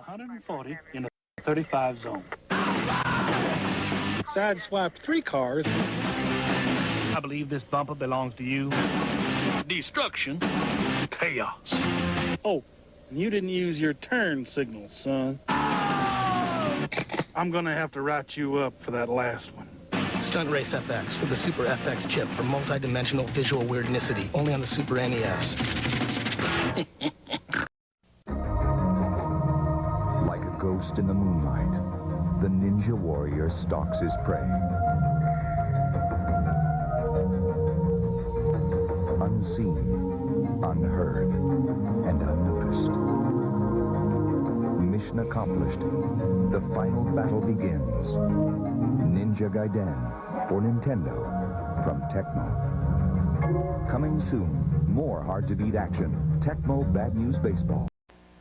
140 in the 35 zone. Sideswiped 3 cars. I believe this bumper belongs to you. Destruction. Chaos. Oh, and you didn't use your turn signal, son. I'm gonna have to write you up for that last one. Stunt Race FX with the Super FX chip for multi-dimensional visual weirdnicity, only on the Super NES. Like a ghost in the moonlight, the ninja warrior stalks his prey. Unseen, unheard, and unnoticed. Mission accomplished. The final battle begins. Ninja Gaiden for Nintendo from Tecmo. Coming soon, more hard-to-beat action. Tecmo Bad News Baseball.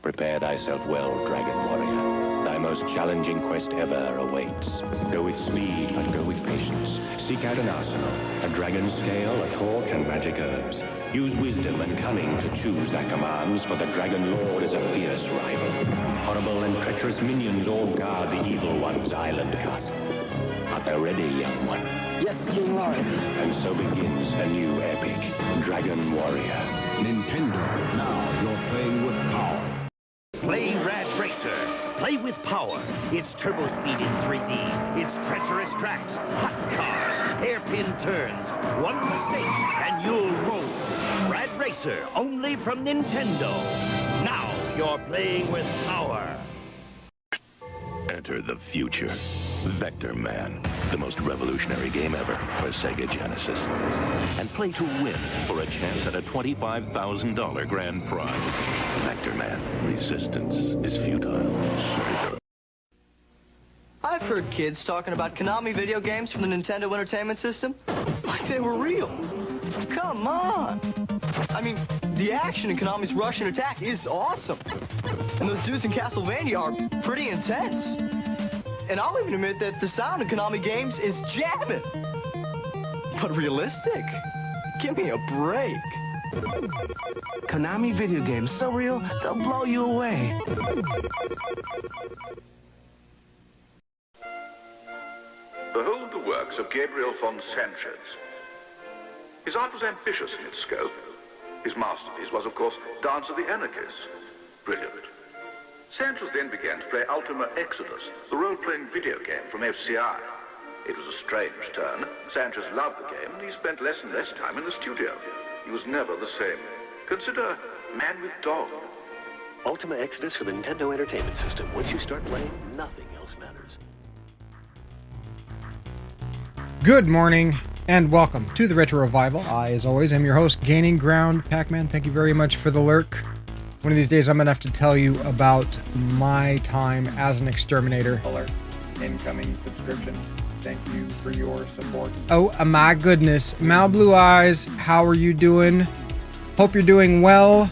Prepare thyself well, Dragon Warrior. Thy most challenging quest ever awaits. Go with speed, but go with patience. Seek out an arsenal, a dragon scale, a torch, and magic herbs. Use wisdom and cunning to choose thy commands, for the Dragon Lord is a fierce rival. Horrible and treacherous minions all guard the Evil One's island castle. Art thou ready, young one? Yes, King Lord. And so begins a new epic, Dragon Warrior. Nintendo, now you're playing with power. Play Rad Racer. Play with power. It's turbo speed in 3D. It's treacherous tracks, hot cars, hairpin turns. One mistake and you'll roll. Rad Racer. Racer, only from Nintendo. Now you're playing with power. Enter the future. Vector Man, the most revolutionary game ever for Sega Genesis. And play to win for a chance at a $25,000 grand prize. Vector Man, resistance is futile. Sega. I've heard kids talking about Konami video games from the Nintendo Entertainment System like they were real. Come on. I mean, the action in Konami's Russian Attack is awesome. And those dudes in Castlevania are pretty intense. And I'll even admit that the sound in Konami games is jamming. But realistic? Give me a break. Konami video games, so real, they'll blow you away. Behold the works of Gabriel von Sanchez. His art was ambitious in its scope. His masterpiece was, of course, Dance of the Anarchists. Brilliant. Sanchez then began to play Ultima Exodus, the role-playing video game from FCI. It was a strange turn. Sanchez loved the game, and he spent less and less time in the studio. He was never the same. Consider Man with Dog. Ultima Exodus for the Nintendo Entertainment System. Once you start playing, nothing else matters. Good morning and welcome to the Retro Revival. I, as always, am your host, Gaining Ground Pac-Man. Thank you very much for the lurk. One of these days, I'm going to have to tell you about my time as an exterminator. Alert. Incoming subscription. Thank you for your support. Oh, my goodness. Mal Blue Eyes, how are you doing? Hope you're doing well.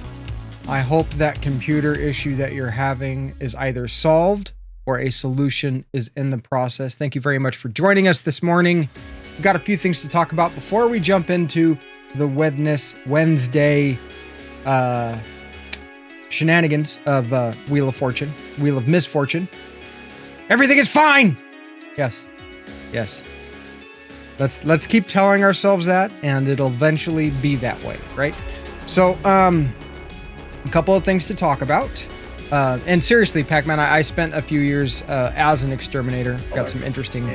I hope that computer issue that you're having is either solved or a solution is in the process. Thank you very much for joining us this morning. We've got a few things to talk about before we jump into the WedNESday shenanigans of Wheel of Fortune, Wheel of Misfortune. Everything is fine. Yes. Let's keep telling ourselves that, and it'll eventually be that way, right? So, a couple of things to talk about. And seriously, Pac-Man, I spent a few years as an exterminator. Got some interesting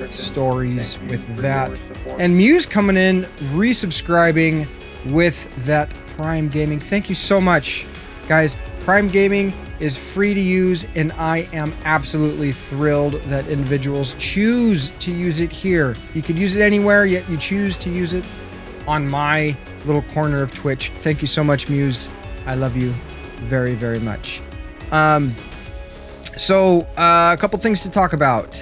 stories with that. And Muse coming in, resubscribing with that Prime Gaming. Thank you so much, guys. Prime Gaming is free to use, and I am absolutely thrilled that individuals choose to use it here. You could use it anywhere, yet you choose to use it on my little corner of Twitch. Thank you so much, Muse. I love you very, very much. So a couple things to talk about.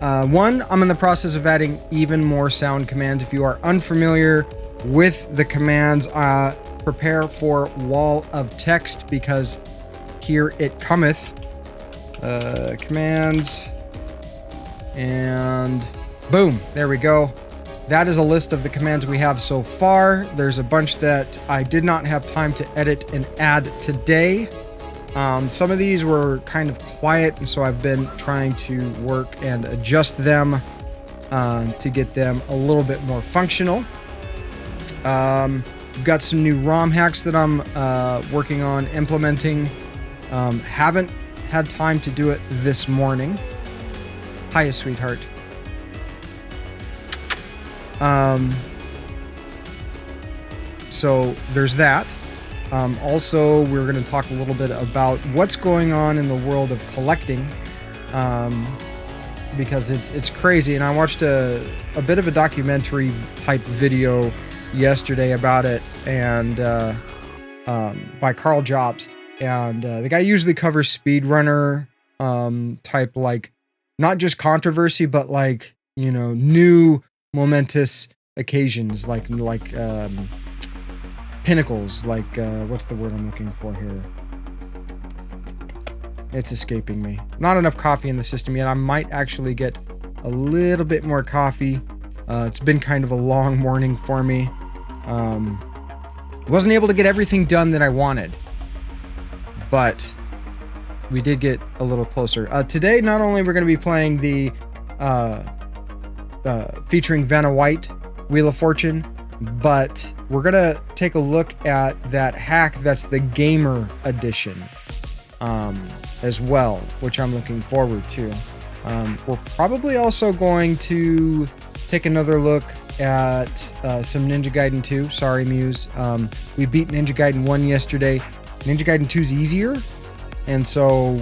One, I'm in the process of adding even more sound commands. If you are unfamiliar with the commands, prepare for wall of text, because here it cometh. Commands, and boom, there we go. That is a list of the commands we have so far. There's a bunch that I did not have time to edit and add today. Some of these were kind of quiet, and so I've been trying to work and adjust them to get them a little bit more functional. We've got some new ROM hacks that I'm working on implementing. Haven't had time to do it this morning. Hiya, sweetheart. So there's that. Also, we're going to talk a little bit about what's going on in the world of collecting, because it's crazy. And I watched a bit of a documentary type video yesterday about it, and by Carl Jobst. And the guy usually covers speedrunner type, like, not just controversy, but like, you know, new momentous occasions, like pinnacles, like what's the word I'm looking for here? It's escaping me. Not enough coffee in the system yet. I might actually get a little bit more coffee. It's been kind of a long morning for me. Wasn't able to get everything done that I wanted, but we did get a little closer. Today, not only we're going to be playing the featuring Vanna White Wheel of Fortune, but we're going to take a look at that hack that's the gamer edition as well, which I'm looking forward to. We're probably also going to take another look at some Ninja Gaiden 2. Sorry, Muse. We beat Ninja Gaiden 1 yesterday. Ninja Gaiden 2 is easier, and so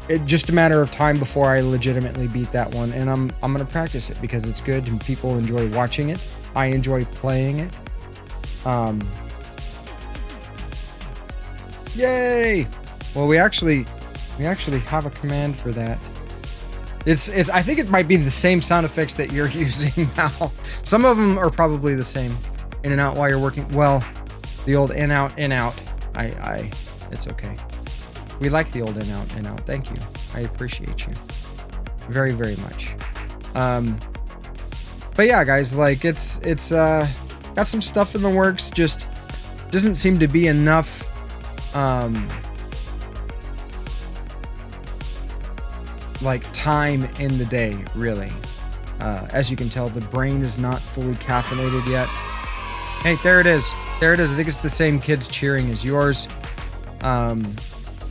it's just a matter of time before I legitimately beat that one. And I'm gonna practice it because it's good and people enjoy watching it. I enjoy playing it. Yay! Well, we actually have a command for that. It's I think it might be the same sound effects that you're using now. Some of them are probably the same. In and out while you're working. Well, the old in out. It's okay. We like the old in out. Thank you. I appreciate you very, very much. But yeah, guys, like it's got some stuff in the works. Just doesn't seem to be enough. Like time in the day, really. As you can tell, the brain is not fully caffeinated yet. Hey, there it is. There it is. I think it's the same kids cheering as yours.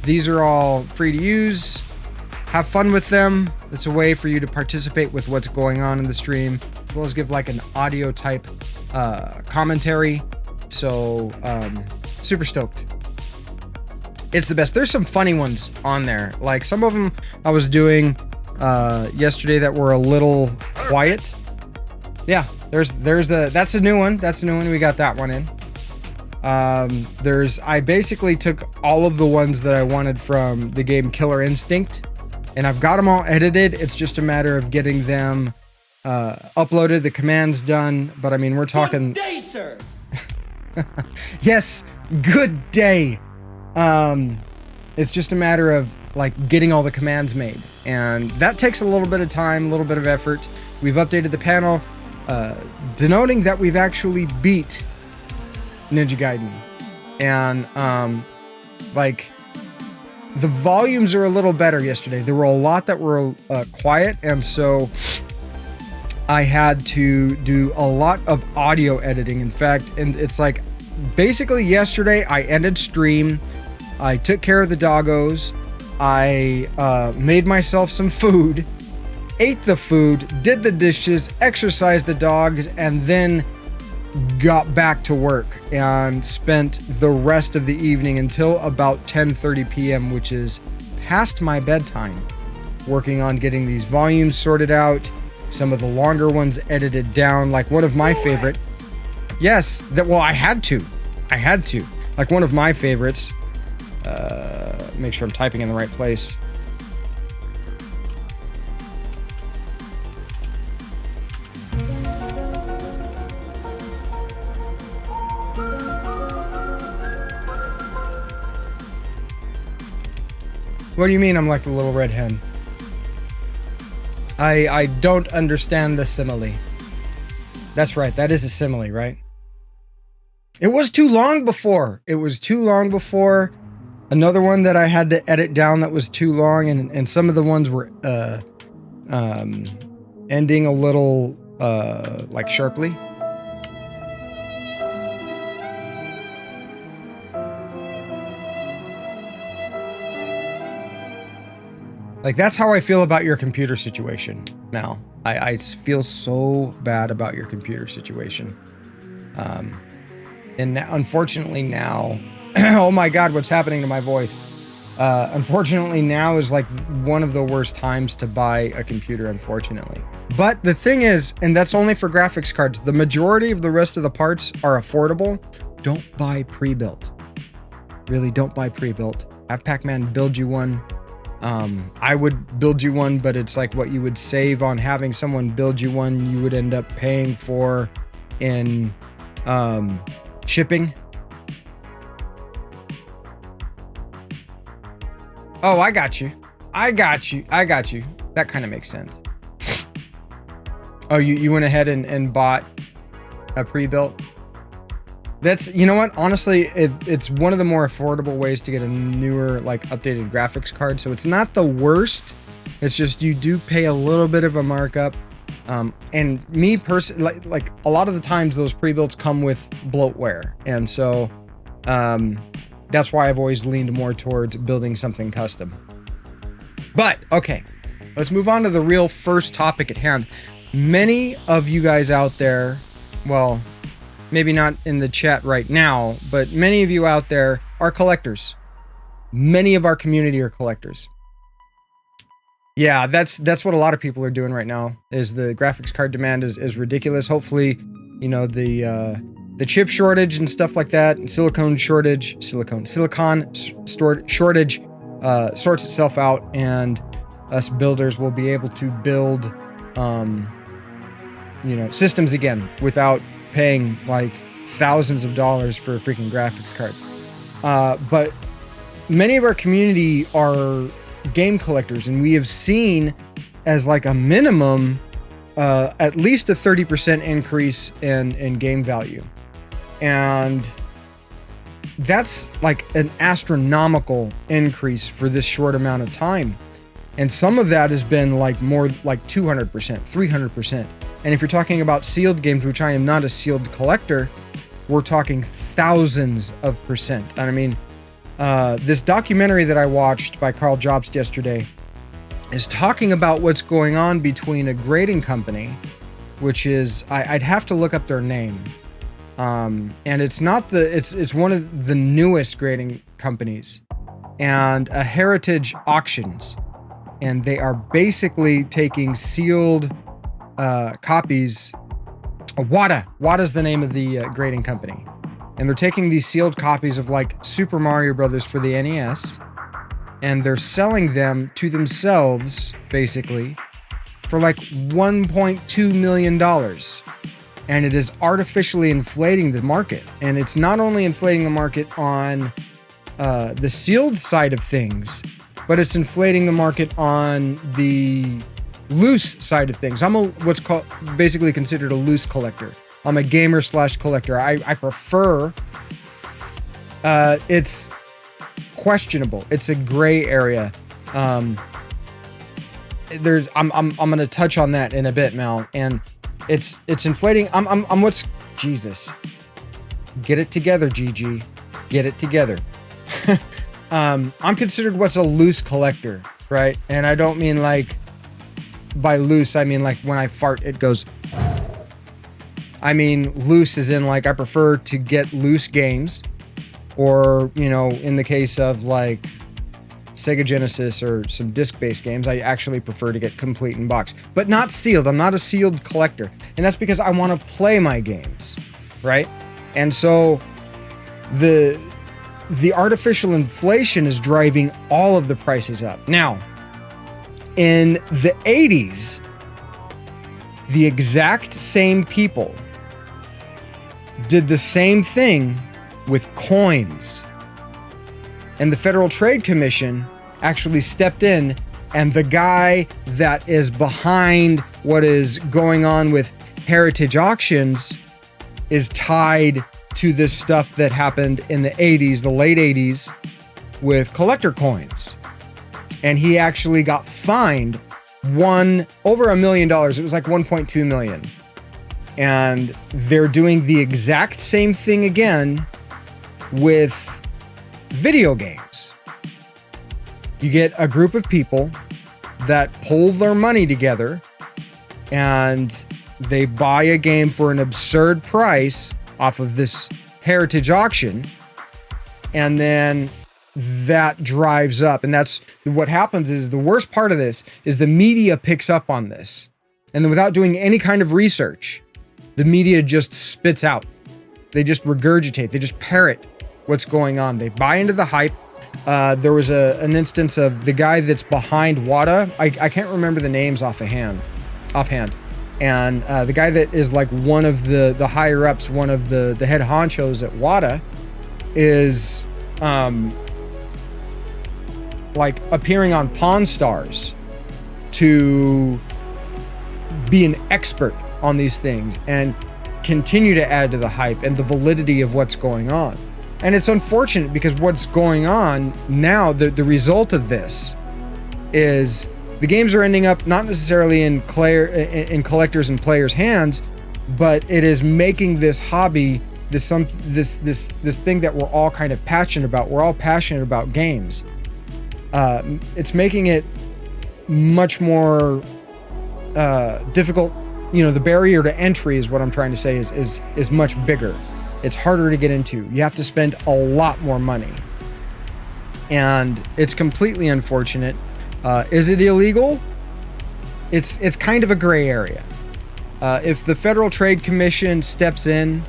These are all free to use. Have fun with them. It's a way for you to participate with what's going on in the stream, as well as give like an audio type commentary. So super stoked. It's the best. There's some funny ones on there. Like some of them I was doing yesterday that were a little quiet. Yeah, that's a new one. That's a new one. We got that one in. I basically took all of the ones that I wanted from the game Killer Instinct, and I've got them all edited. It's just a matter of getting them uploaded, the commands done. But I mean, we're talking. Good day, sir. Yes, good day. It's just a matter of like getting all the commands made, and that takes a little bit of time, a little bit of effort. We've updated the panel, denoting that we've actually beat Ninja Gaiden, and like the volumes are a little better yesterday. There were a lot that were quiet, and so I had to do a lot of audio editing. In fact, and it's like basically yesterday I ended stream. I took care of the doggos. I made myself some food, ate the food, did the dishes, exercised the dogs, and then got back to work and spent the rest of the evening until about 10:30 p.m., which is past my bedtime, working on getting these volumes sorted out, some of the longer ones edited down. Like one of my favorite. Yes, I had to. Like one of my favorites. Make sure I'm typing in the right place. What do you mean I'm like the little red hen? I don't understand the simile. That's right, that is a simile, right? It was too long before. Another one that I had to edit down that was too long, and some of the ones were ending a little like sharply. Like that's how I feel about your computer situation now. I feel so bad about your computer situation. And now, unfortunately now, oh my God, what's happening to my voice? Unfortunately now is like one of the worst times to buy a computer, unfortunately. But the thing is, and that's only for graphics cards, the majority of the rest of the parts are affordable. Don't buy pre-built. Really, don't buy pre-built. Have Pac-Man build you one. I would build you one, but it's like what you would save on having someone build you one, you would end up paying for in shipping. Oh, I got you. That kind of makes sense. Oh, you went ahead and bought a pre-built? That's, you know what? Honestly, it's one of the more affordable ways to get a newer, like, updated graphics card. So it's not the worst. It's just you do pay a little bit of a markup. And me personally, like a lot of the times those pre-builts come with bloatware. And so that's why I've always leaned more towards building something custom. But, okay, let's move on to the real first topic at hand. many of you guys out there, well, maybe not in the chat right now, but many of you out there are collectors. Many of our community are collectors. Yeah, that's what a lot of people are doing right now. Is the graphics card demand is ridiculous. Hopefully, you know, the chip shortage and stuff like that, and silicon shortage sorts itself out, and us builders will be able to build, you know, systems again without paying like thousands of dollars for a freaking graphics card. But many of our community are game collectors, and we have seen as like a minimum at least a 30% increase in game value, and that's like an astronomical increase for this short amount of time. And some of that has been like more like 200%, 300%. And if you're talking about sealed games, which I am not a sealed collector, we're talking thousands of percent. And I mean, this documentary that I watched by Carl Jobst yesterday is talking about what's going on between a grading company, which is, I'd have to look up their name. And it's not it's one of the newest grading companies, and a Heritage Auctions. And they are basically taking sealed copies. WADA's the name of the grading company. And they're taking these sealed copies of like Super Mario Brothers for the NES, and they're selling them to themselves, basically, for like $1.2 million. And it is artificially inflating the market. And it's not only inflating the market on the sealed side of things, but it's inflating the market on the loose side of things. I'm what's called basically considered a loose collector. I'm a gamer / collector. I prefer, it's questionable. It's a gray area. I'm going to touch on that in a bit, Mal. And it's inflating. I'm what's, Jesus, get it together, GG, get it together. I'm considered what's a loose collector, right? And I don't mean like, by loose, I mean like when I fart, it goes. I mean loose as in like I prefer to get loose games, or, you know, in the case of like Sega Genesis or some disc-based games, I actually prefer to get complete in box, but not sealed. I'm not a sealed collector, and that's because I want to play my games, right? And so the artificial inflation is driving all of the prices up. Now, in the 80s, the exact same people did the same thing with coins. And the Federal Trade Commission actually stepped in, and the guy that is behind what is going on with Heritage Auctions is tied to this stuff that happened in the 80s, the late 80s, with collector coins. And he actually got fined over $1 million. It was like 1.2 million. And they're doing the exact same thing again with video games. You get a group of people that pull their money together and they buy a game for an absurd price off of this Heritage Auction, and then that drives up. And that's what happens. Is the worst part of this is the media picks up on this, and then without doing any kind of research, the media just spits out. They just regurgitate. They just parrot what's going on. They buy into the hype. There was an instance of the guy that's behind WADA. I can't remember the names offhand. And the guy that is like one of the higher ups, one of the head honchos at WADA, is like appearing on Pawn Stars to be an expert on these things and continue to add to the hype and the validity of what's going on. And it's unfortunate because what's going on now, the result of this is the games are ending up not necessarily in collectors and players' hands, but it is making this hobby this thing that we're all kind of passionate about. We're all passionate about games. It's making it much more difficult the barrier to entry is what I'm trying to say is much bigger. It's harder to get into. You have to spend a lot more money. And it's completely unfortunate. Is it illegal? It's kind of a gray area. If the Federal Trade Commission steps in,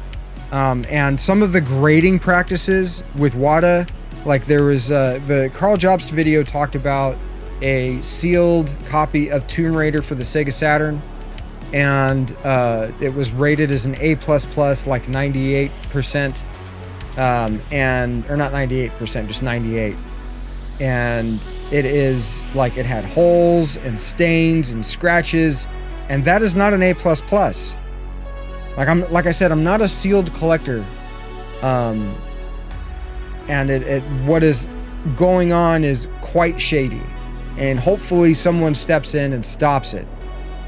and some of the grading practices with WADA, like there was the Carl Jobst video talked about a sealed copy of Tomb Raider for the Sega Saturn, and it was rated as an A++, like 98%, or not 98%, just 98. And it is like it had holes and stains and scratches, and that is not an A++. Like I said, I'm not a sealed collector. And what is going on is quite shady, and hopefully someone steps in and stops it.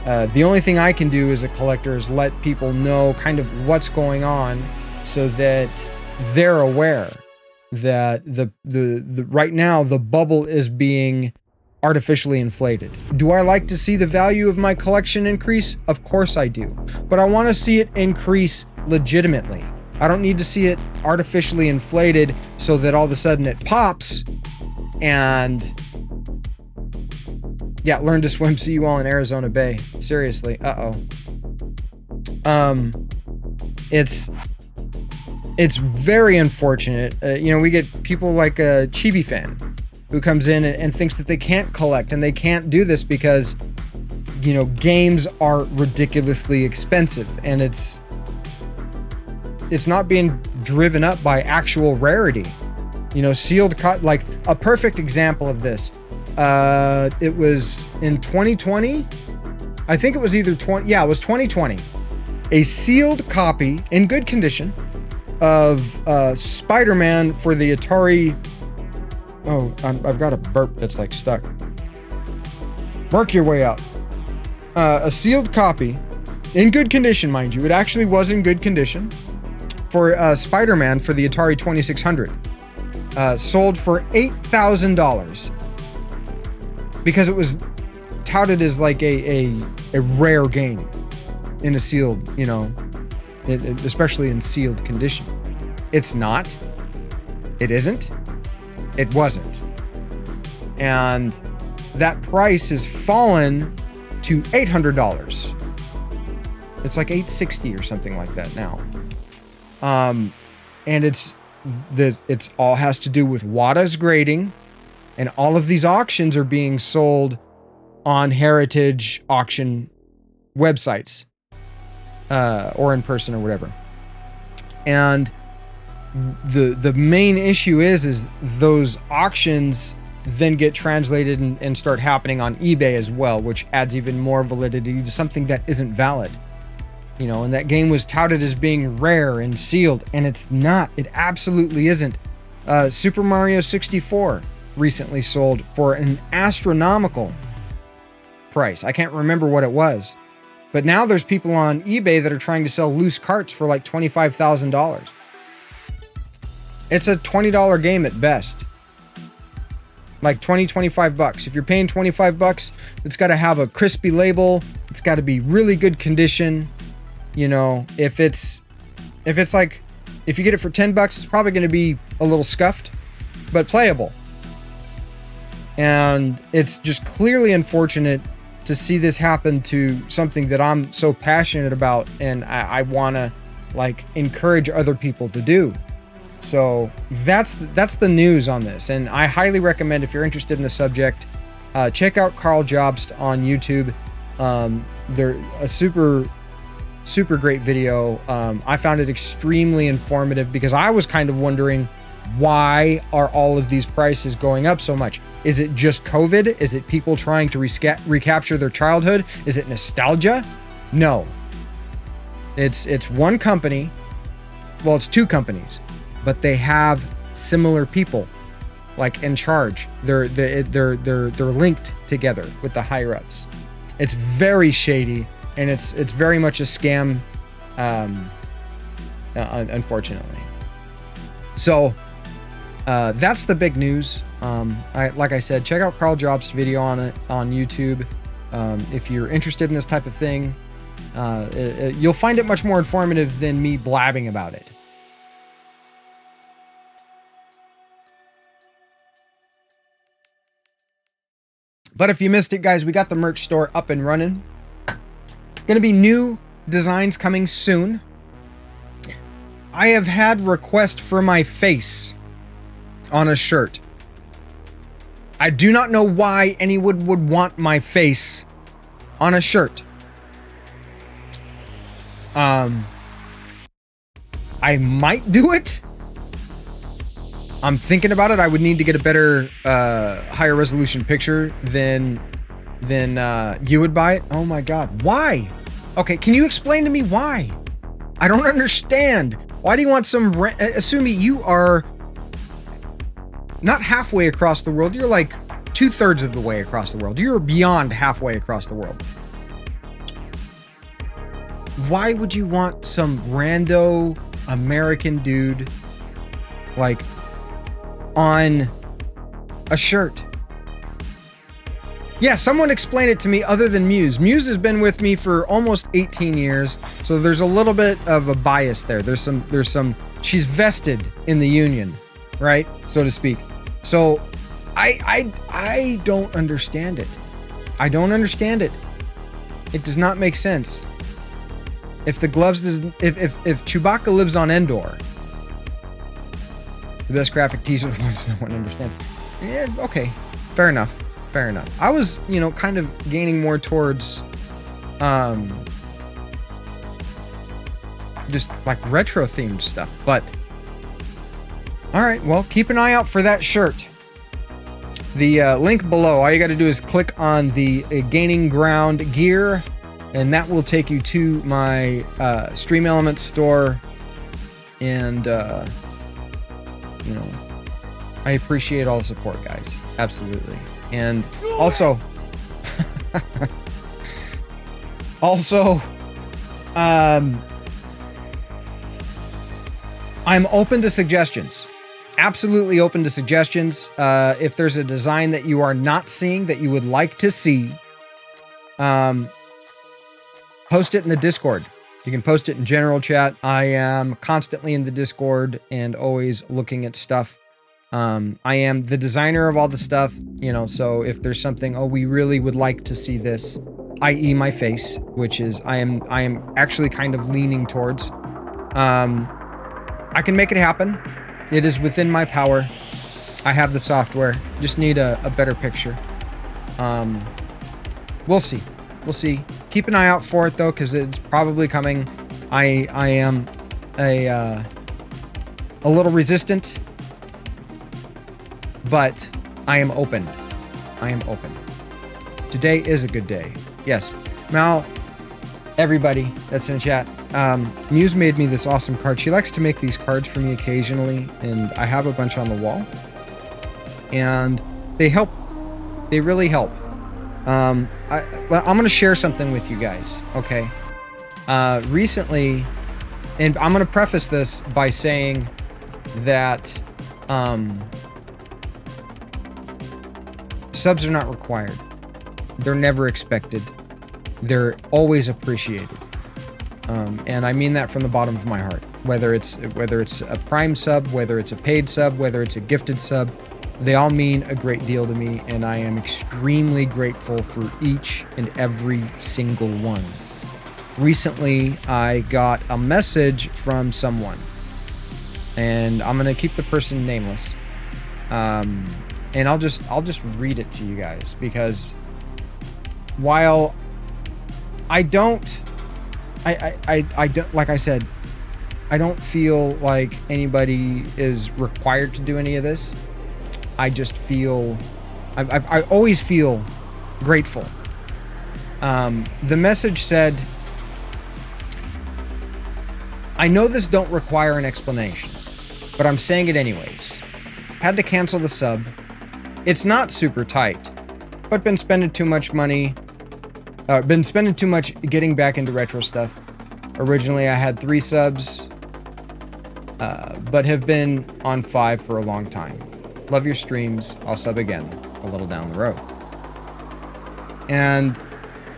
The only thing I can do as a collector is let people know kind of what's going on, so that they're aware that the right now the bubble is being artificially inflated. Do I like to see the value of my collection increase? Of course I do. But I want to see it increase legitimately. I don't need to see it artificially inflated so that all of a sudden it pops and yeah, learn to swim, see you all in Arizona Bay. Seriously. It's very unfortunate. We get people like a Chibi fan who comes in and thinks that they can't collect and they can't do this because, games are ridiculously expensive, and it's not being driven up by actual rarity. Sealed like a perfect example of this. It was in 2020. I think it was either 20. Yeah, it was 2020. A sealed copy in good condition of Spider-Man for the Atari. Oh, I've got a burp that's like stuck. Work your way out. A sealed copy, in good condition, mind you. It actually was in good condition, for Spider-Man for the Atari 2600. Sold for $8,000 because it was touted as like a rare game in a sealed, especially in sealed condition. It's not. It isn't. It wasn't. And that price has fallen to $800. It's like $860 or something like that now. And it's all has to do with WADA's grading, and all of these auctions are being sold on heritage auction websites, or in person or whatever. And the main issue is those auctions then get translated and start happening on eBay as well, which adds even more validity to something that isn't valid. And that game was touted as being rare and sealed, and it's not. It absolutely isn't. Super Mario 64 recently sold for an astronomical price. I can't remember what it was. But now there's people on eBay that are trying to sell loose carts for like $25,000. It's a $20 game at best. Like $25. If you're paying $25, it's got to have a crispy label. It's got to be really good condition. If you get it for $10, it's probably going to be a little scuffed, but playable. And it's just clearly unfortunate to see this happen to something that I'm so passionate about, and I want to encourage other people to do. So that's the news on this, and I highly recommend, if you're interested in the subject, check out Carl Jobst on YouTube. They're a super great video. I found it extremely informative because I was kind of wondering, why are all of these prices going up so much? Is it just COVID? Is it people trying to recapture their childhood? Is it nostalgia? No. It's one company. Well, it's two companies, but they have similar people in charge. They're linked together with the higher ups. It's very shady, and it's very much a scam, unfortunately. So that's the big news. Like I said, check out Carl Jobst's video on it on YouTube. If you're interested in this type of thing, You'll find it much more informative than me blabbing about it. But if you missed it, guys, we got the merch store up and running. Gonna be new designs coming soon. I have had requests for my face on a shirt. I do not know why anyone would want my face on a shirt. I might do it. I'm thinking about it. I would need to get a better, higher resolution picture than you would buy it. Oh my God. Why? Okay, can you explain to me why? I don't understand. Why do you want some... Assuming you are not halfway across the world. You're like 2/3 of the way across the world. You're beyond halfway across the world. Why would you want some rando American dude like on a shirt? Yeah, someone explain it to me other than Muse. Muse has been with me for almost 18 years, so there's a little bit of a bias there. There's some she's vested in the union, right? So to speak. So I don't understand it. I don't understand it. It does not make sense. If the gloves if Chewbacca lives on Endor, the best graphic teaser the ones no one understands. Yeah, okay. Fair enough. Fair enough. I was, kind of gaining more towards just like retro themed stuff, but all right, well, keep an eye out for that shirt. The link below, all you got to do is click on the Gaining Ground gear, and that will take you to my Stream Elements store. And I appreciate all the support, guys. Absolutely. And also I'm open to suggestions. Absolutely open to suggestions. If there's a design that you are not seeing that you would like to see, post it in the Discord. You can post it in general chat. I am constantly in the Discord and always looking at stuff. I am the designer of all the stuff, so if there's something, we really would like to see this, i.e. my face, which is I am actually kind of leaning towards, I can make it happen. It is within my power. I have the software. Just need a better picture. We'll see. We'll see. Keep an eye out for it though, because it's probably coming. I am a little resistant, but I am open. I am open. Today is a good day. Yes. Now, everybody that's in chat, Muse made me this awesome card. She likes to make these cards for me occasionally, and I have a bunch on the wall. And they help. They really help. I'm going to share something with you guys, okay? Recently, and I'm going to preface this by saying that subs are not required. They're never expected. They're always appreciated. And I mean that from the bottom of my heart. Whether it's a Prime sub, whether it's a paid sub, whether it's a gifted sub, they all mean a great deal to me, and I am extremely grateful for each and every single one. Recently, I got a message from someone, and I'm gonna keep the person nameless. And I'll just read it to you guys, because while I don't, like I said, I don't feel like anybody is required to do any of this. I just feel, I always feel grateful. The message said, I know this don't require an explanation, but I'm saying it anyways. Had to cancel the sub. It's not super tight, but been spending too much money. Been spending too much getting back into retro stuff. Originally I had 3 subs, but have been on 5 for a long time. Love your streams. I'll sub again a little down the road. And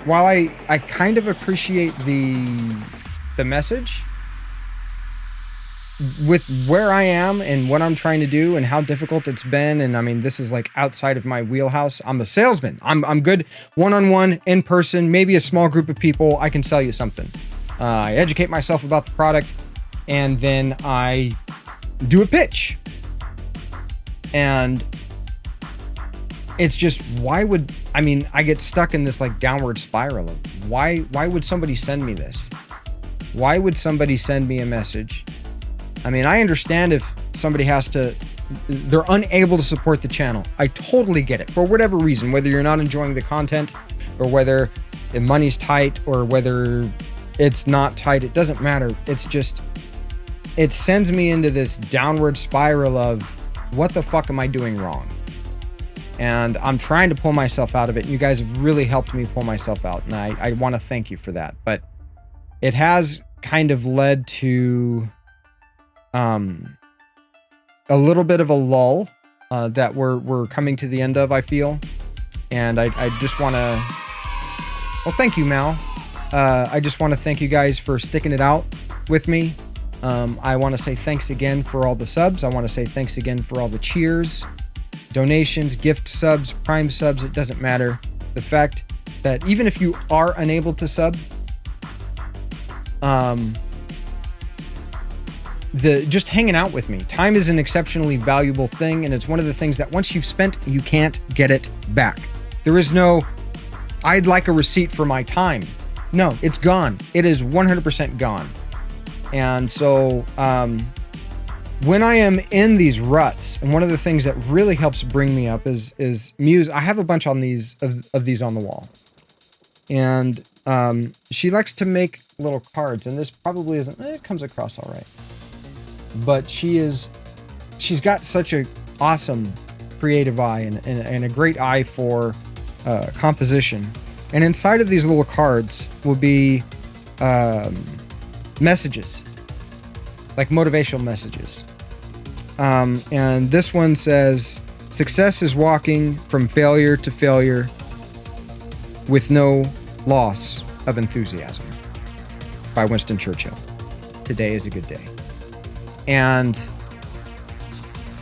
while I kind of appreciate the message, with where I am and what I'm trying to do and how difficult it's been, and I mean, this is like outside of my wheelhouse. I'm a salesman. I'm good one-on-one, in person, maybe a small group of people. I can sell you something. I educate myself about the product, and then I do a pitch. And it's just, why would, I mean, I get stuck in this like downward spiral of why would somebody send me this? Why would somebody send me a message? I mean, I understand if somebody they're unable to support the channel. I totally get it for whatever reason, whether you're not enjoying the content or whether the money's tight or whether it's not tight. It doesn't matter. It's just, it sends me into this downward spiral of what the fuck am I doing wrong? And I'm trying to pull myself out of it. You guys have really helped me pull myself out. And I want to thank you for that. But it has kind of led to a little bit of a lull that we're coming to the end of, I feel. And I just want to, well, thank you, Mal. I just want to thank you guys for sticking it out with me. I want to say thanks again for all the subs. I want to say thanks again for all the cheers, donations, gift subs, prime subs. It doesn't matter. The fact that even if you are unable to sub, just hanging out with me. Time is an exceptionally valuable thing, and it's one of the things that once you've spent, you can't get it back. There is no, I'd like a receipt for my time. No, it's gone. It is 100% gone. And so when I am in these ruts, and one of the things that really helps bring me up is Muse. I have a bunch on these of these on the wall. And she likes to make little cards, and this probably isn't, it comes across all right. But she's got such a awesome creative eye and a great eye for composition. And inside of these little cards will be messages, like motivational messages. And this one says, "Success is walking from failure to failure with no loss of enthusiasm," by Winston Churchill. Today is a good day. And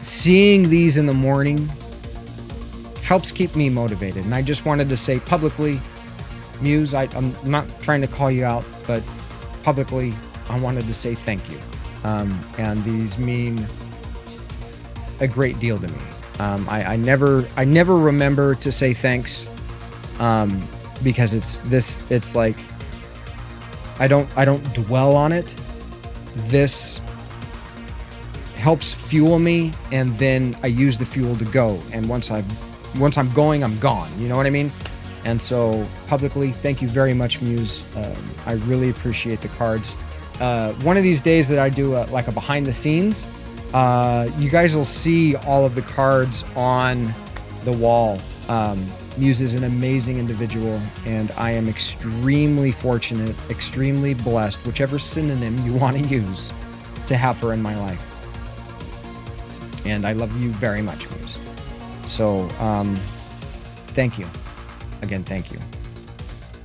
seeing these in the morning helps keep me motivated. And I just wanted to say publicly, Muse, I'm not trying to call you out, but publicly, I wanted to say thank you. And these mean a great deal to me. I never remember to say thanks, because it's like, I don't dwell on it. This helps fuel me, and then I use the fuel to go. And once I'm going, I'm gone. You know what I mean? And so publicly, thank you very much, Muse. I really appreciate the cards. One of these days that I do like a behind the scenes, you guys will see all of the cards on the wall. Muse is an amazing individual, and I am extremely fortunate, extremely blessed, whichever synonym you want to use, to have her in my life. And I love you very much, Muse. So, thank you. Again, thank you.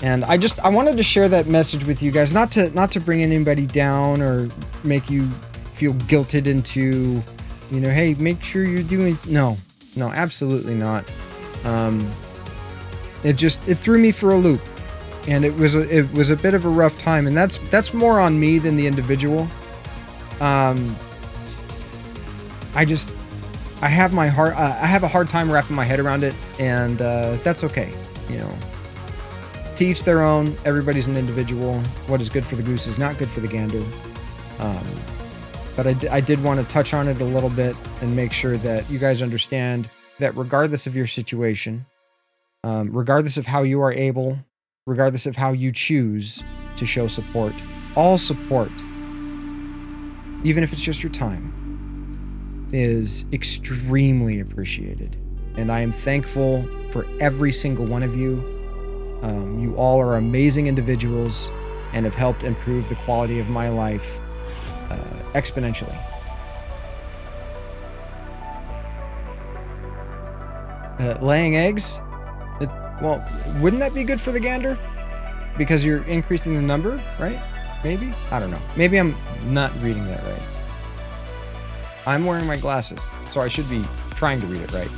And I wanted to share that message with you guys, not to bring anybody down or make you feel guilted into, hey, make sure you're doing, no, absolutely not. It threw me for a loop, and it was a bit of a rough time, and that's more on me than the individual. I have a hard time wrapping my head around it, and that's okay. To each their own. Everybody's an individual. What is good for the goose is not good for the gander. But I did want to touch on it a little bit and make sure that you guys understand that regardless of your situation, regardless of how you are able, regardless of how you choose to show support, all support, even if it's just your time, is extremely appreciated. And I am thankful for every single one of you. You all are amazing individuals and have helped improve the quality of my life exponentially. Laying eggs? Well, wouldn't that be good for the gander? because you're increasing the number, right? Maybe? I don't know. Maybe I'm not reading that right. I'm wearing my glasses, so I should be trying to read it right.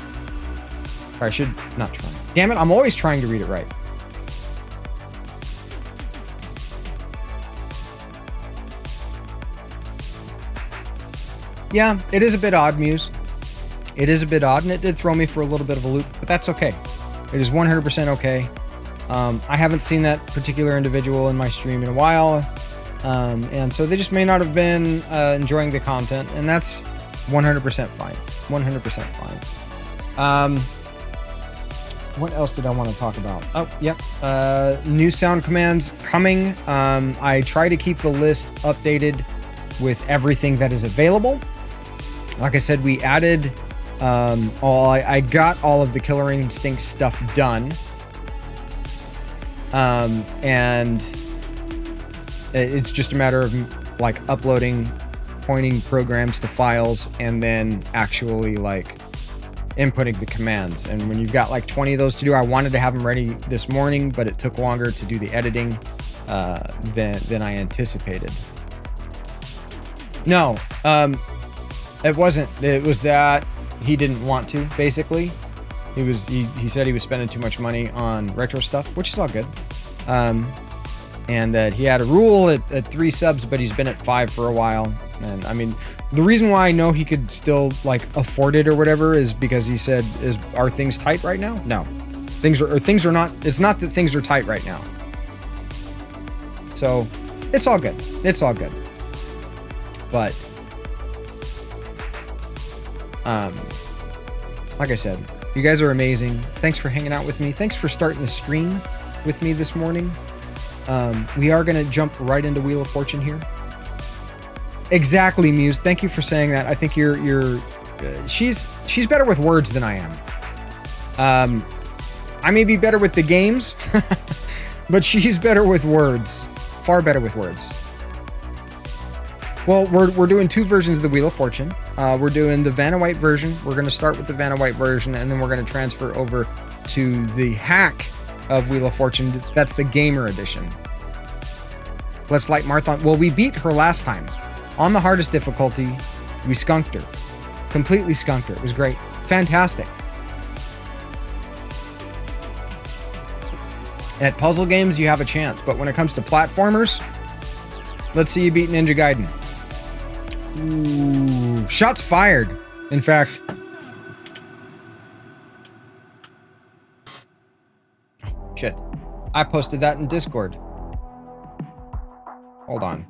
Or I should not try. Damn it, I'm always trying to read it right. Yeah, it is a bit odd, Muse. It is a bit odd, and it did throw me for a little bit of a loop, but that's okay. It is 100% okay. I haven't seen that particular individual in my stream in a while, and so they just may not have been enjoying the content, and that's 100% fine. 100% fine. What else did I want to talk about? Oh, yep. New sound commands coming. I try to keep the list updated with everything that is available. Like I said, we added I got all of the Killer Instinct stuff done. And it's just a matter of like uploading, pointing programs to files, and then actually like inputting the commands. And when you've got like 20 of those to do, I wanted to have them ready this morning, but it took longer to do the editing than I anticipated. No, it wasn't. It was that he didn't want to, basically. He said he was spending too much money on retro stuff, which is all good. And that he had a rule at 3 subs, but he's been at 5 for a while. And I mean, the reason why I know he could still like afford it or whatever is because he said, are things tight right now? No, things are not. It's not that things are tight right now. So it's all good. It's all good. But like I said, you guys are amazing. Thanks for hanging out with me. Thanks for starting the stream with me this morning. We are going to jump right into Wheel of Fortune here. Exactly, Muse. Thank you for saying that. I think she's better with words than I am. I may be better with the games, but she's better with words. Far better with words. Well, we're doing 2 versions of the Wheel of Fortune. We're doing the Vanna White version. We're going to start with the Vanna White version, and then we're going to transfer over to the hack of Wheel of Fortune. That's the gamer edition. Let's light Marthon. Well, we beat her last time. On the hardest difficulty, we skunked her. Completely skunked her. It was great. Fantastic. At puzzle games, you have a chance, but when it comes to platformers, let's see you beat Ninja Gaiden. Ooh, shots fired. In fact, shit. I posted that in Discord. Hold on.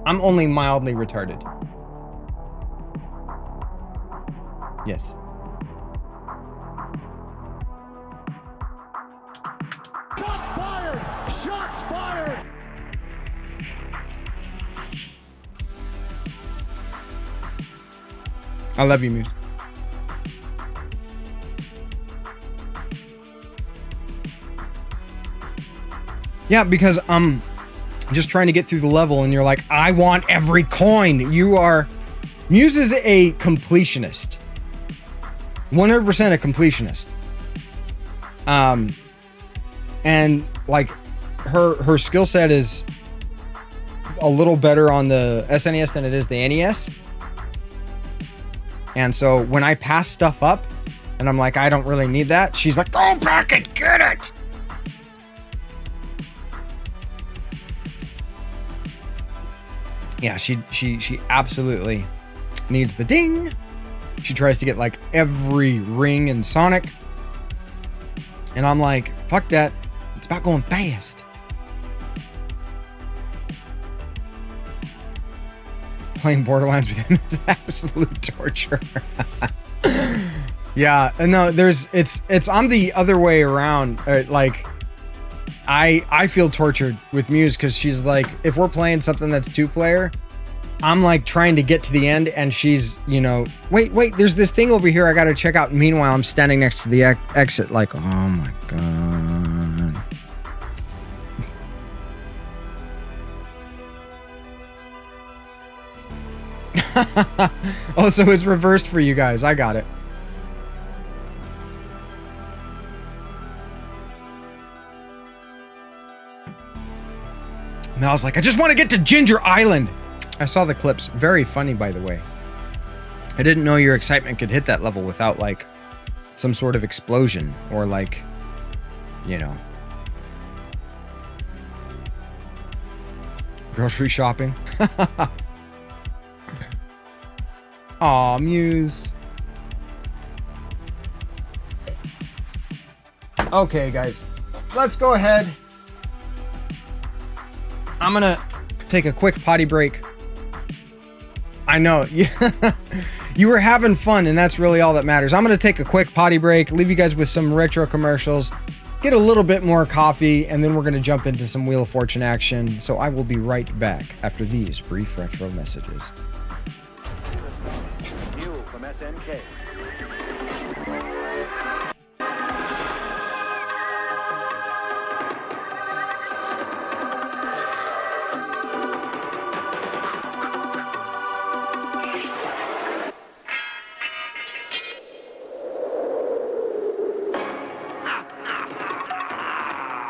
I'm only mildly retarded. Yes. Shots fired! Shots fired! I love you, Muse. Yeah, because I'm just trying to get through the level and you're like, I want every coin. Muse is a completionist. 100% a completionist. And like her skill set is a little better on the SNES than it is the NES. And so when I pass stuff up and I'm like, I don't really need that, she's like, go back and get it. Yeah, she absolutely needs the ding. She tries to get like every ring in Sonic. And I'm like, fuck that. It's about going fast. Playing Borderlands with him is absolute torture. Yeah, no, it's on the other way around. Like, I feel tortured with Muse because she's like, if we're playing something that's 2-player, I'm like trying to get to the end and she's, you know, wait, there's this thing over here I gotta check out. Meanwhile, I'm standing next to the exit like, oh my god. Oh, so it's reversed for you guys. I got it. And I was like, I just want to get to Ginger Island. I saw the clips. Very funny, by the way. I didn't know your excitement could hit that level without, like, some sort of explosion or, like, you know. Grocery shopping. Aw, Muse. Okay, guys. Let's go ahead. I'm gonna take a quick potty break. I know. You were having fun, and that's really all that matters. I'm gonna take a quick potty break, leave you guys with some retro commercials, get a little bit more coffee, and then we're gonna jump into some Wheel of Fortune action. So I will be right back after these brief retro messages. New from SNK.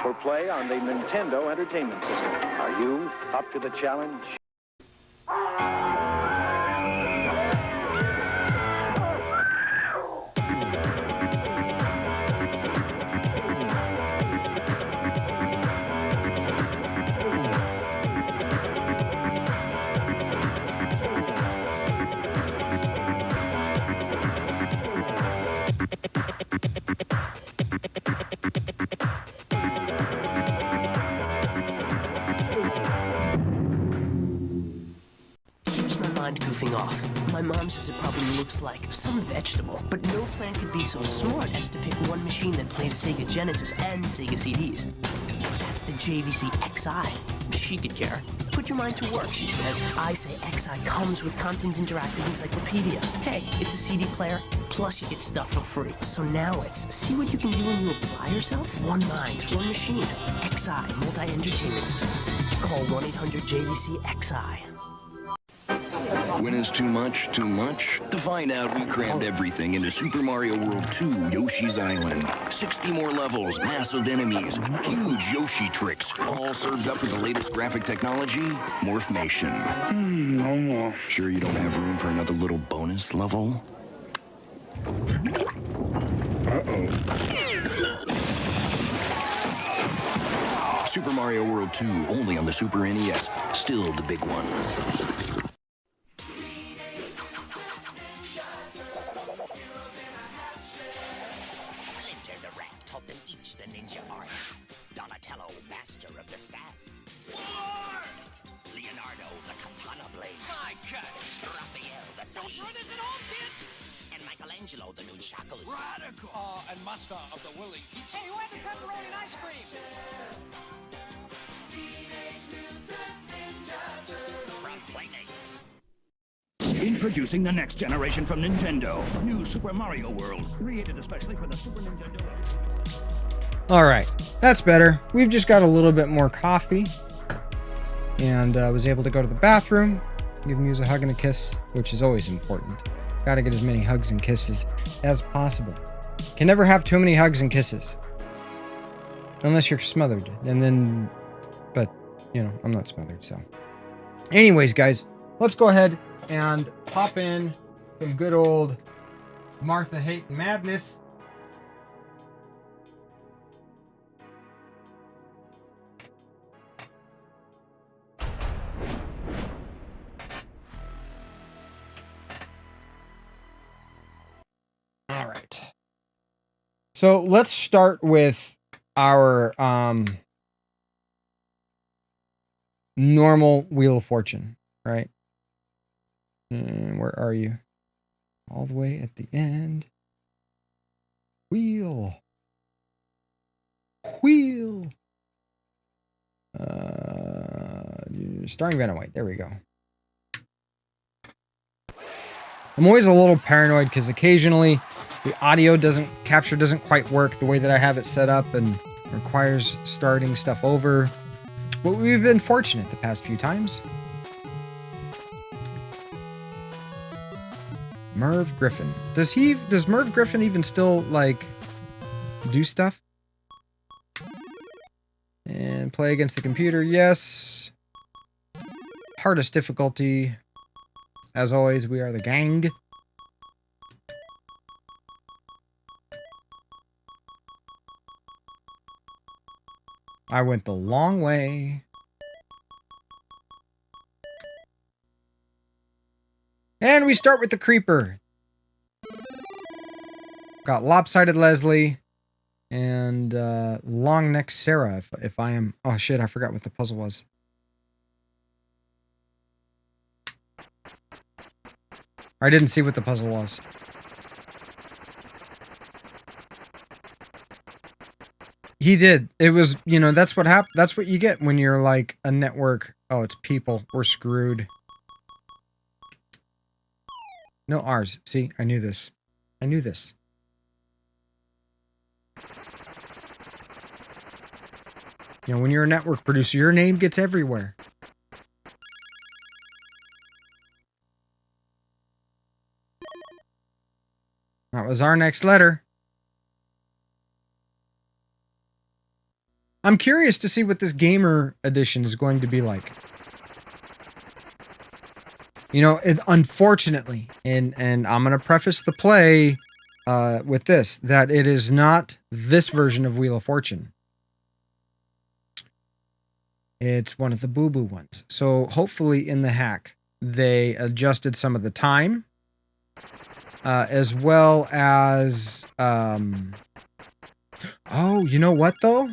For play on the Nintendo Entertainment System. Are you up to the challenge? Goofing off. My mom says it probably looks like some vegetable, but no plant could be so smart as to pick one machine that plays Sega Genesis and Sega CDs. That's the JVC XI. She could care. Put your mind to work, she says. I say XI comes with Compton's Interactive Encyclopedia. Hey, it's a CD player, plus you get stuff for free. So now it's see what you can do when you apply yourself? One mind, one machine. XI, multi-entertainment system. Call 1-800-JVC-XI. When is too much too much? To find out, we crammed everything into Super Mario World 2 Yoshi's Island. 60 more levels, massive enemies, huge Yoshi tricks, all served up with the latest graphic technology, Morphmation. No more. Sure you don't have room for another little bonus level? Super Mario World 2, only on the Super NES. Still the big one. The new Shackles. Radical. And master of the Willy. Hey, who had the pepperoni and ice cream? Teenage Mutant Ninja Turtles. From Playmates. Introducing the next generation from Nintendo. New Super Mario World. Created especially for the Super Nintendo. All right, that's better. We've just got a little bit more coffee. And I was able to go to the bathroom, give Muse a hug and a kiss, which is always important. Gotta get as many hugs and kisses as possible. Can never have too many hugs and kisses. Unless you're smothered. And then, but, you know, I'm not smothered, so. Anyways, guys, let's go ahead and pop in some good old Martha Hate madness. All right. So let's start with our normal Wheel of Fortune, right? And where are you? All the way at the end. Wheel. Starring Vanna White. There we go. I'm always a little paranoid because occasionally the audio doesn't quite work the way that I have it set up and requires starting stuff over. But we've been fortunate the past few times. Merv Griffin. Does Merv Griffin even still, like, do stuff? And play against the computer, yes. hardest difficulty. As always, we are the gang. I went the long way. And we start with the creeper. Got lopsided Leslie and long neck Sarah. If I am, oh shit, I forgot what the puzzle was. I didn't see what the puzzle was. He did. It was, you know, that's what happened. That's what you get when you're like a network. Oh, it's people. We're screwed. No R's. See, I knew this. I knew this. You know, when you're a network producer, your name gets everywhere. That was our next letter. I'm curious to see what this gamer edition is going to be like. You know, unfortunately, and I'm going to preface the play with this, that it is not this version of Wheel of Fortune. It's one of the boo-boo ones. So hopefully in the hack, they adjusted some of the time, as well as... Oh, you know what, though?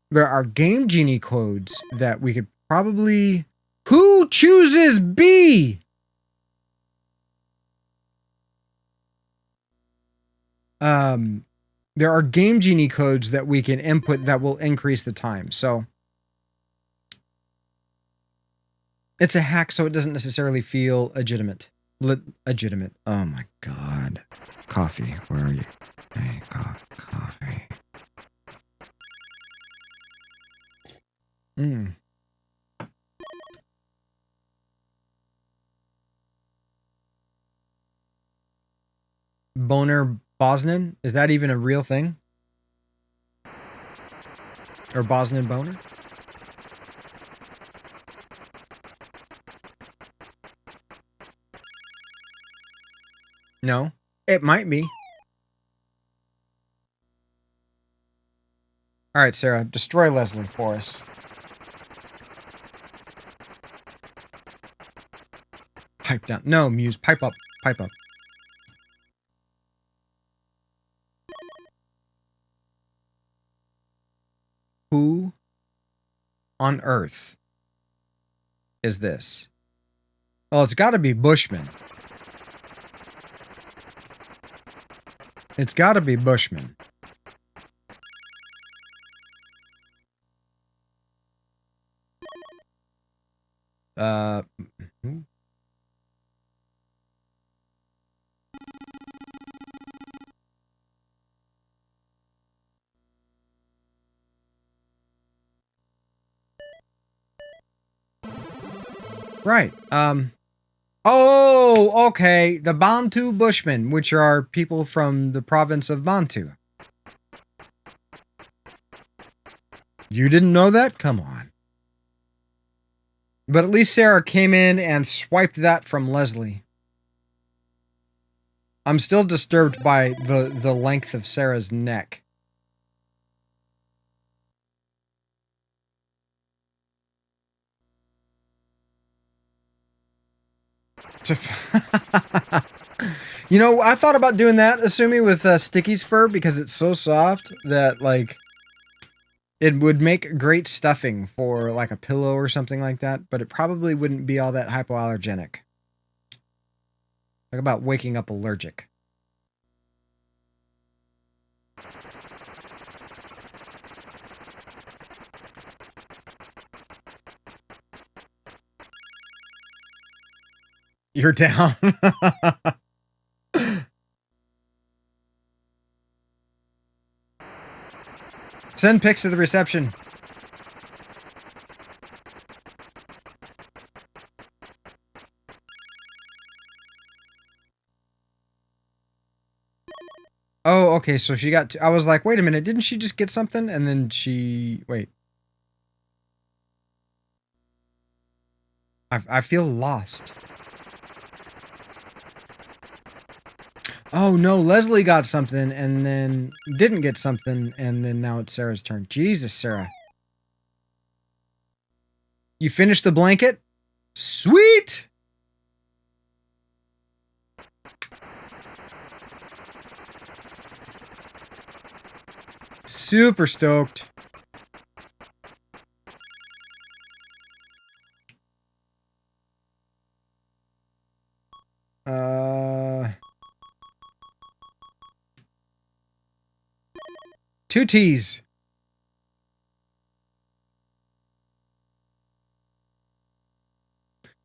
There are Game Genie codes that we could probably... Who chooses B? There are Game Genie codes that we can input that will increase the time. So it's a hack, so it doesn't necessarily feel legitimate. Legitimate. Oh my god. Coffee, where are you? Hey, coffee. Boner Bosnan? Is that even a real thing? Or Bosnan Boner? No, it might be. All right, Sarah, destroy Leslie for us. Pipe down. No, Muse, pipe up. Pipe up. Who on earth is this? Well, it's got to be Bushman. It's got to be Bushman. Right. Oh, okay. The Bantu Bushmen, which are people from the province of Bantu. You didn't know that? Come on. But at least Sarah came in and swiped that from Leslie. I'm still disturbed by the length of Sarah's neck. You know, I thought about doing that, Asumi, with Sticky's fur, because it's so soft that, like, it would make great stuffing for, like, a pillow or something like that, but it probably wouldn't be all that hypoallergenic. Talk about waking up allergic. You're down. Send pics to the reception. Oh, okay, so she got... I was like, wait a minute, didn't she just get something? And then she... Wait. I feel lost. Oh no, Leslie got something and then didn't get something, and then now it's Sarah's turn. Jesus, Sarah. You finished the blanket? Sweet! Super stoked. Two T's.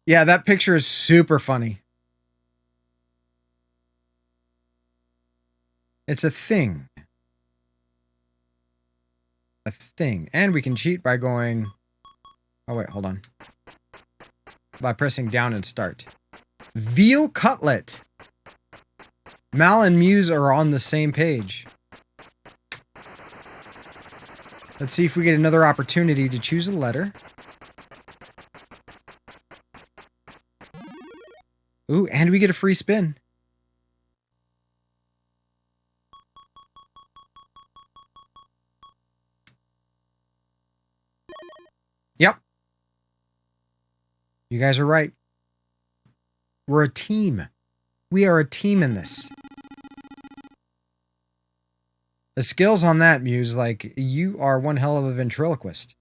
Yeah, that picture is super funny. It's a thing. A thing. And we can cheat by going... Oh, wait, hold on. By pressing down and start. Veal cutlet. Mal and Muse are on the same page. Let's see if we get another opportunity to choose a letter. Ooh, and we get a free spin. Yep. You guys are right. We're a team. We are a team in this. The skills on that, Muse, like, you are one hell of a ventriloquist.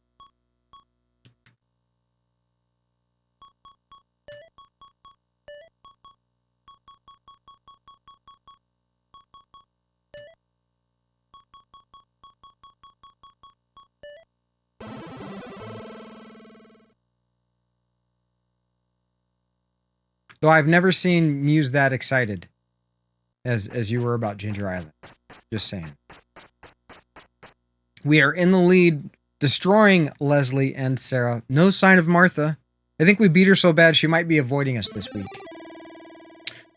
Though I've never seen Muse that excited as you were about Ginger Island. Just saying. We are in the lead, destroying Leslie and Sarah. No sign of Martha. I think we beat her so bad she might be avoiding us this week.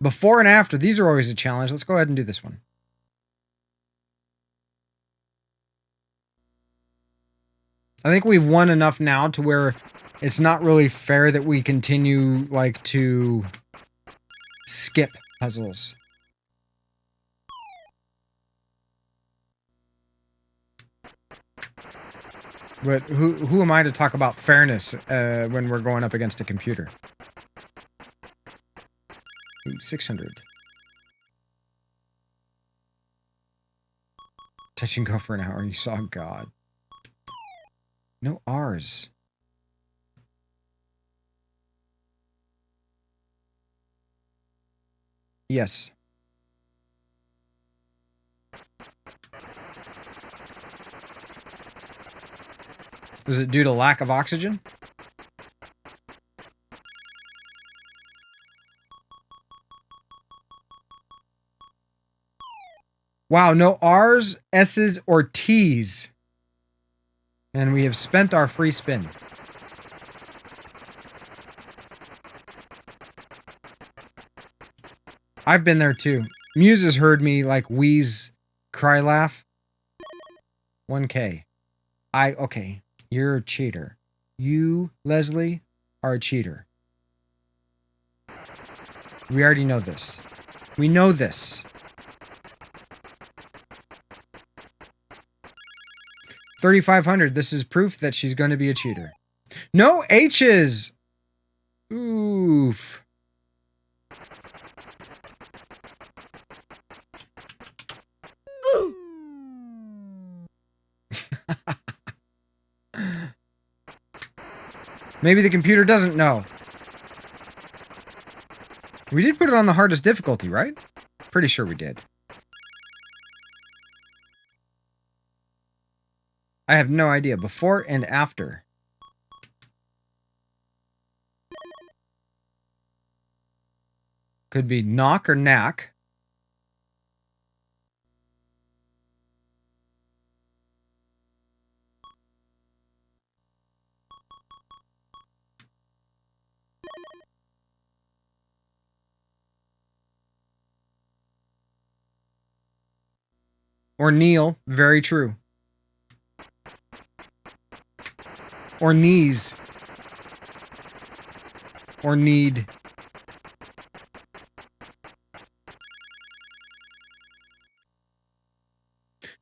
Before and after, these are always a challenge. Let's go ahead and do this one. I think we've won enough now to where it's not really fair that we continue, like, to skip puzzles. But who am I to talk about fairness when we're going up against a computer? Ooh, 600. Touch and go for an hour. You saw God. No R's. Yes. Was it due to lack of oxygen? Wow, no R's, S's, or T's. And we have spent our free spin. I've been there too. Muse has heard me like wheeze, cry, laugh. 1K. Okay, you're a cheater. You, Leslie, are a cheater. We already know this. We know this. 3,500. This is proof that she's going to be a cheater. No H's. Oof. Maybe the computer doesn't know. We did put it on the hardest difficulty, right? Pretty sure we did. I have no idea. Before and after. Could be knock or knack. Or kneel. Very true. Or knees. or need.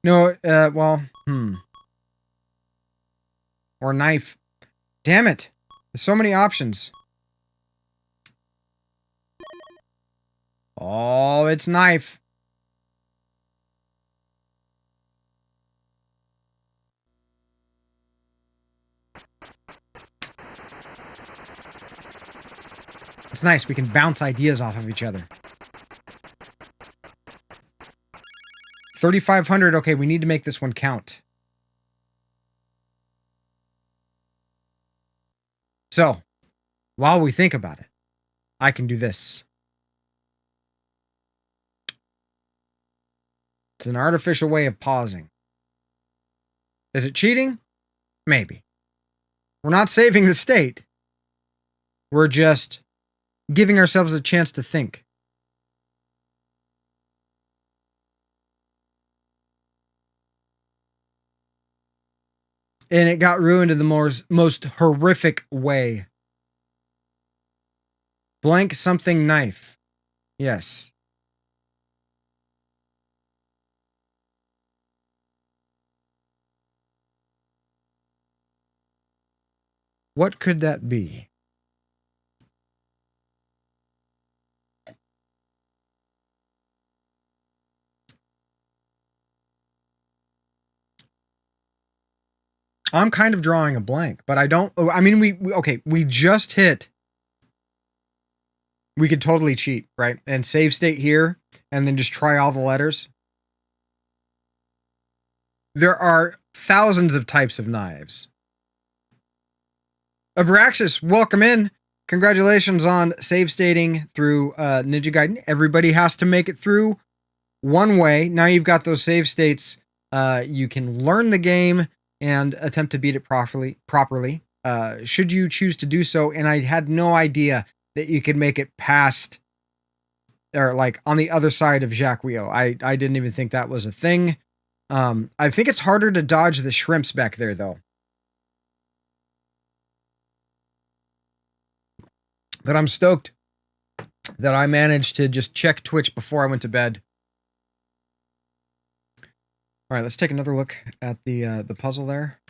No, well, or knife. Damn it. There's so many options. Oh, it's knife. It's nice. We can bounce ideas off of each other. 3,500. Okay, we need to make this one count. So, while we think about it, I can do this. It's an artificial way of pausing. Is it cheating? Maybe. We're not saving the state. We're just giving ourselves a chance to think. And it got ruined in the most horrific way. Blank something knife. Yes. What could that be? I'm kind of drawing a blank, but I don't. I mean, we just hit. We could totally cheat, right? And save state here, and then just try all the letters. There are thousands of types of knives. Abraxas, welcome in. Congratulations on save stating through Ninja Gaiden. Everybody has to make it through one way. Now you've got those save states. You can learn the game and attempt to beat it properly. Should you choose to do so. And I had no idea that you could make it past, or like on the other side of Jacques. I didn't even think that was a thing. I think it's harder to dodge the shrimps back there, though. But I'm stoked that I managed to just check Twitch before I went to bed. All right, let's take another look at the puzzle there.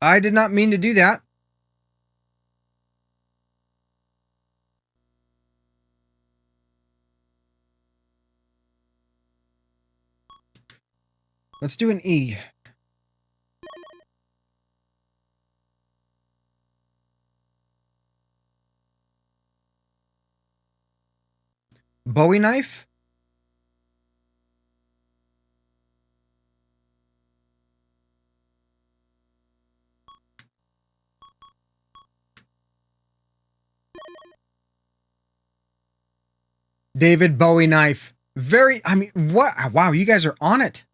I did not mean to do that. Let's do an E. Bowie knife? David Bowie knife. I mean, what? Wow, you guys are on it.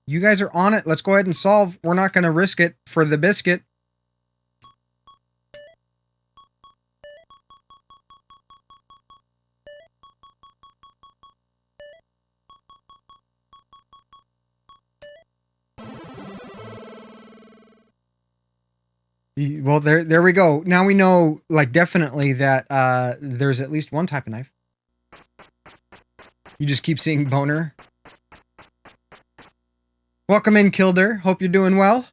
You guys are on it. Let's go ahead and solve. We're not going to risk it for the biscuit. Well, there we go. Now we know, like, definitely that there's at least one type of knife. You just keep seeing boner. Welcome in, Kilder. Hope you're doing well.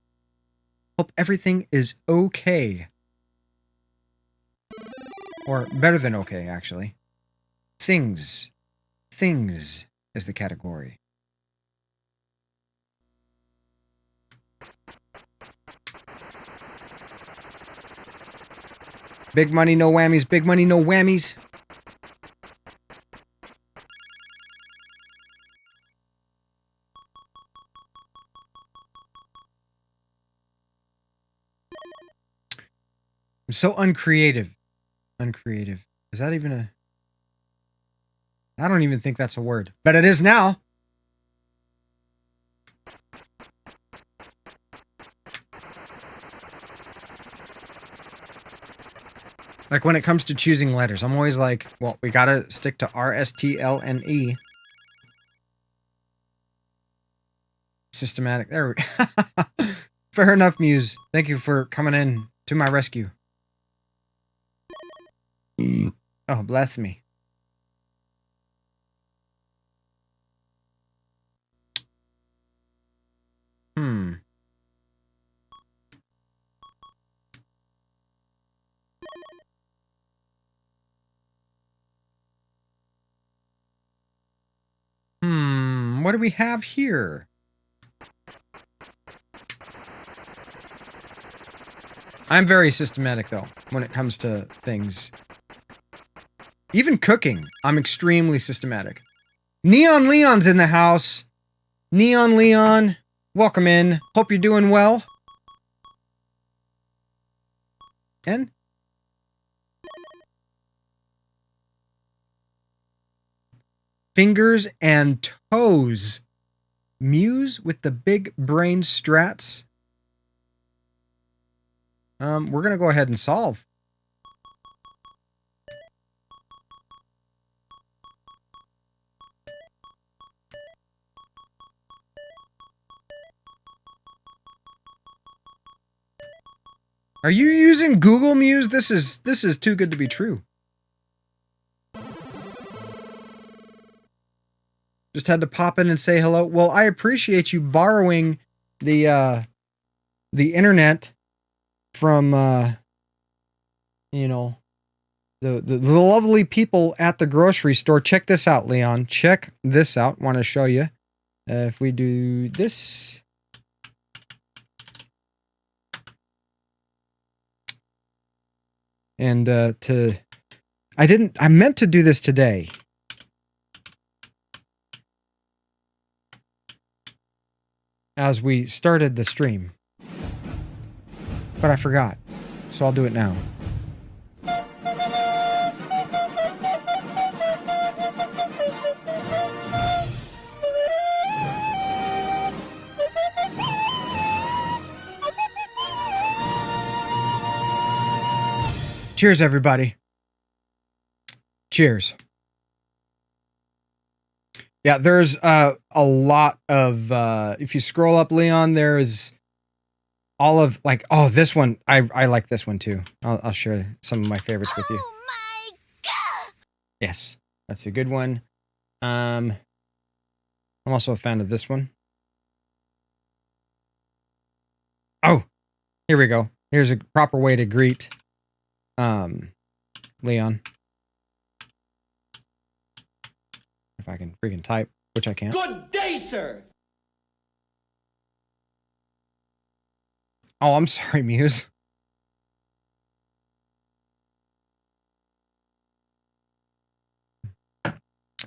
Hope everything is okay. Or better than okay, actually. Things. Things is the category. Big money, no whammies. Big money, no whammies. I'm so uncreative. Uncreative. Is that even a... I don't even think that's a word. But it is now. Like, when it comes to choosing letters, I'm always like, well, we gotta stick to R, S, T, L, and E. Systematic. There we go. Fair enough, Muse. Thank you for coming in to my rescue. Oh, bless me. What do we have here? I'm very systematic, though, when it comes to things. Even cooking, I'm extremely systematic. Neon Leon's in the house. Neon Leon, welcome in. Hope you're doing well. And? Fingers and toes. Muse with the big brain strats. We're gonna go ahead and solve. Are you using Google Muse? This is too good to be true. Just had to pop in and say hello. Well, I appreciate you borrowing the internet from you know, the lovely people at the grocery store. Check this out, Leon. Check this out. Want to show you. If we do this. And I meant to do this today. As we started the stream. But I forgot. So I'll do it now. Cheers, everybody. Cheers. Yeah, there's a lot of, if you scroll up, Leon, there's all of, like, oh, this one, I like this one too. I'll share some of my favorites with you. Oh my God! Yes, that's a good one. I'm also a fan of this one. Oh, here we go. Here's a proper way to greet, Leon. If I can freaking type, which I can't. Good day, sir. Oh, I'm sorry, Muse.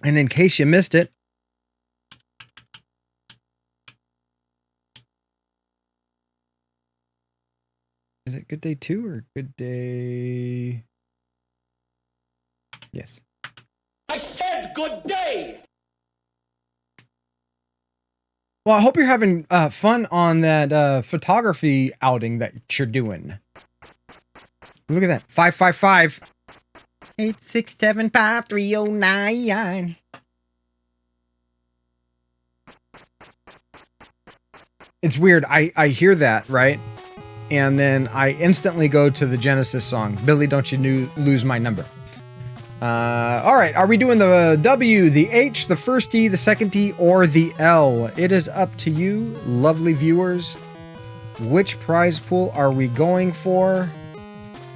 And in case you missed it, is it Good Day 2 or Good Day? Yes. I said good day. Well, I hope you're having fun on that photography outing that you're doing. Look at that. 555-867-5309. It's weird. I hear that, right? And then I instantly go to the Genesis song, Billy, Don't You Lose My Number. All right, are we doing the W, the H, the first E, the second E, or the L? It is up to you, lovely viewers. Which prize pool are we going for?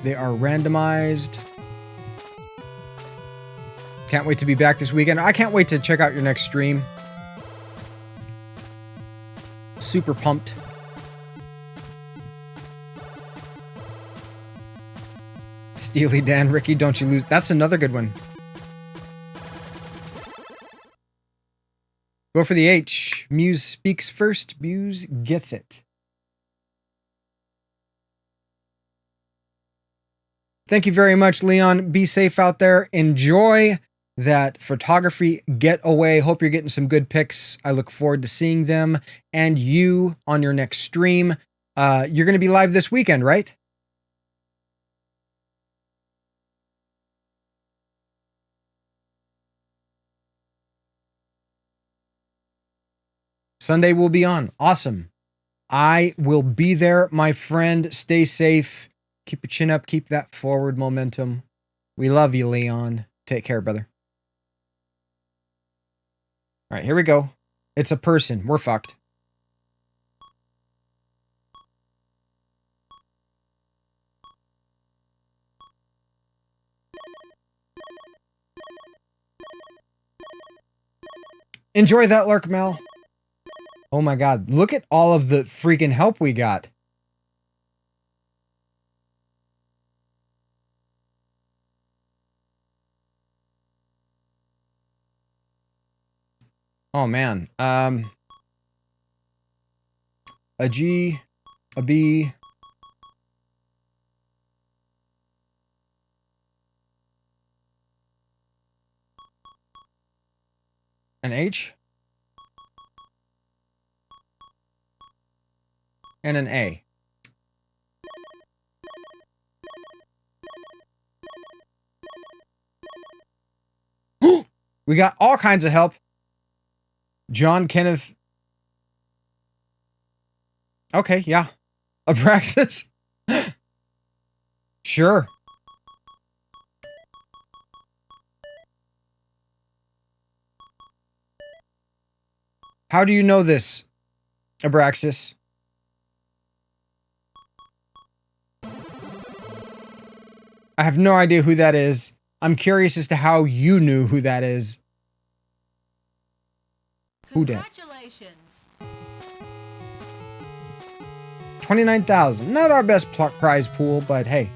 They are randomized. Can't wait to be back this weekend. I can't wait to check out your next stream. Super pumped. Steely Dan, Ricky, don't you lose. That's another good one. Go for the H. Muse speaks first. Muse gets it. Thank you very much, Leon. Be safe out there. Enjoy that photography getaway. Hope you're getting some good pics. I look forward to seeing them and you on your next stream. You're going to be live this weekend, right? Sunday will be on. Awesome. I will be there, my friend. Stay safe. Keep your chin up. Keep that forward momentum. We love you, Leon. Take care, brother. All right, here we go. It's a person. We're fucked. Enjoy that, Lurk Mel. Oh my god, look at all of the freaking help we got. Oh man. A G, a B. An H. And an A. We got all kinds of help. John Kenneth. Okay, yeah. Abraxas. Sure. How do you know this, Abraxas? I have no idea who that is. I'm curious as to how you knew who that is. Who dat? 29,000. Not our best prize pool, but hey.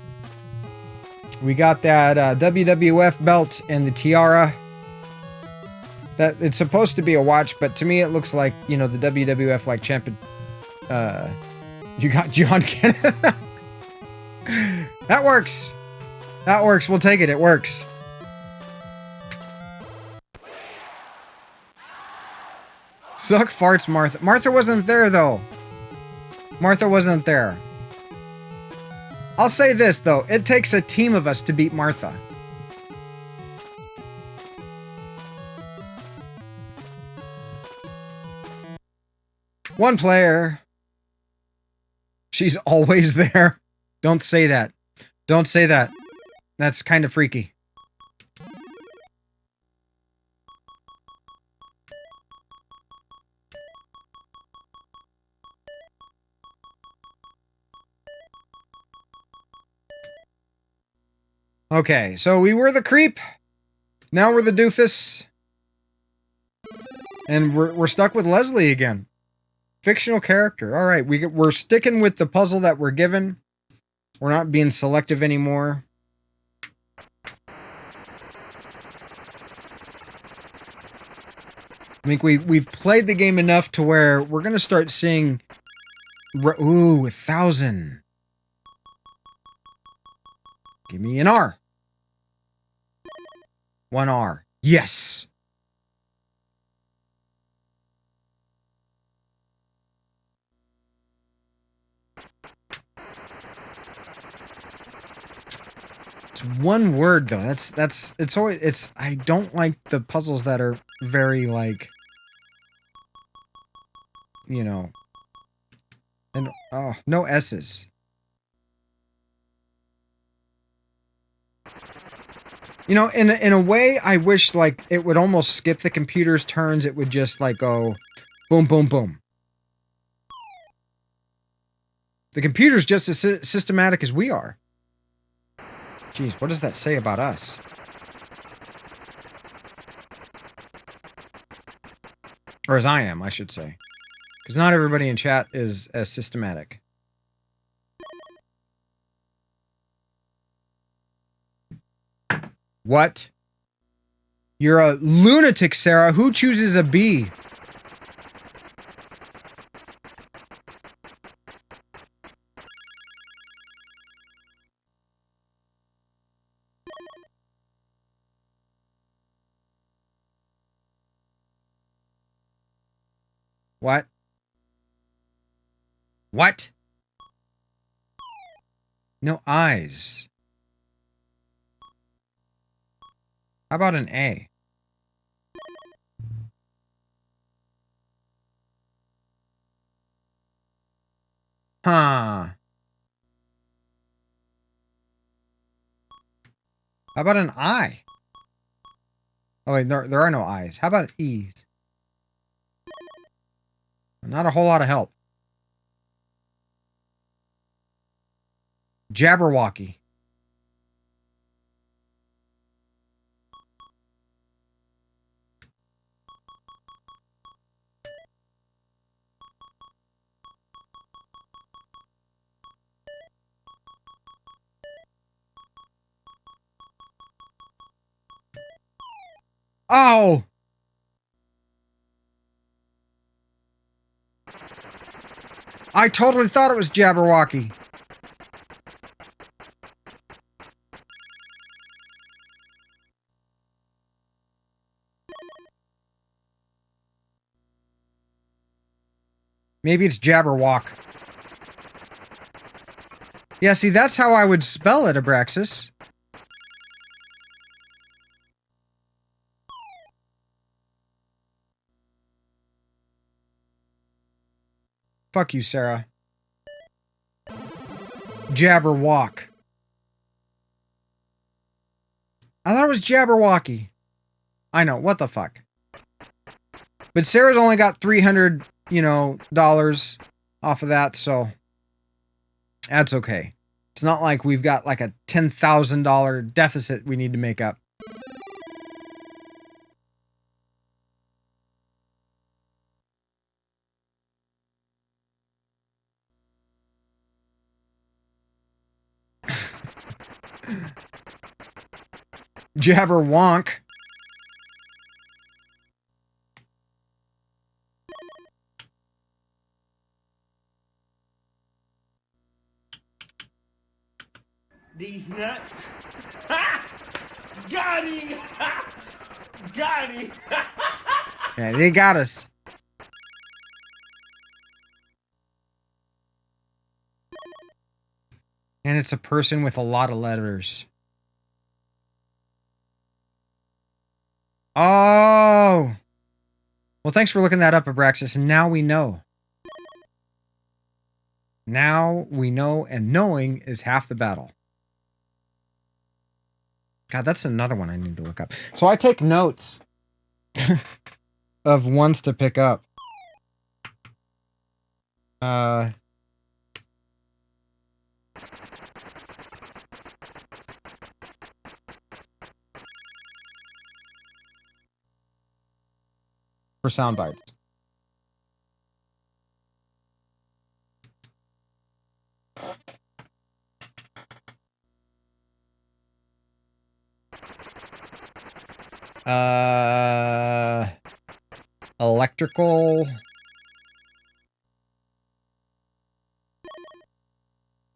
We got that WWF belt and the tiara. That it's supposed to be a watch, but to me it looks like, you know, the WWF like champion. You got John Kenneth. That works. That works. We'll take it. It works. Suck farts, Martha. Martha wasn't there, though. Martha wasn't there. I'll say this, though. It takes a team of us to beat Martha. One player. She's always there. Don't say that. Don't say that. That's kind of freaky. Okay, so we were the creep. Now we're the doofus. And we're stuck with Leslie again. Fictional character. All right, we're sticking with the puzzle that we're given. We're not being selective anymore. I think we've played the game enough to where we're gonna start seeing. Ooh, 1,000. Give me an R. 1 R. Yes. It's one word though. It's always I don't like the puzzles that are very like, you know, and oh, no S's. You know, in a way, I wish like it would almost skip the computer's turns. It would just like go boom, boom, boom. The computer's just as systematic as we are. Jeez, what does that say about us? Or as I am, I should say. Because not everybody in chat is as systematic. What? You're a lunatic, Sarah. Who chooses a B? What? What? No eyes. How about an A? Huh. How about an I? Oh, wait, there are no I's. How about E's? Not a whole lot of help. Jabberwocky. Oh! I totally thought it was Jabberwocky. Maybe it's Jabberwock. Yeah, see, that's how I would spell it, Abraxas. Fuck you, Sarah. Jabberwock. I thought it was Jabberwocky. I know, what the fuck. But Sarah's only got $300, dollars off of that, so that's okay. It's not like we've got like a $10,000 deficit we need to make up. Jabberwonk. These nuts. Ha! Got him! Ha! Got him! Yeah, they got us. And it's a person with a lot of letters. Oh! Well, thanks for looking that up, Abraxas, and now we know. Now we know, and knowing is half the battle. God, that's another one I need to look up. So I take notes of ones to pick up. For sound bites. Electrical.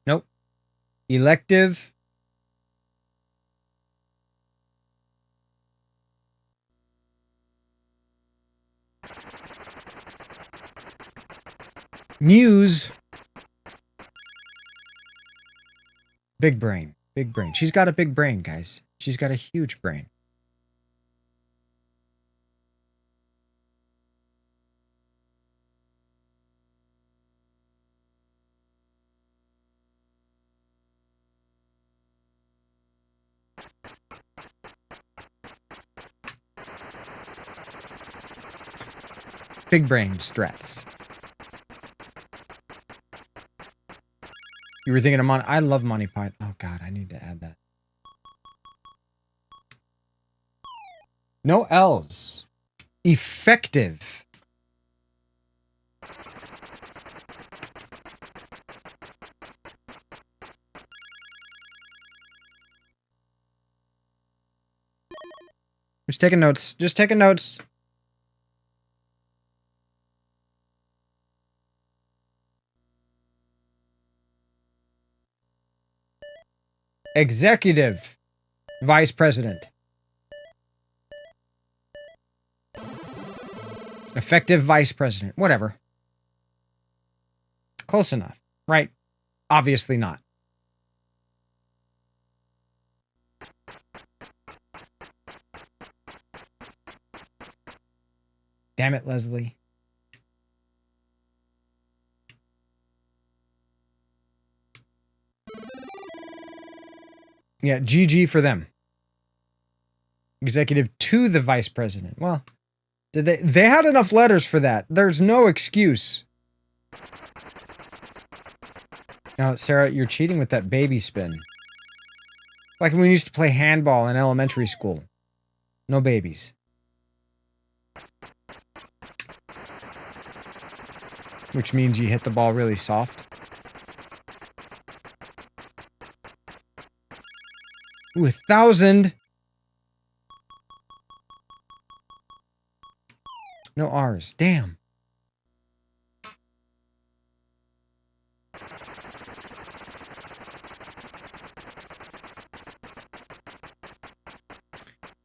Nope. Elective. Muse. Big brain. Big brain. She's got a big brain, guys. She's got a huge brain. Big brain strats. You were thinking of Monty. I love Monty Python. Oh god, I need to add that. No L's. Effective. Just taking notes. Just taking notes. Executive Vice President. Effective Vice President. Whatever. Close enough, right? Obviously not. Damn it, Leslie. Yeah, GG for them. Executive to the vice president. Well, did they had enough letters for that. There's no excuse. Now, Sarah, you're cheating with that baby spin. Like when we used to play handball in elementary school. No babies. Which means you hit the ball really soft. Ooh, 1,000. No R's. Damn.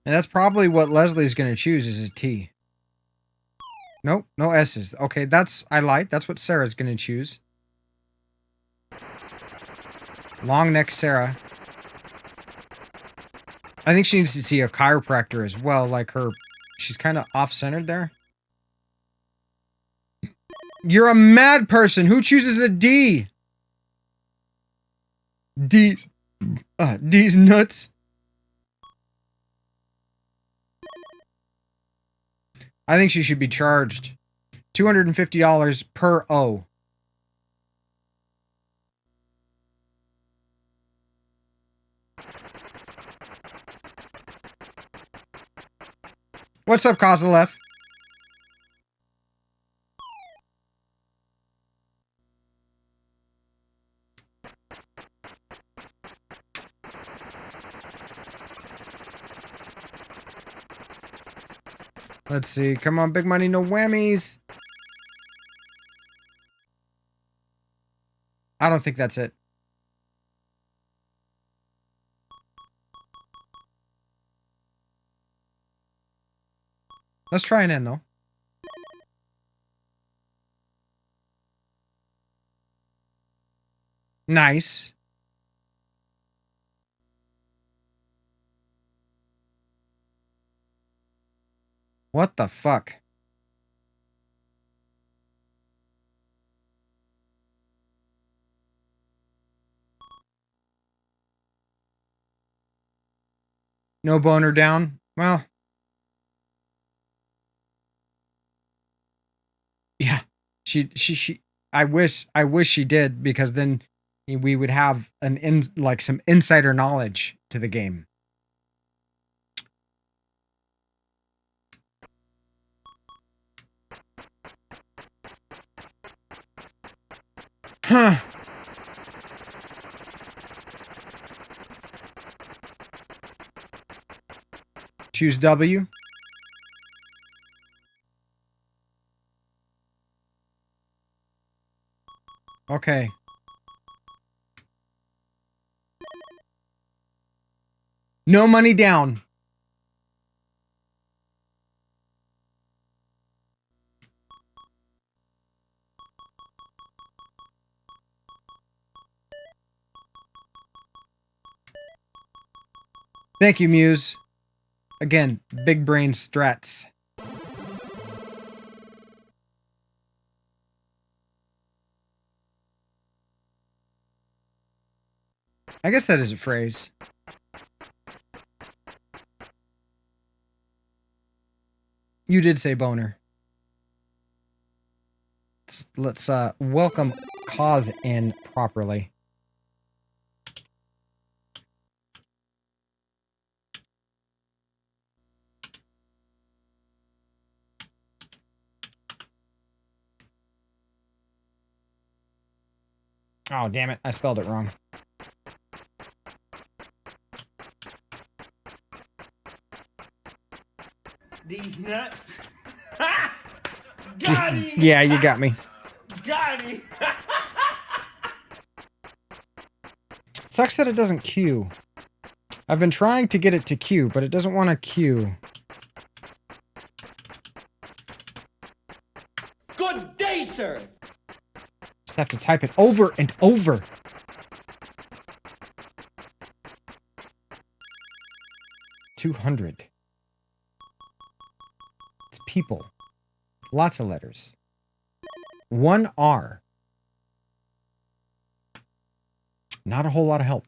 And that's probably what Leslie's going to choose is a T. Nope, no S's. Okay, that's, I lied. That's what Sarah's going to choose. Long neck Sarah. I think she needs to see a chiropractor as well. Like her, she's kind of off-centered there. You're a mad person. Who chooses a D? D's nuts. I think she should be charged $250 per O. What's up, Kozalev? Let's see. Come on, big money, no whammies. I don't think that's it. Let's try an N, though. Nice. What the fuck? No boner down? Well. Yeah. She I wish she did, because then we would have some insider knowledge to the game. Huh. Choose W. Okay. No money down. Thank you, Muse. Again, big brain strats. I guess that is a phrase. You did say boner. Let's welcome Cause in properly. Oh, damn it. I spelled it wrong. These nuts. Got him! Yeah, you got me. Got him! Sucks that it doesn't queue. I've been trying to get it to queue, but it doesn't want to queue. Good day, sir! Just have to type it over and over. $200. It's people. Lots of letters. 1 R. Not a whole lot of help.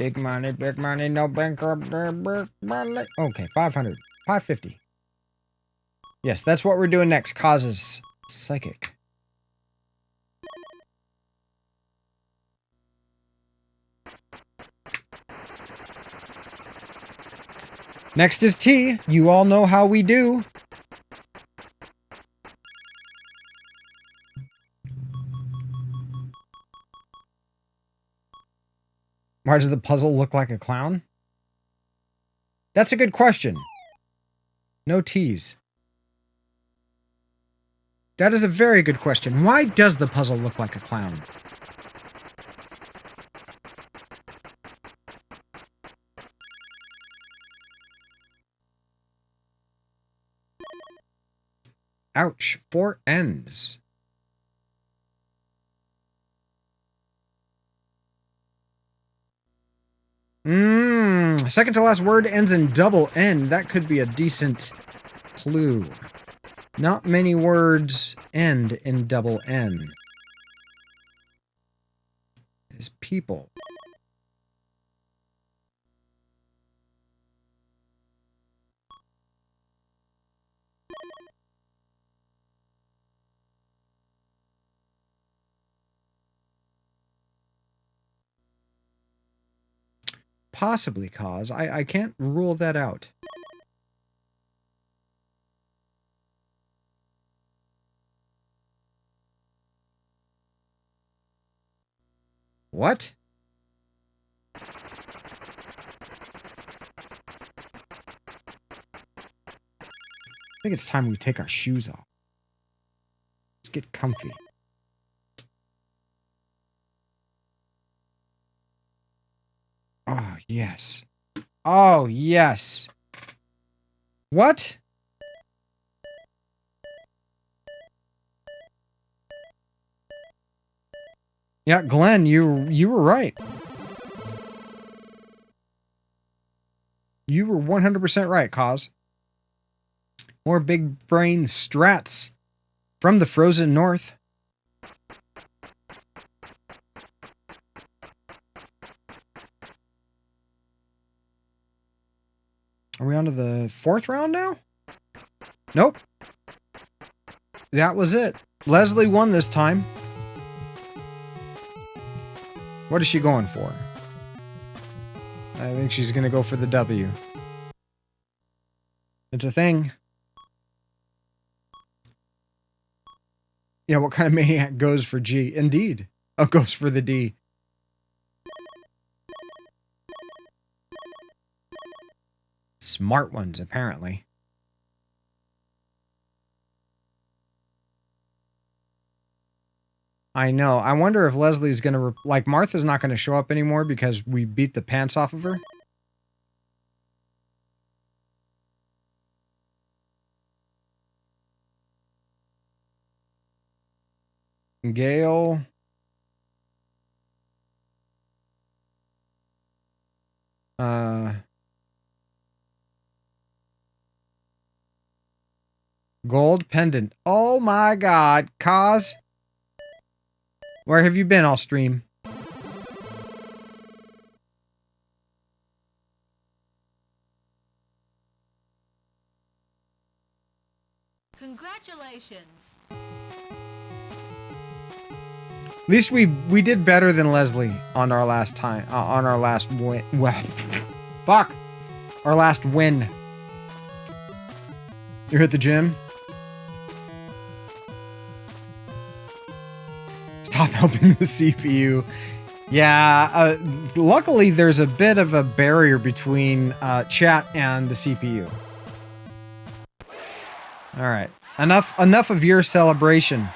Big money, no bankrupt. Okay, 500. 550. Yes, that's what we're doing next. Causes psychic. Next is T. You all know how we do. Why does the puzzle look like a clown? That's a good question. No T's. That is a very good question. Why does the puzzle look like a clown? Ouch. 4 N's. Second to last word ends in double N. That could be a decent clue. Not many words end in double N. It is people. Possibly cause. I can't rule that out. What? I think it's time we take our shoes off. Let's get comfy. Oh, yes. Oh, yes. What? Yeah, Glenn, you were right. You were 100% right, Cause. More big brain strats from the frozen north. Are we on to the 4th round now? Nope. That was it. Leslie won this time. What is she going for? I think she's going to go for the W. It's a thing. Yeah, what kind of maniac goes for G? Indeed. Oh, goes for the D. Smart ones, apparently. I know. I wonder if Leslie's going to... like, Martha's not going to show up anymore because we beat the pants off of her. Gail. Gold pendant. Oh my god. Kaz. Where have you been all stream? Congratulations. At least we did better than Leslie on our last time. On our last win. Well, fuck. Our last win. You're at the gym? Stop helping the CPU. Yeah, luckily there's a bit of a barrier between chat and the CPU. Alright. Enough of your celebration,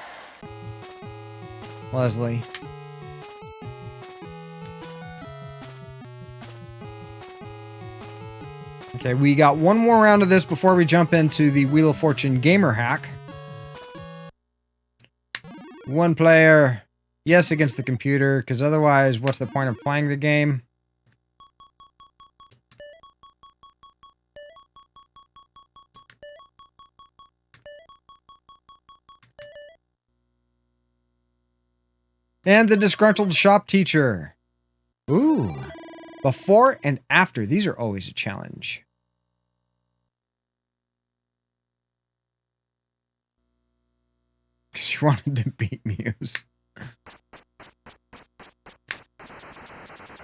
Leslie. Okay, we got one more round of this before we jump into the Wheel of Fortune gamer hack. One player. Yes, against the computer, because otherwise, what's the point of playing the game? And the disgruntled shop teacher. Ooh. Before and after. These are always a challenge. Because you wanted to beat Muse.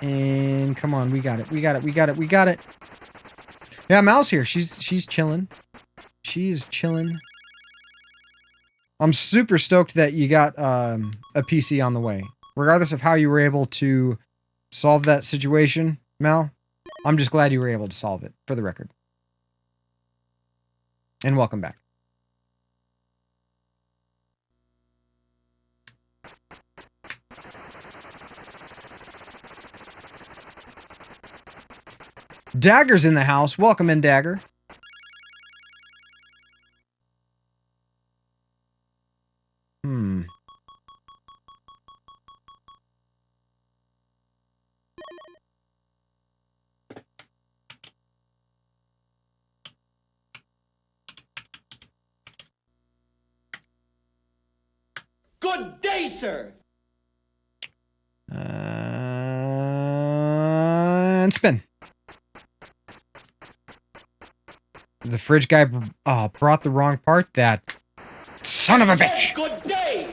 And come on, we got it. We got it. We got it. We got it. Yeah, Mal's here. She's chilling. She's chilling. I'm super stoked that you got a PC on the way. Regardless of how you were able to solve that situation, Mal, I'm just glad you were able to solve it, for the record. And welcome back. Dagger's in the house. Welcome in, Dagger. Good day, sir. And spin. The fridge guy brought the wrong part. That son of a bitch. Good day.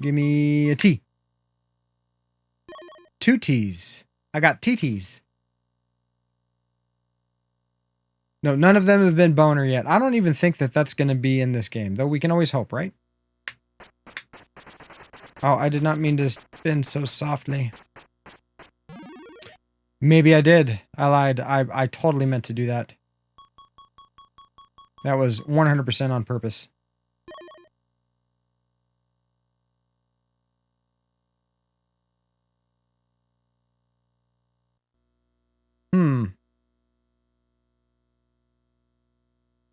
Give me a T. 2 T's. I got TT's. No, none of them have been boner yet. I don't even think that that's going to be in this game, though we can always hope, right? Oh, I did not mean to spin so softly. Maybe I did. I lied. I totally meant to do that. That was 100% on purpose.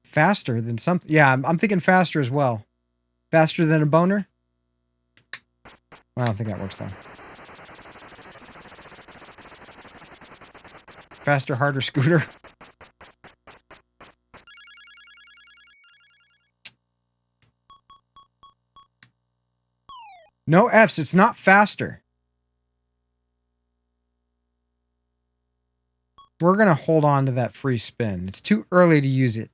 Faster than something. Yeah, I'm thinking faster as well. Faster than a boner? I don't think that works though. Faster, harder scooter. No F's. It's not faster. We're going to hold on to that free spin. It's too early to use it.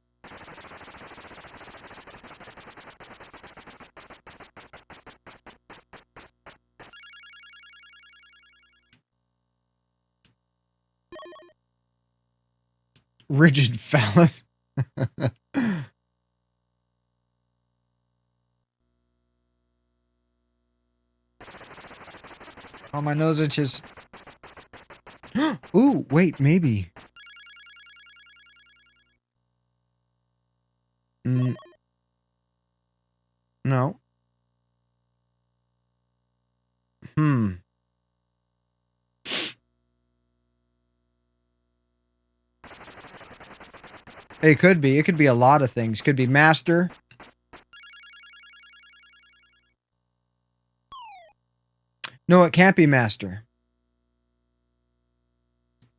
Rigid phallus. Oh, my nose itches. Ooh, wait, maybe. No. It could be. It could be a lot of things. Could be master. No, it can't be master.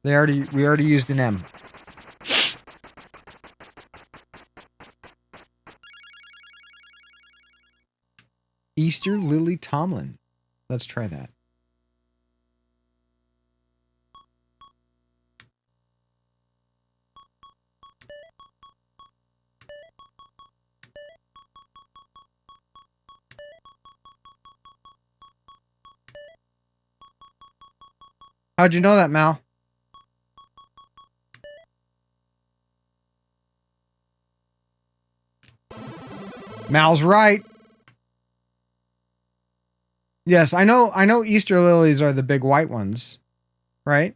We already used an M. Easter Lily Tomlin. Let's try that. How'd you know that, Mal? Mal's right. Yes, I know Easter lilies are the big white ones, right?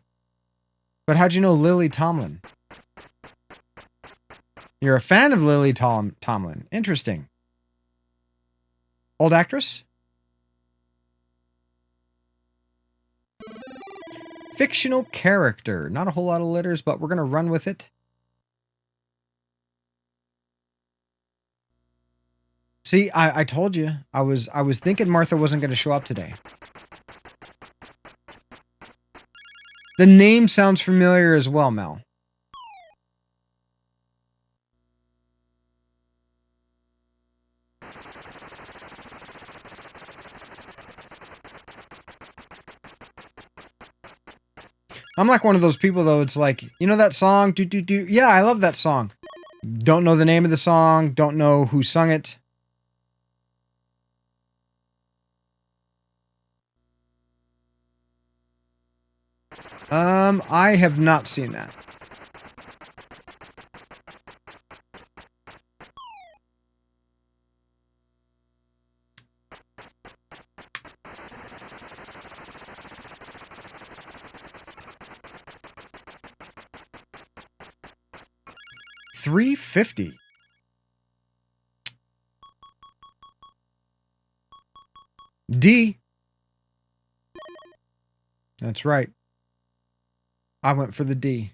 But how'd you know Lily Tomlin? You're a fan of Lily Tomlin. Interesting. Old actress? Fictional character. Not a whole lot of letters, but we're going to run with it. See, I told you. I was thinking Martha wasn't going to show up today. The name sounds familiar as well, Mel. I'm like one of those people, though. It's like, you know that song? Do, do, do. Yeah, I love that song. Don't know the name of the song. Don't know who sung it. I have not seen that. $350. D. That's right. I went for the D.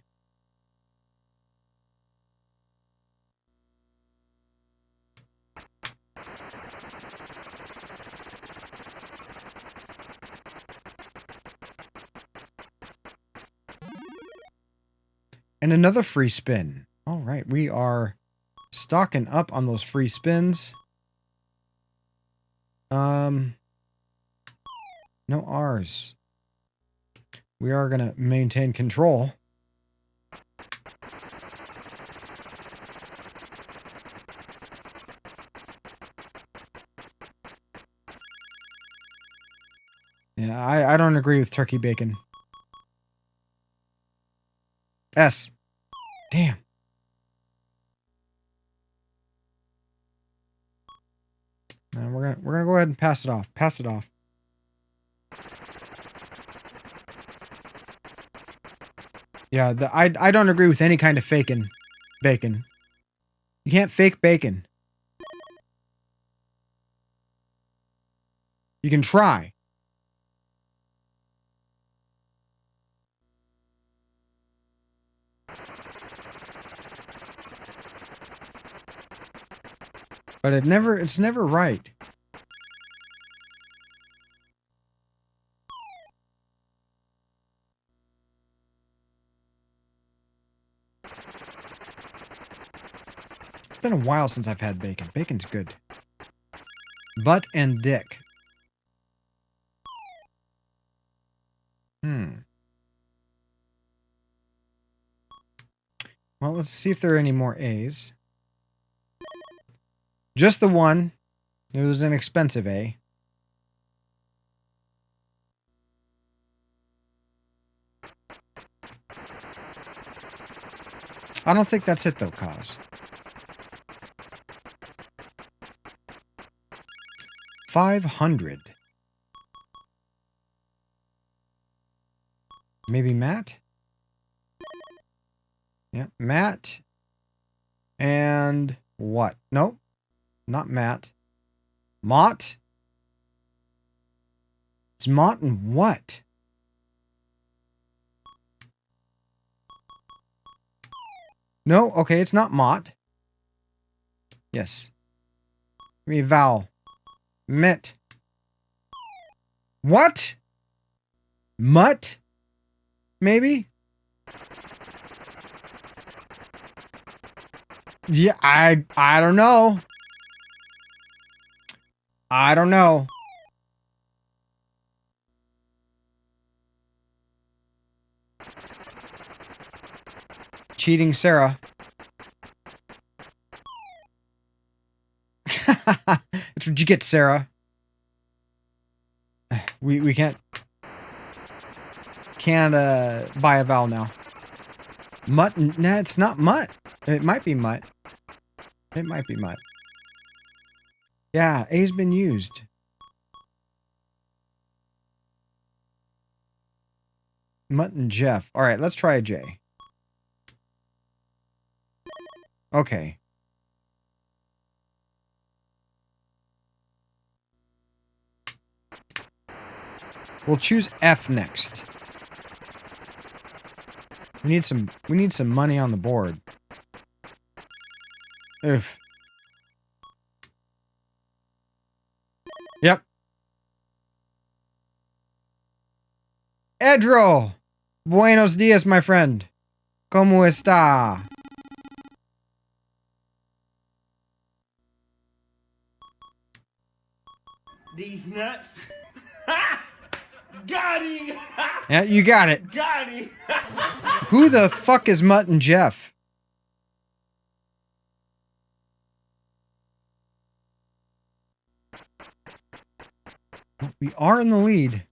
And another free spin. All right, we are stocking up on those free spins. No R's. We are going to maintain control. Yeah, I don't agree with turkey bacon. S. Damn. We're gonna go ahead and pass it off. Pass it off. Yeah, I don't agree with any kind of faking bacon. You can't fake bacon. You can try. But it's never right. It's been a while since I've had bacon. Bacon's good. Butt and dick. Well, let's see if there are any more A's. Just the one. It was an expensive A. I don't think that's it, though, Cause. 500. Maybe Matt? Yeah, Matt. And what? Nope. Not Matt. Mott? It's Mott and what? No, okay, it's not Mott. Yes. Give me a vowel. Met. What? Mutt? Maybe? Yeah, I don't know. I don't know. Cheating Sarah. That's what you get, Sarah. We can't buy a vowel now. Mutt? Nah, it's not mutt. It might be mutt. It might be mutt. Yeah, A's been used. Mutt and Jeff. All right, let's try a J. Okay. We'll choose F next. We need some money on the board. Oof. Yep. Edro. Buenos dias, my friend. ¿Cómo está? These nuts. Got him! Yeah, you got it. Got him! Who the fuck is Mutt and Jeff? We are in the lead.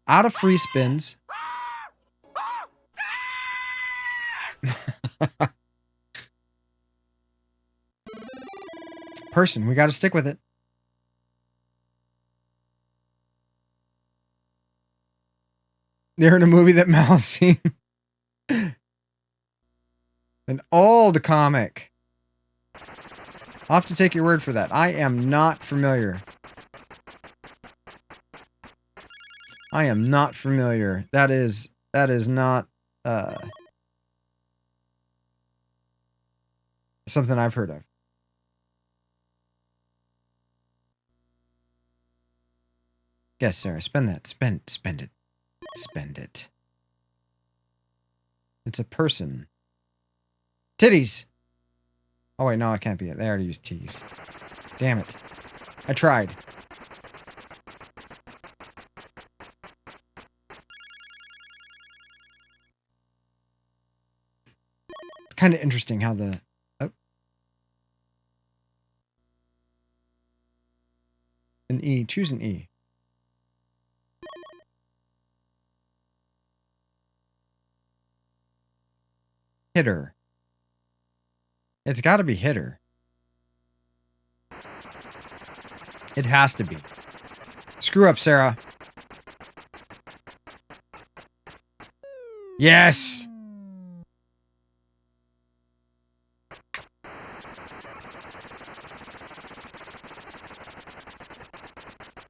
Out of free spins. Person, we got to stick with it. They're in a movie that Mal has seen. An old comic. I'll have to take your word for that. I am not familiar. I am not familiar. That is not something I've heard of. Yes, Sarah. Spend that. Spend it. Spend it. It's a person. Titties. Oh wait, no, it can't be it. They already used T's. Damn it. I tried. It's kind of interesting how the... Oh. An E. Choose an E. Hitter. It's got to be hitter. It has to be. Screw up, Sarah. Yes!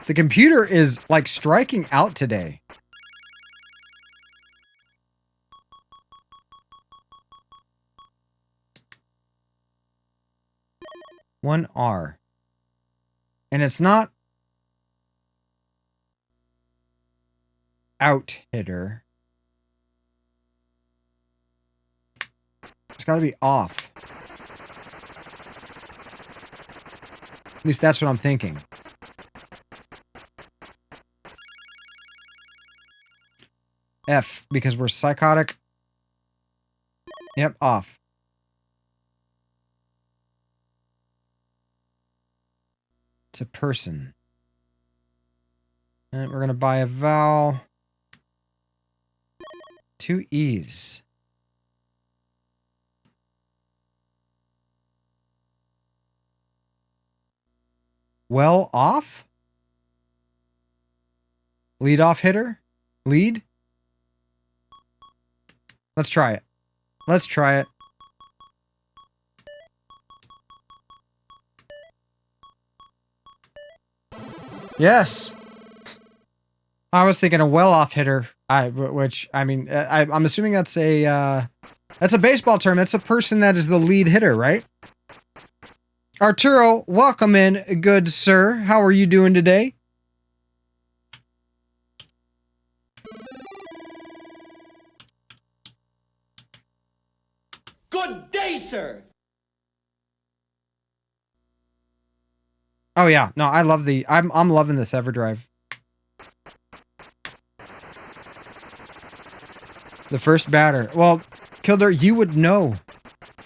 The computer is, like, striking out today. One R. And it's not out hitter. It's got to be off. At least that's what I'm thinking. F, because we're psychotic. Yep, off. It's a person. And we're going to buy a vowel. 2 E's. Well off? Lead off hitter? Lead? Let's try it. Let's try it. Yes. I was thinking a well-off hitter, which I mean, I'm assuming that's a baseball term. That's a person that is the lead hitter, right? Arturo, welcome in, good sir. How are you doing today? Good day, sir. Oh yeah, no, I love the. I'm loving this EverDrive. The first batter. Well, Kildare, you would know.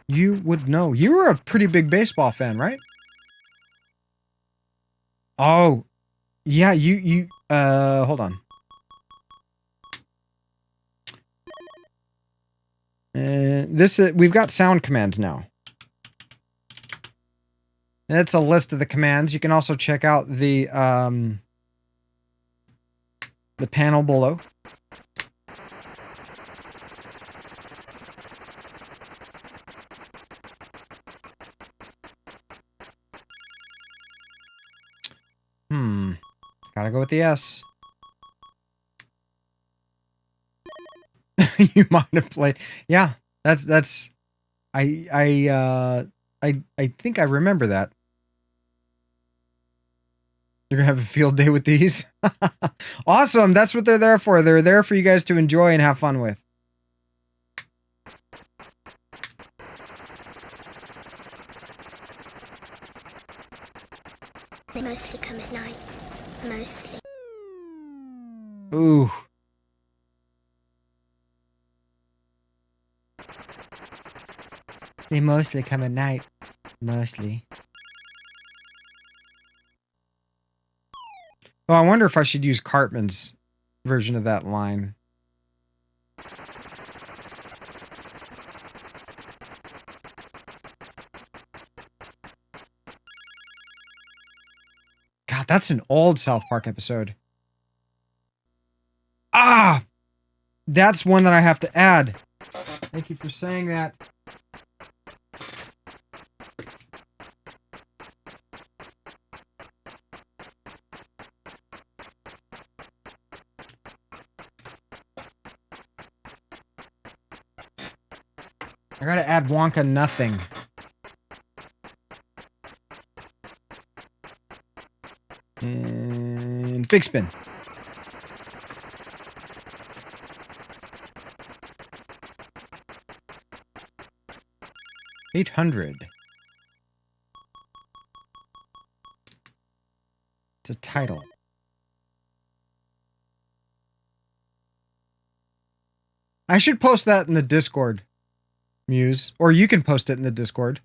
You would know. You were a pretty big baseball fan, right? Oh, yeah. You. Hold on. We've got sound commands now. That's a list of the commands. You can also check out the panel below. Gotta go with the S. You might have played. Yeah, that's. I think I remember that. You're gonna have a field day with these. Awesome. That's what they're there for. They're there for you guys to enjoy and have fun with. They mostly come at night. Mostly. Ooh. They mostly come at night. Mostly. Oh, I wonder if I should use Cartman's version of that line. God, that's an old South Park episode. Ah! That's one that I have to add. Thank you for saying that. I gotta add Wonka nothing. And big spin. $800. It's a title. I should post that in the Discord, Muse. Or you can post it in the Discord.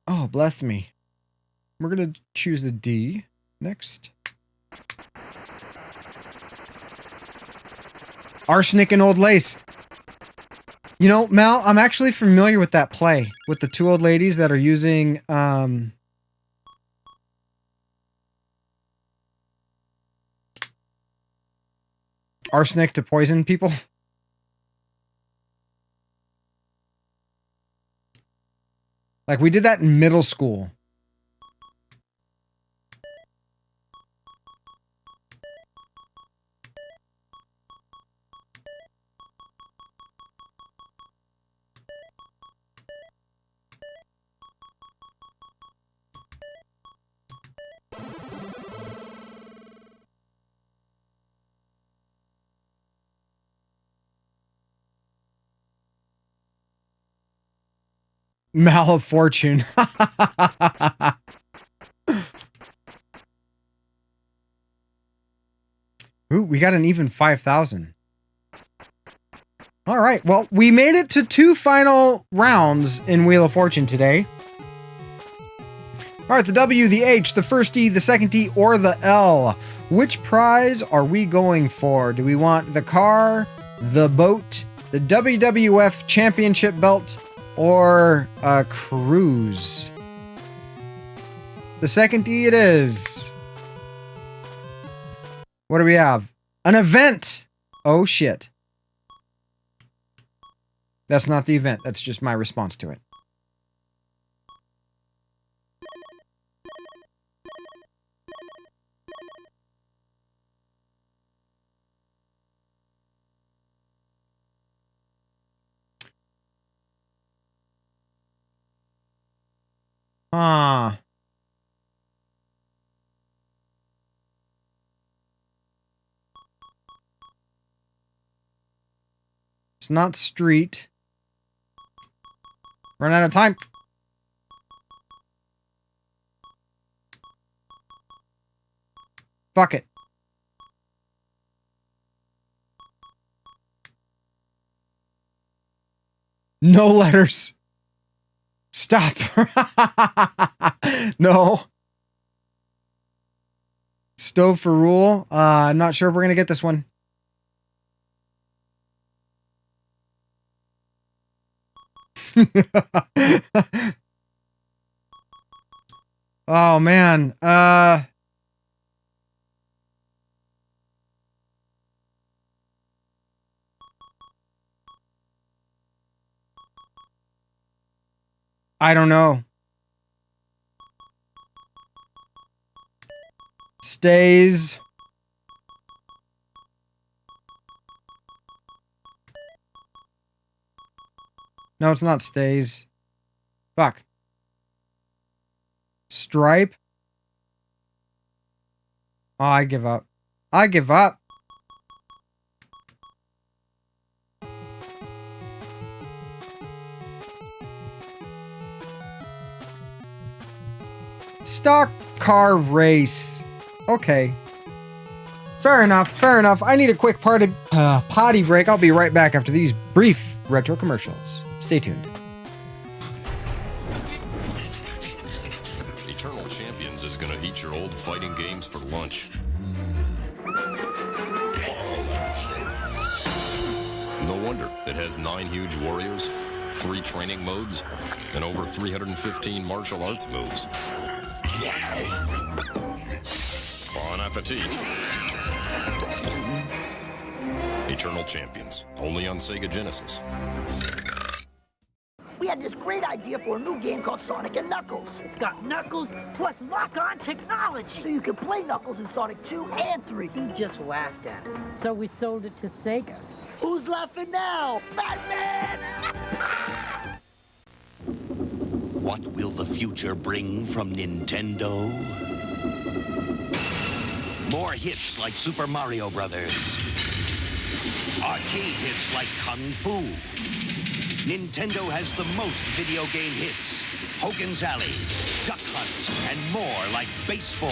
Oh, bless me. We're going to choose the D next. Arsenic and Old Lace. You know, Mal, I'm actually familiar with that play. With the two old ladies that are using, arsenic to poison people. Like, we did that in middle school. Misfortune. Ooh, we got an even 5,000. All right, well, we made it to 2 final rounds in Wheel of Fortune today. All right, the W, the H, the first D, the second D, or the L. Which prize are we going for? Do we want the car, the boat, the WWF Championship belt, or a cruise? The second D it is. What do we have? An event! Oh shit. That's not the event, that's just my response to it. Ah. It's not street. Run out of time. Fuck it. No letters. Stop. No. Stove for rule. I'm not sure if we're going to get this one. Oh, man. I don't know. Stays. No, it's not stays. Fuck. Stripe. Oh, I give up. I give up. Stock car race. Okay. Fair enough, fair enough. I need a quick potty break. I'll be right back after these brief retro commercials. Stay tuned. Eternal Champions is gonna eat your old fighting games for lunch. No wonder it has 9 huge warriors, 3 training modes, and over 315 martial arts moves. Bon appetit. Eternal Champions, only on Sega Genesis. We had this great idea for a new game called Sonic and Knuckles. It's got Knuckles plus lock-on technology. So you can play Knuckles in Sonic 2 and 3. He just laughed at it. So we sold it to Sega. Who's laughing now? Batman! What will the future bring from Nintendo? More hits like Super Mario Brothers. Arcade hits like Kung Fu. Nintendo has the most video game hits. Hogan's Alley, Duck Hunt, and more like baseball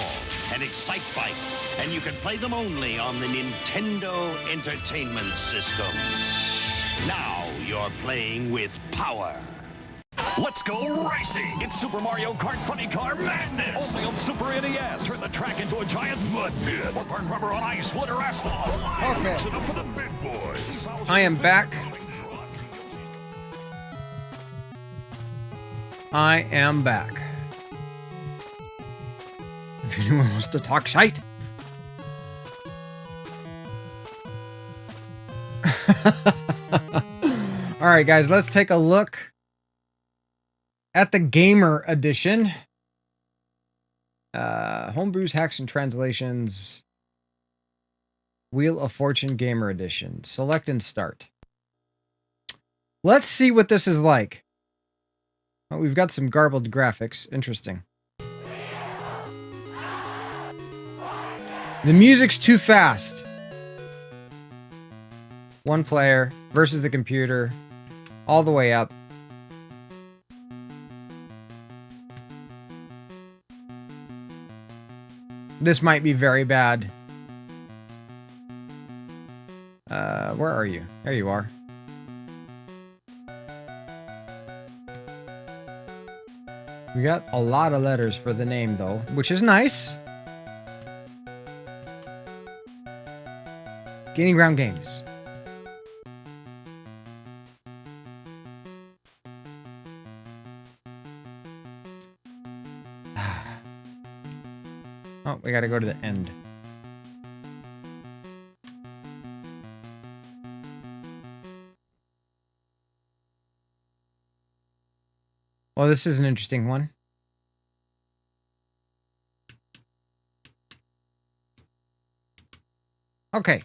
and Excite Bike. And you can play them only on the Nintendo Entertainment System. Now you're playing with power. Let's go racing! It's Super Mario Kart Funny Car Madness! Only on Super NES. Turn the track into a giant mud pit. Or burn rubber on ice, wood, or asphalt. Okay. Mix it up for the big boys. I am back. I am back. If anyone wants to talk shite. All right, guys, let's take a look at the Gamer Edition. Homebrews, Hacks, and Translations. Wheel of Fortune Gamer Edition. Select and start. Let's see what this is like. Oh, we've got some garbled graphics. Interesting. The music's too fast. One player versus the computer. All the way up. This might be very bad. Where are you? There you are. We got a lot of letters for the name, though, which is nice. Gaining Ground Games. Oh, we gotta go to the end. Well, this is an interesting one. Okay.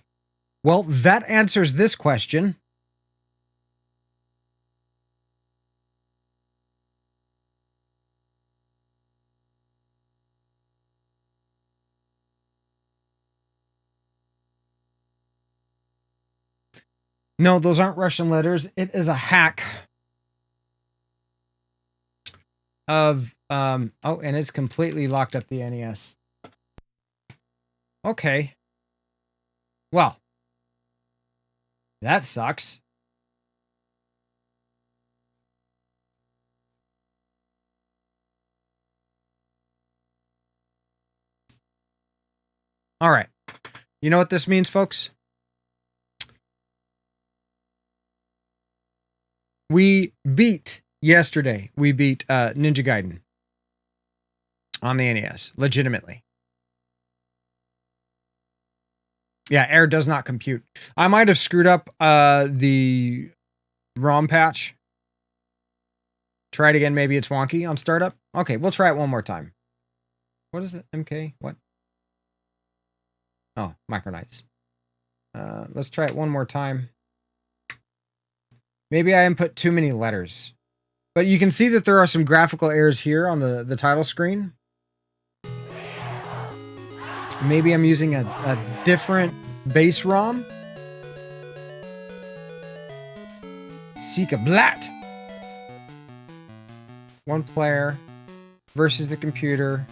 Well, that answers this question. No, those aren't Russian letters. It is a hack of oh, and it's completely locked up the NES. Okay. Well, that sucks. All right. You know what this means, folks? We beat yesterday. We beat Ninja Gaiden on the NES, legitimately. Yeah, air does not compute. I might have screwed up the ROM patch. Try it again. Maybe it's wonky on startup. Okay, we'll try it one more time. What is it? MK? What? Oh, Micronites. Let's try it one more time. Maybe I input too many letters. But you can see that there are some graphical errors here on the title screen. Maybe I'm using a different base ROM. Seek a Blatt. One player versus the computer.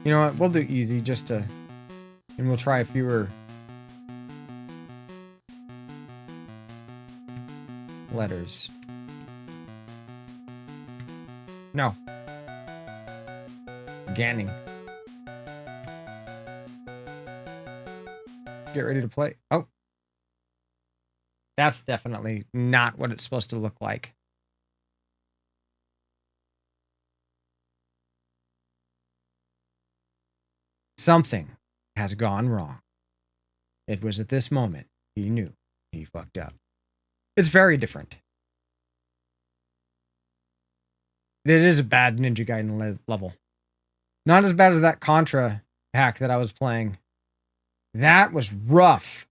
You know what? We'll do easy just to... And we'll try fewer letters. No. Ganning. Get ready to play. Oh. That's definitely not what it's supposed to look like. Something has gone wrong. It was at this moment he knew he fucked up. It's very different. It is a bad Ninja Gaiden level. Not as bad as that Contra hack that I was playing. That was rough.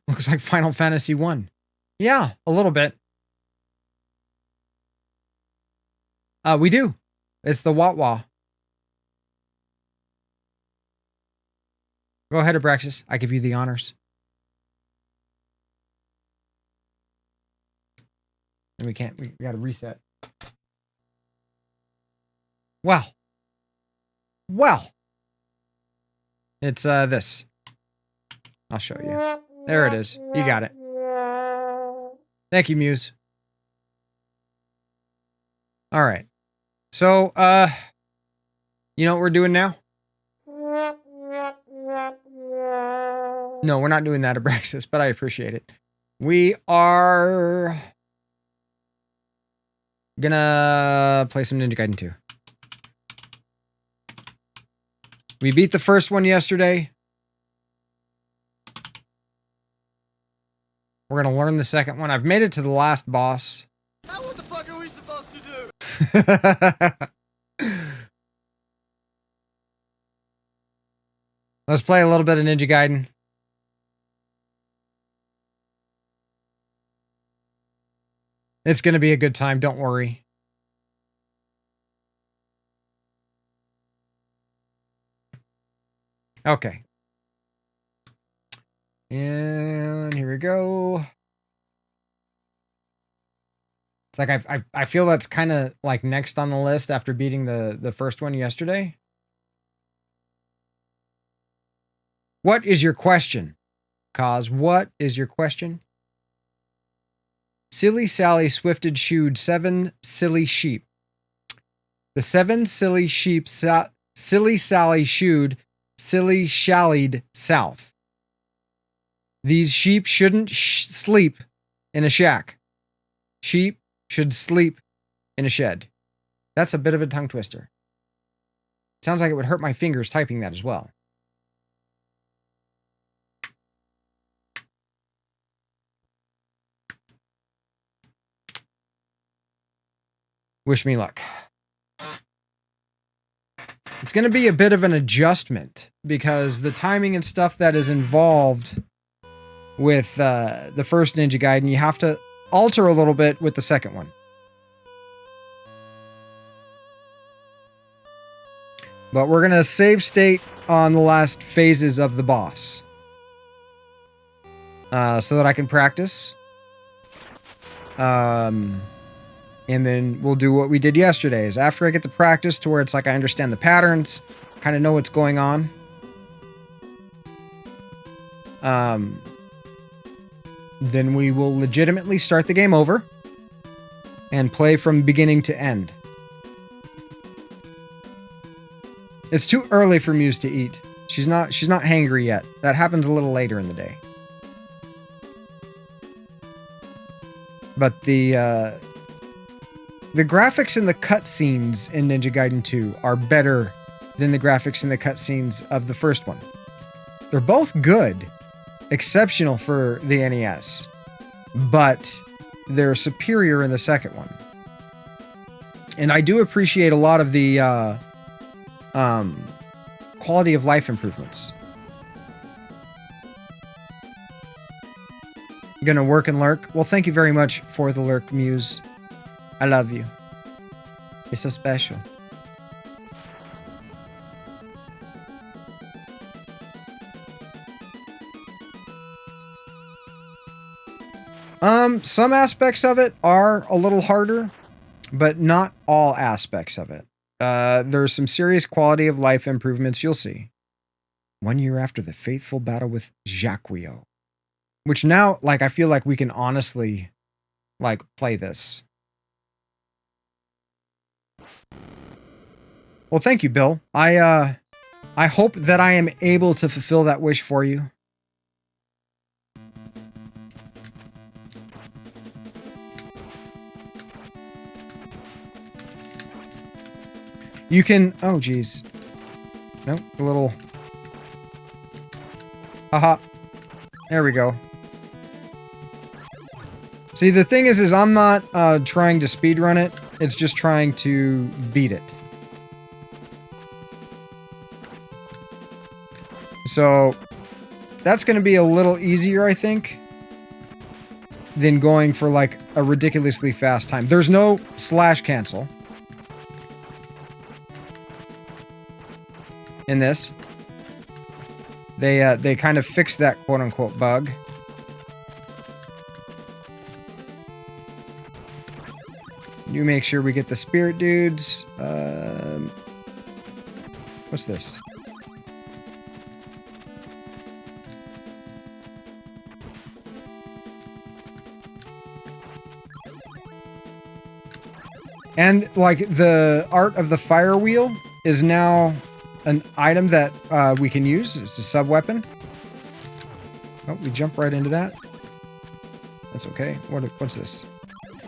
Looks like Final Fantasy 1. Yeah, a little bit. We do. It's the Wah-Wah. Go ahead, Abraxas. I give you the honors. And we can't. We got to reset. Well. It's this. I'll show you. There it is. You got it. Thank you, Muse. All right. So, you know what we're doing now? No, we're not doing that, Abraxas, but I appreciate it. We are gonna play some Ninja Gaiden 2. We beat the first one yesterday. We're gonna learn the second one. I've made it to the last boss. Now what the fuck are we supposed to do? Let's play a little bit of Ninja Gaiden. It's going to be a good time, don't worry. Okay. And here we go. It's like I feel that's kind of like next on the list after beating the first one yesterday. What is your question? Cause, what is your question? Silly Sally swifted shooed 7 silly sheep. The 7 silly sheep Silly Sally shooed silly shallied south. These sheep shouldn't sleep in a shack. Sheep should sleep in a shed. That's a bit of a tongue twister. Sounds like it would hurt my fingers typing that as well. Wish me luck. It's going to be a bit of an adjustment because the timing and stuff that is involved with the first Ninja Gaiden, you have to alter a little bit with the second one. But we're going to save state on the last phases of the boss. So that I can practice. And then we'll do what we did yesterday. Is after I get the practice to where it's like I understand the patterns, kind of know what's going on. Then we will legitimately start the game over and play from beginning to end. It's too early for Muse to eat. She's not hangry yet. That happens a little later in the day. But the graphics in the cutscenes in Ninja Gaiden 2 are better than the graphics in the cutscenes of the first one. They're both good, exceptional for the NES, but they're superior in the second one. And I do appreciate a lot of the quality of life improvements. Gonna work and lurk? Well, thank you very much for the lurk, Muse. I love you. You're so special. Some aspects of it are a little harder, but not all aspects of it. There's some serious quality of life improvements you'll see. 1 year after the faithful battle with Jacquio. Which now, like, I feel like we can honestly, like, play this. Well, thank you, Bill. I hope that I am able to fulfill that wish for you. You can... Oh, geez. Nope, a little... Haha. There we go. See, the thing is I'm not trying to speedrun it. It's just trying to beat it. So, that's going to be a little easier, I think, than going for, like, a ridiculously fast time. There's no slash cancel in this. They kind of fixed that quote-unquote bug. You make sure we get the spirit dudes. What's this? And, like, the art of the fire wheel is now an item that we can use. It's a sub-weapon. Oh, we jump right into that. That's okay. What's this?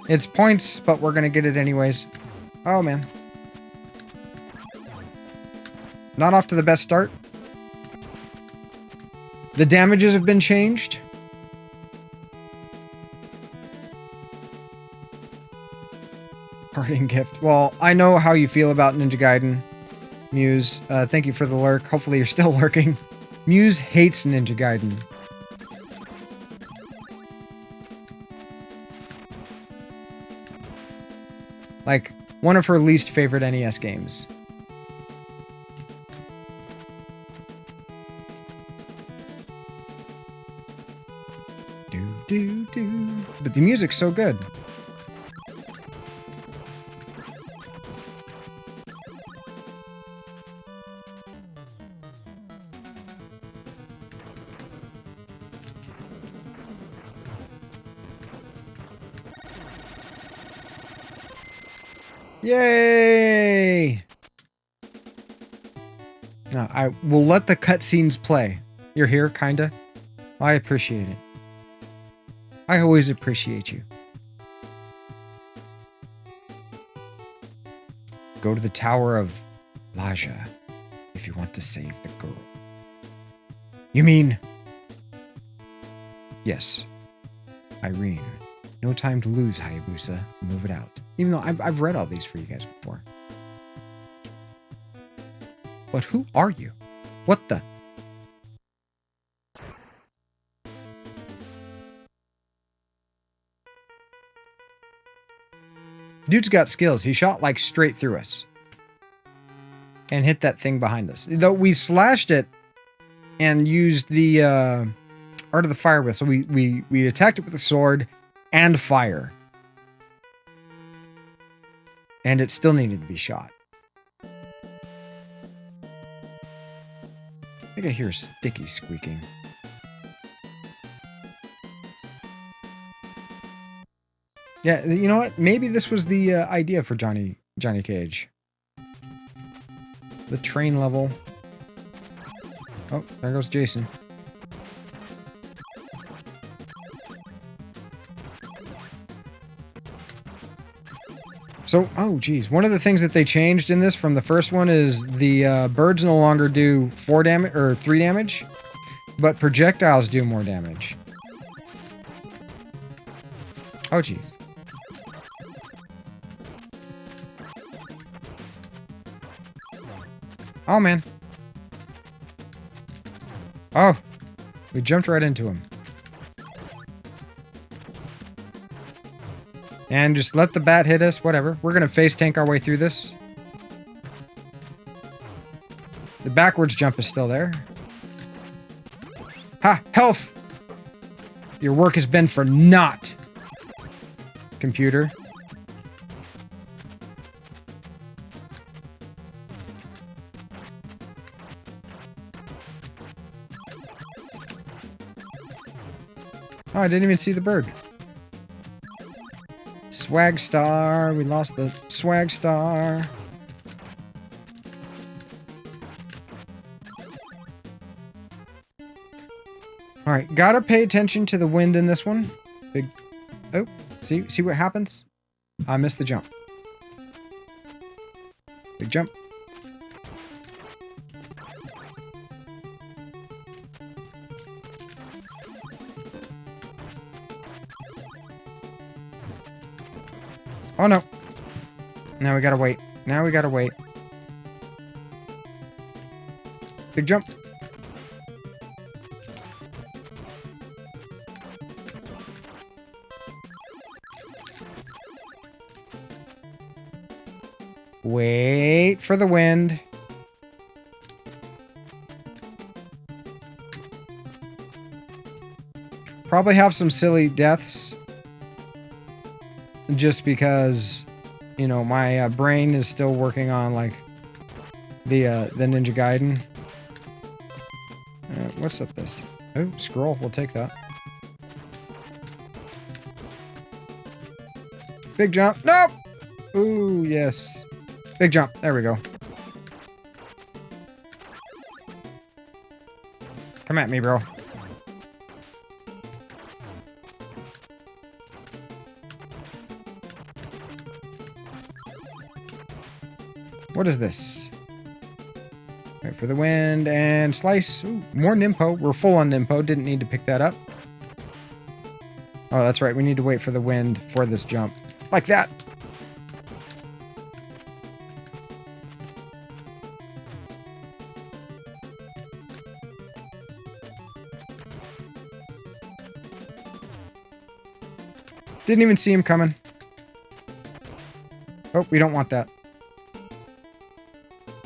It's points, but we're gonna get it anyways. Oh, man. Not off to the best start. The damages have been changed. Parting gift. Well, I know how you feel about Ninja Gaiden, Muse. Thank you for the lurk. Hopefully you're still lurking. Muse hates Ninja Gaiden. Like, one of her least favorite NES games. But the music's so good. Yay! No, I will let the cutscenes play. You're here, kinda. I appreciate it. I always appreciate you. Go to the Tower of Laja if you want to save the girl. You mean... Yes. Irene. No time to lose, Hayabusa. Move it out. Even though I've read all these for you guys before. But who are you? What the... Dude's got skills. He shot like straight through us. And hit that thing behind us. Though we slashed it and used the art of the fire with. So we attacked it with a sword and fire. And it still needed to be shot. I think I hear Sticky squeaking. Yeah, you know what? Maybe this was the idea for Johnny Cage. The train level. Oh, there goes Jason. So, oh geez, one of the things that they changed in this from the first one is the birds no longer do 4 damage or 3 damage, but projectiles do more damage. Oh geez. Oh man. Oh, we jumped right into him. And just let the bat hit us, whatever. We're gonna face tank our way through this. The backwards jump is still there. Ha! Health! Your work has been for naught. computer. Oh, I didn't even see the bird. Swag star. We lost the swag star. Alright, gotta pay attention to the wind in this one. Big... Oh, see what happens? I missed the jump. Big jump. Oh no. Now we gotta wait. Now we gotta wait. Big jump. Wait for the wind. Probably have some silly deaths. Just because, you know, my brain is still working on, like, the Ninja Gaiden. What's up this? Oh, scroll. We'll take that. Big jump. Nope! Ooh, yes. Big jump. There we go. Come at me, bro. What is this? Wait for the wind and slice. Ooh, more Nimpo. We're full on Nimpo. Didn't need to pick that up. Oh, that's right. We need to wait for the wind for this jump. Like that. Didn't even see him coming. Oh, we don't want that.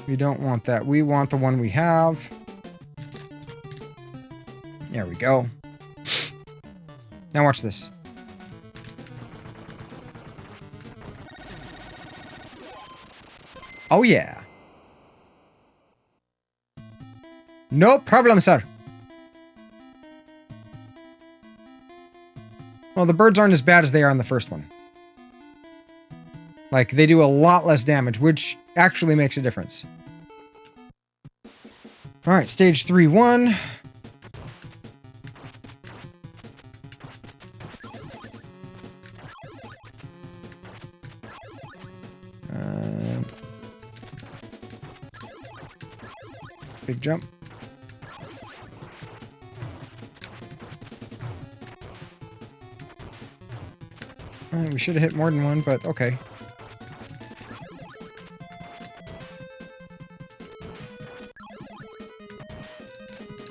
We don't want that. We want the one we have. There we go. Now watch this. Oh yeah. No problem, sir. Well, the birds aren't as bad as they are in the first one. Like, they do a lot less damage, which actually makes a difference. Alright, stage 3-1. Big jump. We should have hit more than one, but okay.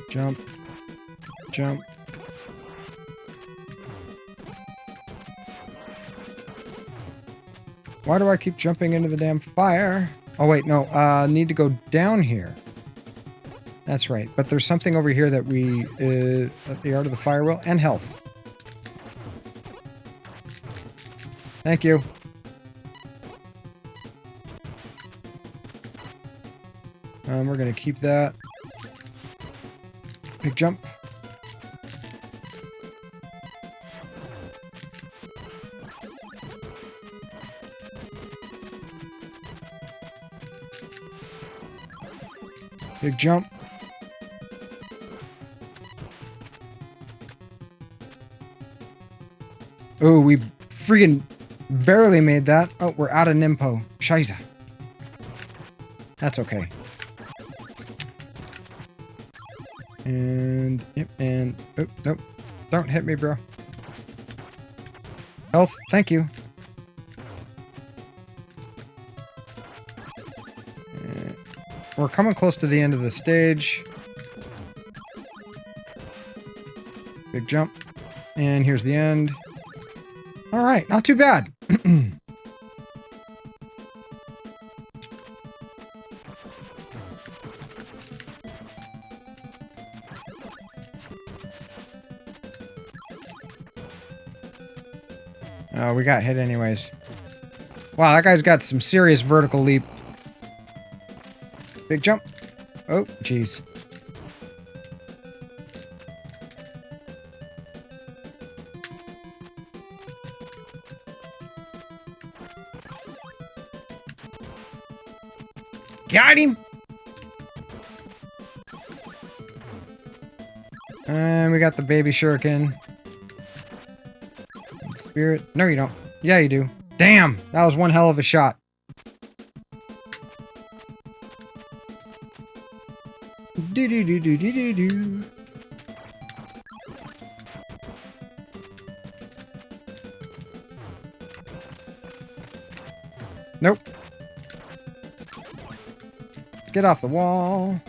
Jump. Jump. Why do I keep jumping into the damn fire? Oh wait, no, need to go down here. That's right, but there's something over here that we, the art of the fire will, and health. Thank you. We're gonna keep that. Big jump. Big jump. Oh, we freaking barely made that. Oh, we're out of Nimpo. Scheiße. That's okay. And, yep, and, oh, nope. Don't hit me, bro. Health, thank you. We're coming close to the end of the stage. Big jump. And here's the end. Alright, not too bad. Oh, we got hit anyways. Wow, that guy's got some serious vertical leap. Big jump. Oh, jeez. Got him! And we got the baby shuriken. Spirit. No, you don't. Yeah, you do. Damn! That was one hell of a shot. Do-do-do-do-do-do-do. Nope. Get off the wall.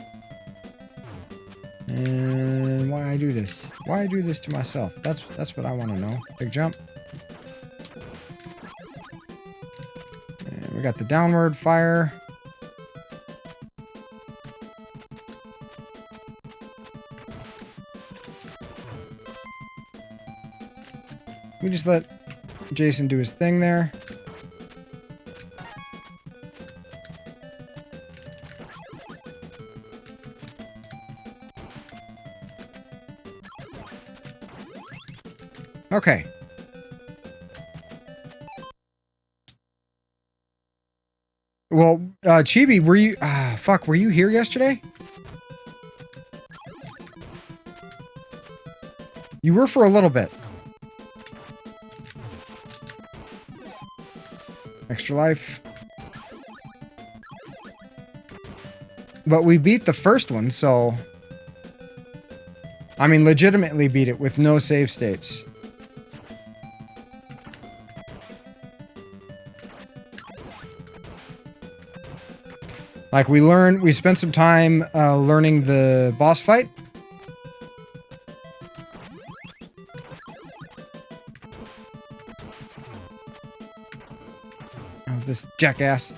And why I do this? Why I do this to myself? That's what I want to know. Big jump. And we got the downward fire. We just let Jason do his thing there. Okay. Well, Chibi, were you... fuck, were you here yesterday? You were for a little bit. Extra life. But we beat the first one, so... I mean, legitimately beat it with no save states. Like, we spent some time learning the boss fight. Oh, this jackass.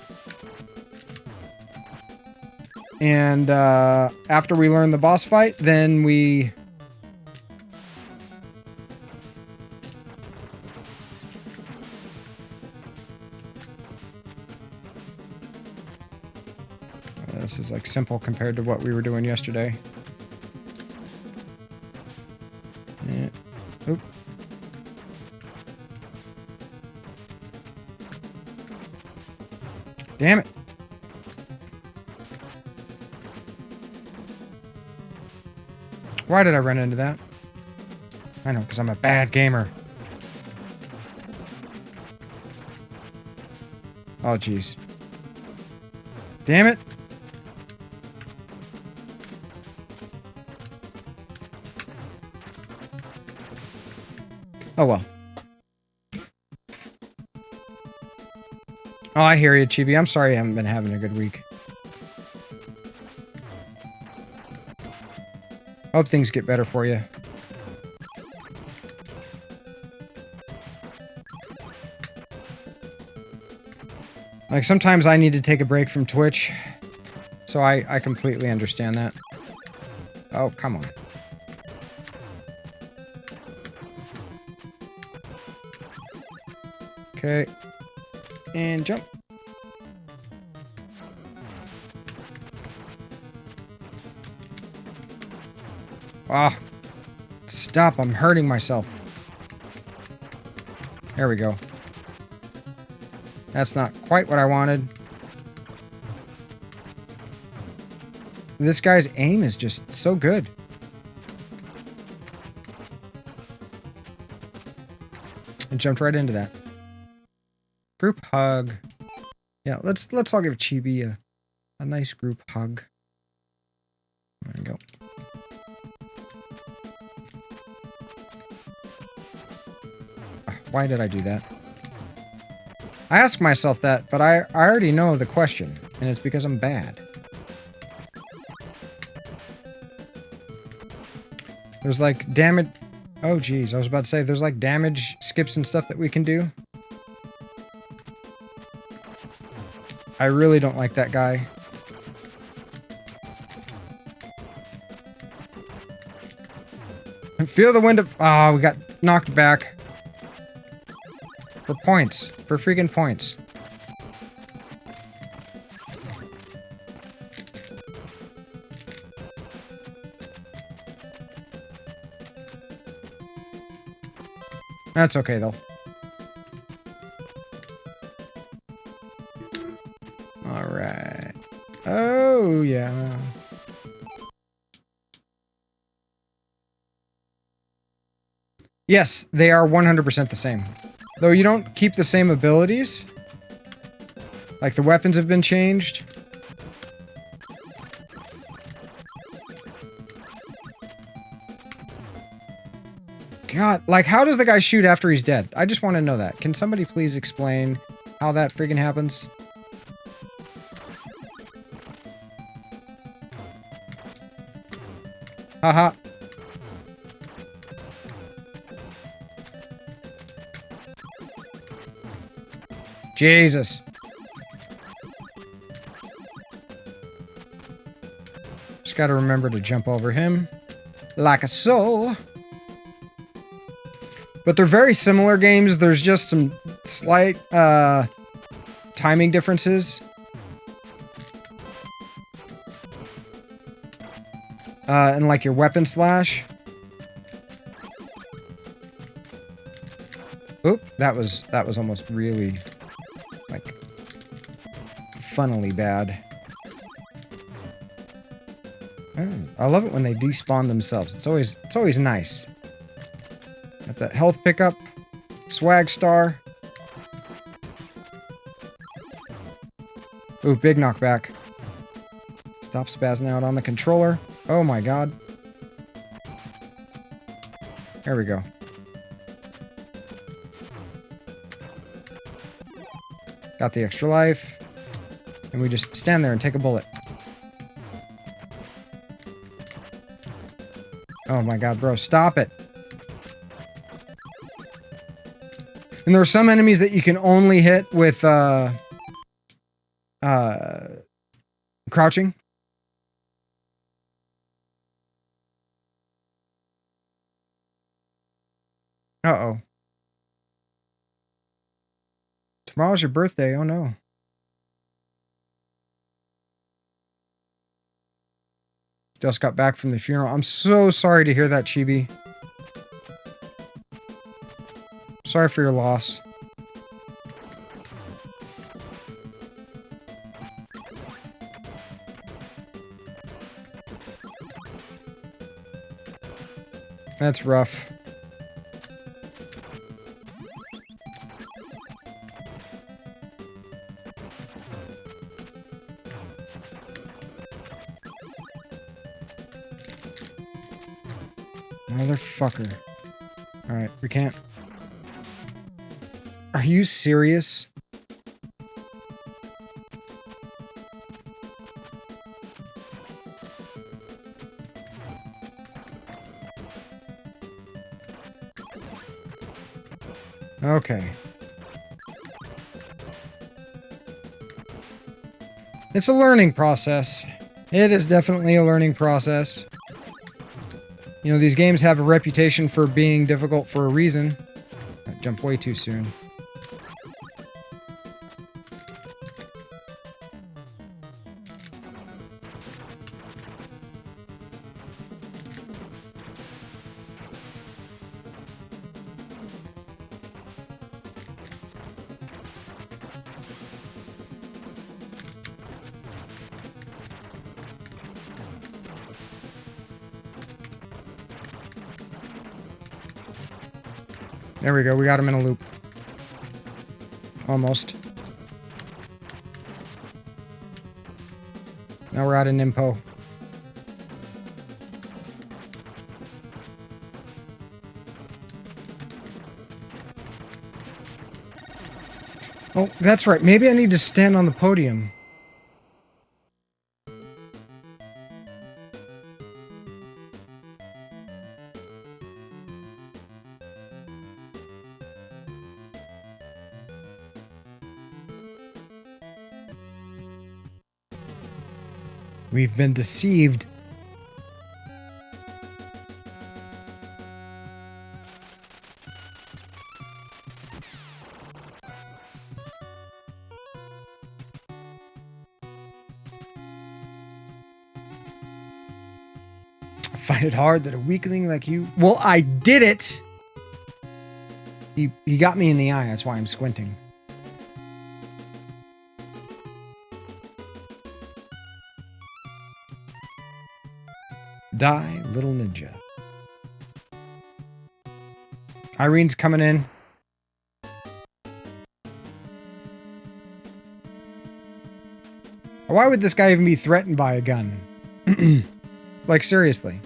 And after we learned the boss fight, then we... This is like simple compared to what we were doing yesterday. Yeah. Oop. Damn it. Why did I run into that? I know, because I'm a bad gamer. Oh, jeez. Damn it. Oh, well. Oh, I hear you, Chibi. I'm sorry you haven't been having a good week. Hope things get better for you. Like, sometimes I need to take a break from Twitch. So I completely understand that. Oh, come on. Okay. And jump. Ah. Stop, I'm hurting myself. There we go. That's not quite what I wanted. This guy's aim is just so good. And jumped right into that. Group hug. Yeah, let's all give Chibi a nice group hug. There we go. Why did I do that? I ask myself that, but I already know the question, and it's because I'm bad. There's like damage... Oh, geez, I was about to say, there's like damage skips and stuff that we can do. I really don't like that guy. Feel the wind of... Ah, we got knocked back. For points. For freaking points. That's okay, though. Alright. Oh, yeah. Yes, they are 100% the same. Though you don't keep the same abilities. Like, the weapons have been changed. God, like, how does the guy shoot after he's dead? I just want to know that. Can somebody please explain how that friggin' happens? Haha. Jesus. Just gotta remember to jump over him. Like a so. But they're very similar games. There's just some slight timing differences. And like your weapon slash. Oop, that was almost really like funnily bad. Oh, I love it when they despawn themselves. It's always nice. Got that health pickup, swag star. Ooh, big knockback. Stop spazzing out on the controller. Oh my god. There we go. Got the extra life. And we just stand there and take a bullet. Oh my god, bro, stop it. And there are some enemies that you can only hit with crouching. Uh-oh. Tomorrow's your birthday. Oh, no. Just got back from the funeral. I'm so sorry to hear that, Chibi. Sorry for your loss. That's rough. Motherfucker. Alright, we can't. Are you serious? Okay. It's a learning process. It is definitely a learning process. You know, these games have a reputation for being difficult for a reason. I jumped way too soon. There we go, we got him in a loop. Almost. Now we're out of Nimpo. Oh, that's right. Maybe I need to stand on the podium. We've been deceived. Find it hard that a weakling like you... Well, I did it! He got me in the eye, that's why I'm squinting. Die, little ninja. Irene's coming in. Why would this guy even be threatened by a gun? Like, seriously.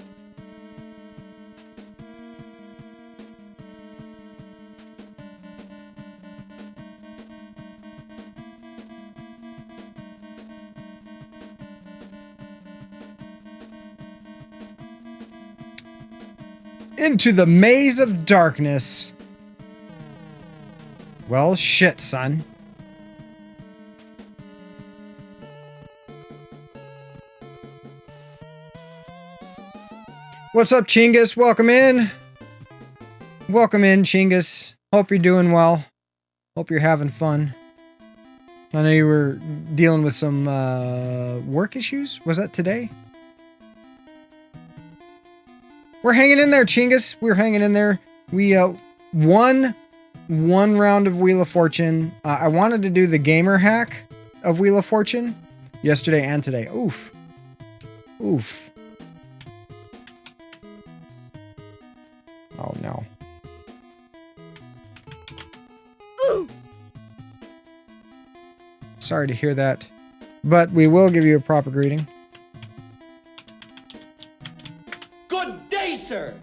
Into the maze of darkness. Well, shit, son. What's up, Chingus? Welcome in. Welcome in, Chingus. Hope you're doing well. Hope you're having fun. I know you were dealing with some work issues. Was that today? We're hanging in there, Chingus. We're hanging in there. We won one round of Wheel of Fortune. I wanted to do the gamer hack of Wheel of Fortune yesterday and today. Oof. Oof. Oh, no. Ooh. Sorry to hear that, but we will give you a proper greeting. Good day, sir.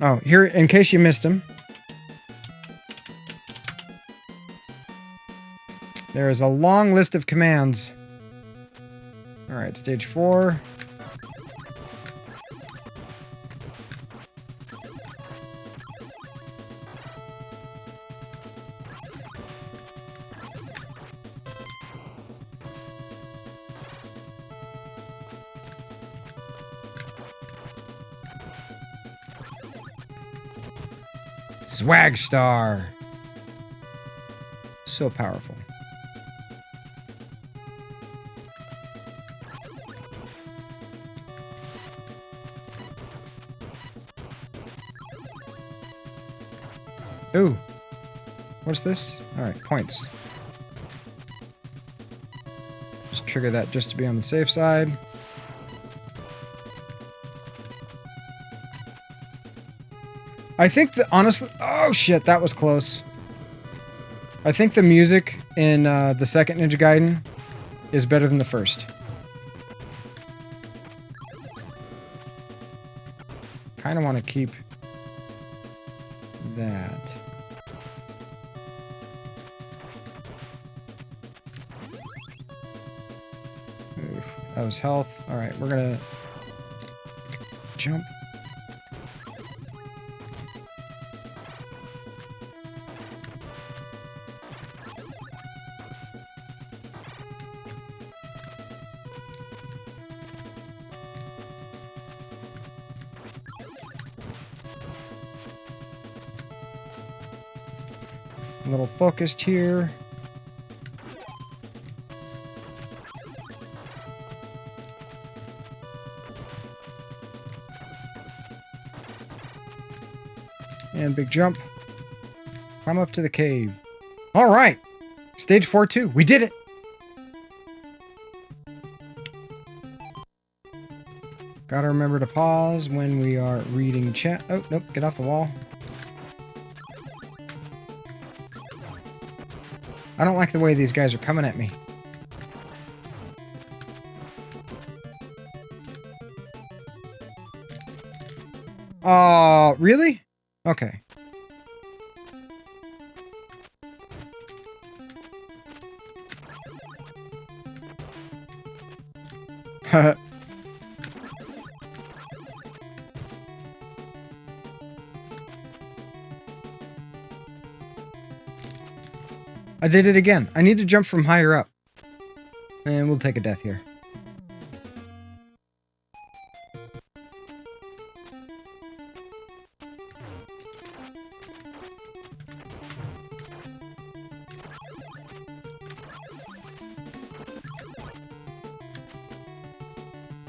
Oh, here, in case you missed him, there is a long list of commands. All right, stage 4. Swag Star. So powerful. Ooh. What's this? Alright, points. Just trigger that just to be on the safe side. I think that, honestly... Oh, shit, that was close. I think the music in the second Ninja Gaiden is better than the first. Kind of want to keep that. Oof, that was health. Alright, we're gonna jump. A little focused here. And big jump. Climb up to the cave. All right. Stage 4-2. We did it. Gotta remember to pause when we are reading chat. Oh, nope. Get off the wall. I don't like the way these guys are coming at me. Really? Okay. I did it again. I need to jump from higher up. And we'll take a death here.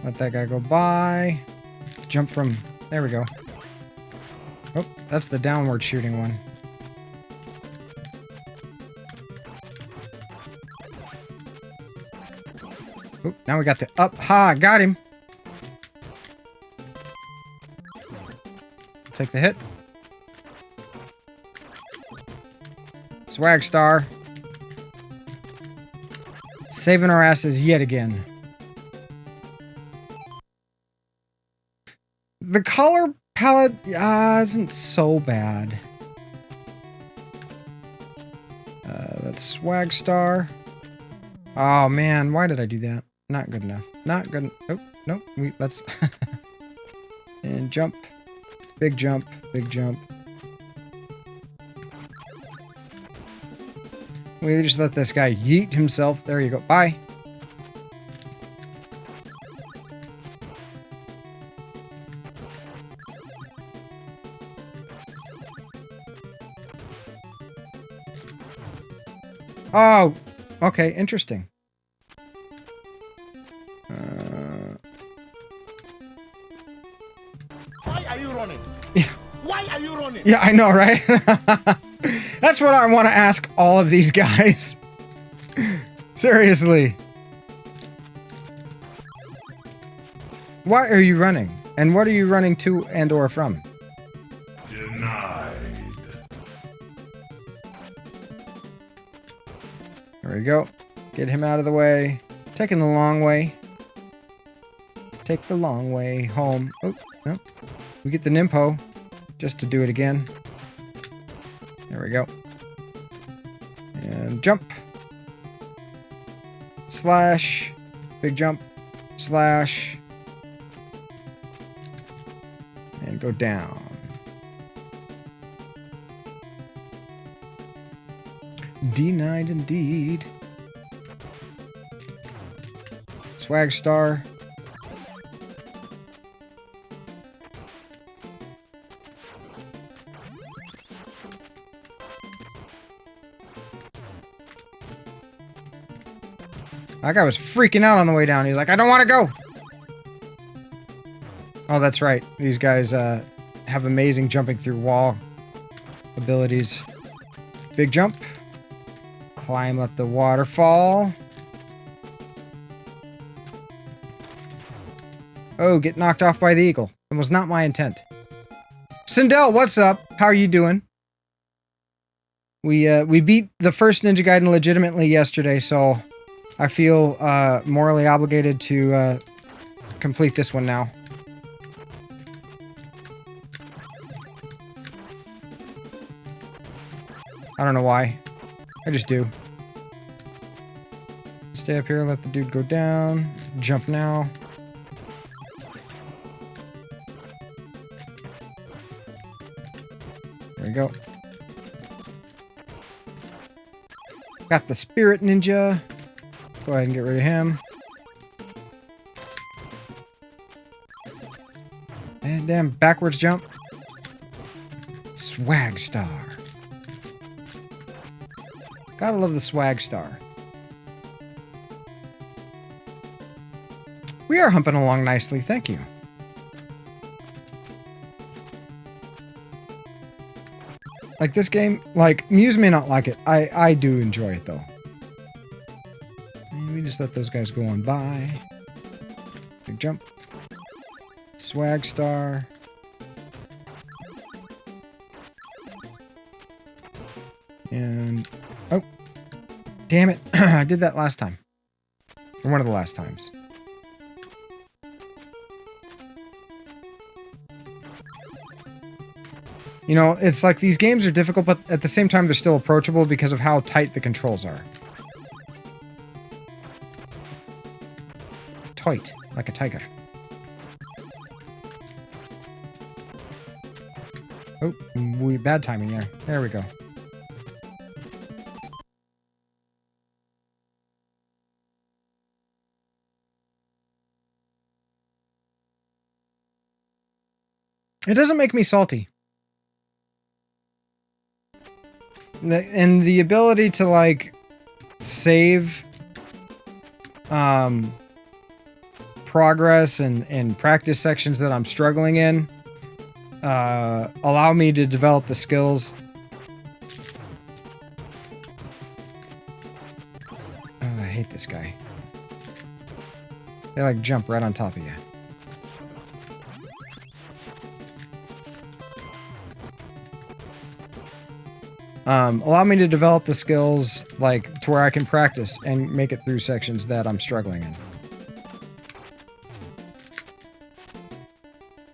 Let that guy go by. Jump from... There we go. Oh, that's the downward shooting one. Oh, now we got the up. Ha! Got him! Take the hit. Swag star. Saving our asses yet again. The color palette isn't so bad. That's swag star. Oh man, why did I do that? Not good enough. Not good. Oh, no. Let's... and jump. Big jump. Big jump. We just let this guy yeet himself. There you go. Bye. Oh, okay. Interesting. Why are you running? Yeah. Why are you running? Yeah, I know, right? That's what I want to ask all of these guys. Seriously. Why are you running? And what are you running to and or from? Denied. There we go. Get him out of the way. Taking the long way. Take the long way home. Oh, no. We get the Nimpo just to do it again. There we go. And jump. Slash. Big jump. Slash. And go down. Denied indeed. Swag star. That guy was freaking out on the way down. He's like, I don't want to go. Oh, that's right. These guys have amazing jumping through wall abilities. Big jump. Climb up the waterfall. Oh, get knocked off by the eagle. It was not my intent. Sindel, what's up? How are you doing? We beat the first Ninja Gaiden legitimately yesterday, so I feel morally obligated to complete this one now. I don't know why. I just do. Stay up here, let the dude go down. Jump now. There we go. Got the Spirit Ninja. Go ahead and get rid of him. And damn, backwards jump. Swag star. Gotta love the swag star. We are humping along nicely, thank you. Like this game, like, Muse may not like it. I do enjoy it though. And we just let those guys go on by. Big jump. Swag star. And oh, damn it. I did that last time. Or one of the last times. You know, it's like these games are difficult, but at the same time they're still approachable because of how tight the controls are. Tight, like a tiger. Oh, bad timing there. There we go. It doesn't make me salty. And the ability to, like, save progress and practice sections that I'm struggling in. Allow me to develop the skills. Oh, I hate this guy. They like jump right on top of you. Allow me to develop the skills like to where I can practice and make it through sections that I'm struggling in.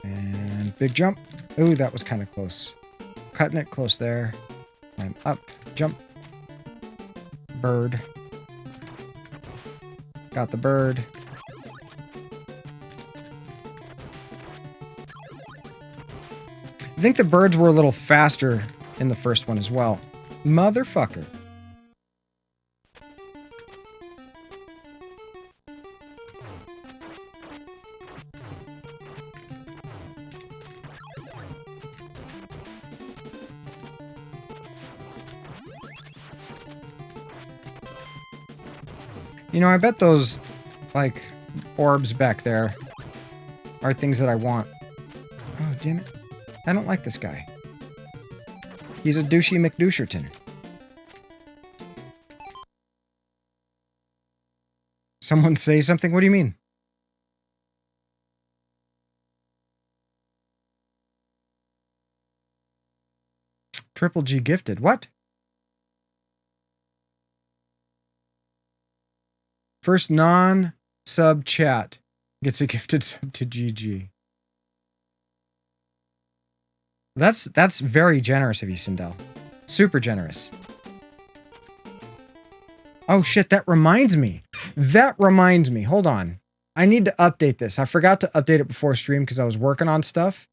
And big jump. Ooh, that was kind of close. Cutting it close there. I'm up, jump. Bird. Got the bird. I think the birds were a little faster in the first one as well. Motherfucker. You know, I bet those, like, orbs back there are things that I want. Oh, damn it. I don't like this guy. He's a douchey McDoucherton. Someone say something? What do you mean? Triple G gifted. What? First non-sub chat gets a gifted sub to GG. That's very generous of you, Sindel. Super generous. Oh shit, that reminds me. Hold on. I need to update this. I forgot to update it before stream because I was working on stuff.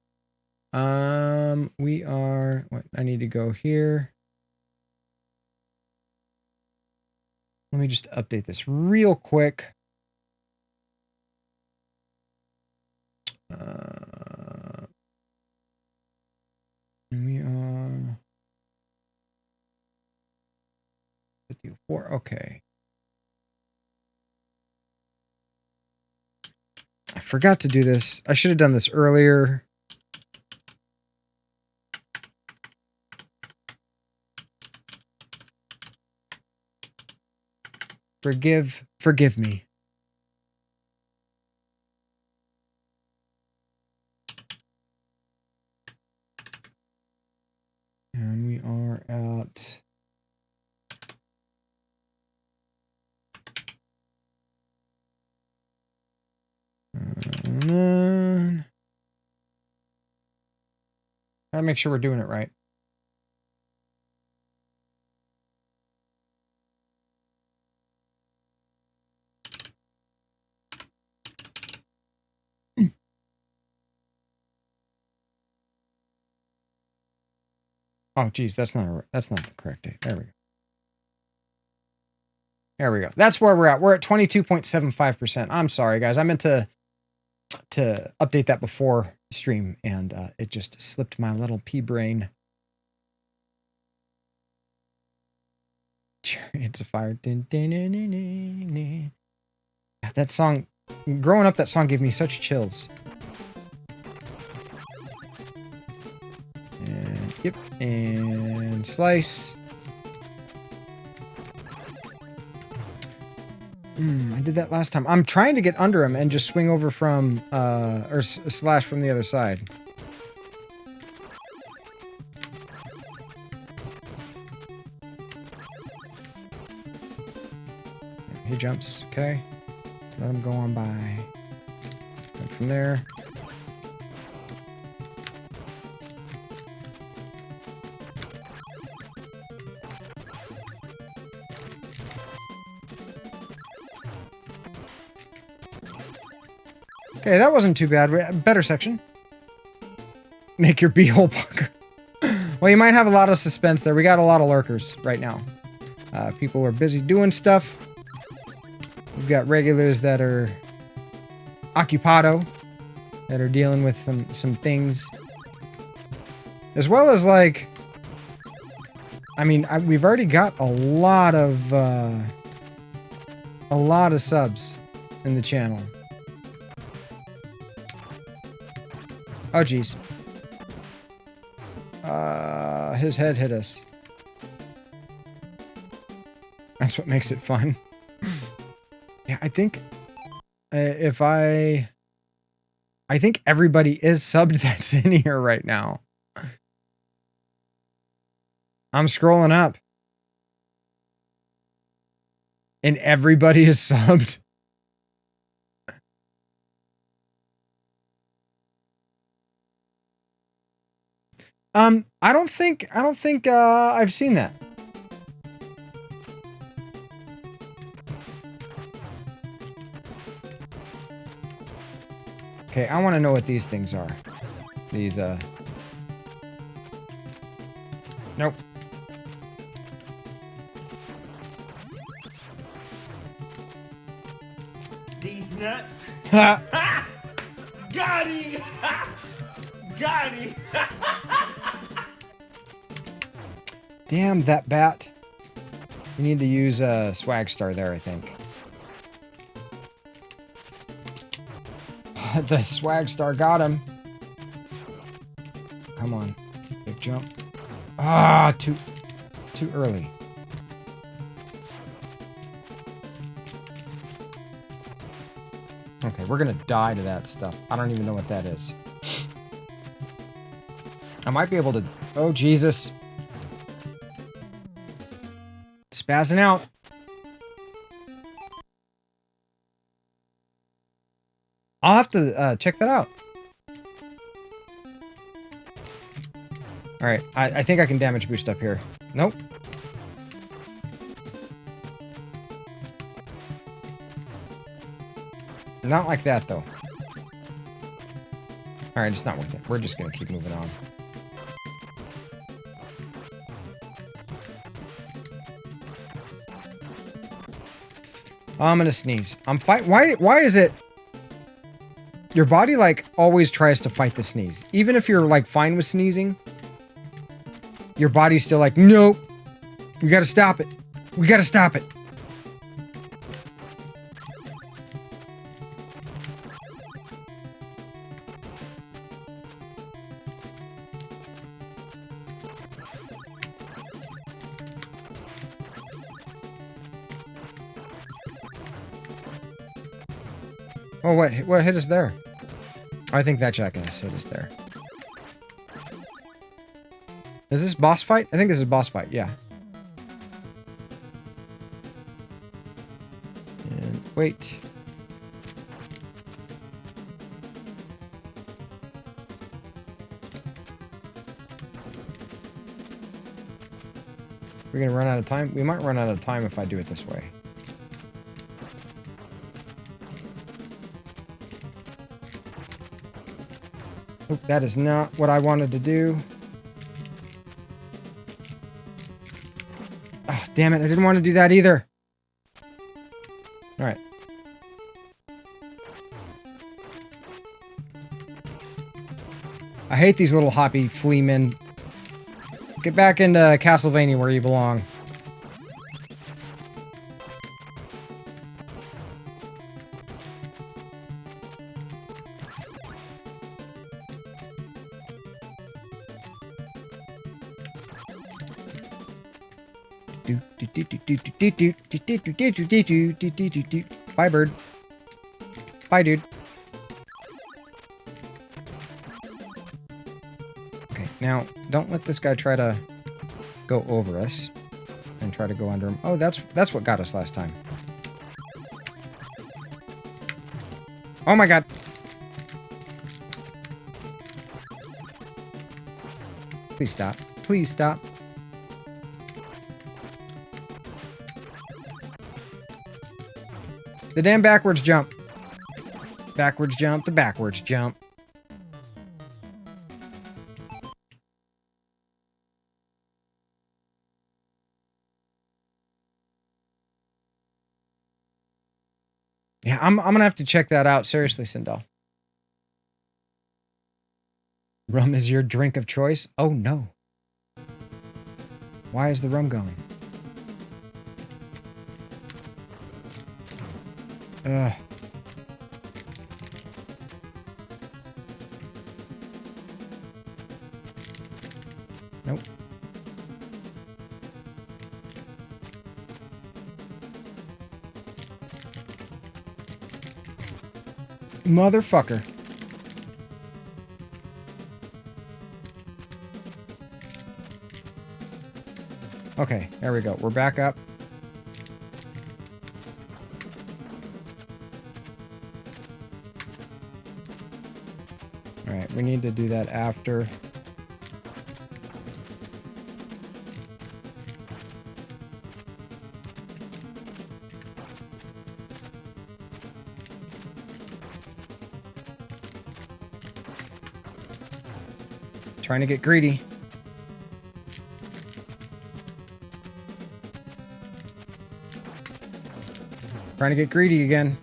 We are... What, I need to go here. Let me just update this real quick. We are 54. Okay. I forgot to do this. I should have done this earlier. Forgive me. And we are at... Gotta make sure we're doing it right. Oh, geez, that's not the correct date. There we go. There we go. That's where we're at. We're at 22.75%. I'm sorry, guys. I meant to update that before stream, and it just slipped my little pea brain. It's a fire. That song, growing up, that song gave me such chills. And, yep, and slice. I did that last time. I'm trying to get under him and just swing over from, or slash from the other side. He jumps, okay. Let him go on by. Jump from there. Okay, that wasn't too bad. Better section. Make your beehole bunker. Well, you might have a lot of suspense there. We got a lot of lurkers right now. People are busy doing stuff. We've got regulars that are occupado, that are dealing with some things. As well as, like... I mean, we've already got a lot of subs in the channel. Oh, jeez. His head hit us. That's what makes it fun. Yeah, I think I think everybody is subbed that's in here right now. I'm scrolling up. And everybody is subbed. I don't think I've seen that. Okay, I want to know what these things are. These, nope. These nuts. Ha! Got him! Got him! Damn, that bat. You need to use a swag star there, I think. The swag star got him. Come on. Big jump. Ah, too early. Okay, we're gonna die to that stuff. I don't even know what that is. I might be able to... Oh, Jesus. Spazzing out. I'll have to check that out. Alright, I think I can damage boost up here. Nope. Not like that, though. Alright, it's not worth it. We're just gonna keep moving on. I'm gonna sneeze. I'm fight. Why is it... Your body, like, always tries to fight the sneeze. Even if you're, like, fine with sneezing, your body's still like, nope. We gotta stop it. We gotta stop it. Oh, what hit us there? I think that jackass hit us there. Is this boss fight? I think this is boss fight, yeah. And wait. We're gonna run out of time? We might run out of time if I do it this way. Oh, that is not what I wanted to do. Oh, damn it, I didn't want to do that either. Alright. I hate these little hoppy flea men. Get back into Castlevania where you belong. Bye, bird. Bye, dude. Okay, now, don't let this guy try to go over us and try to go under him. Oh, that's what got us last time. Oh my god. Please stop. Please stop. The damn backwards jump. Backwards jump, the backwards jump. Yeah, I'm gonna have to check that out. Seriously, Sindel. Rum is your drink of choice? Oh no. Why is the rum going? Nope. Motherfucker. Okay, there we go. We're back up. Alright, we need to do that after. Trying to get greedy. Trying to get greedy again.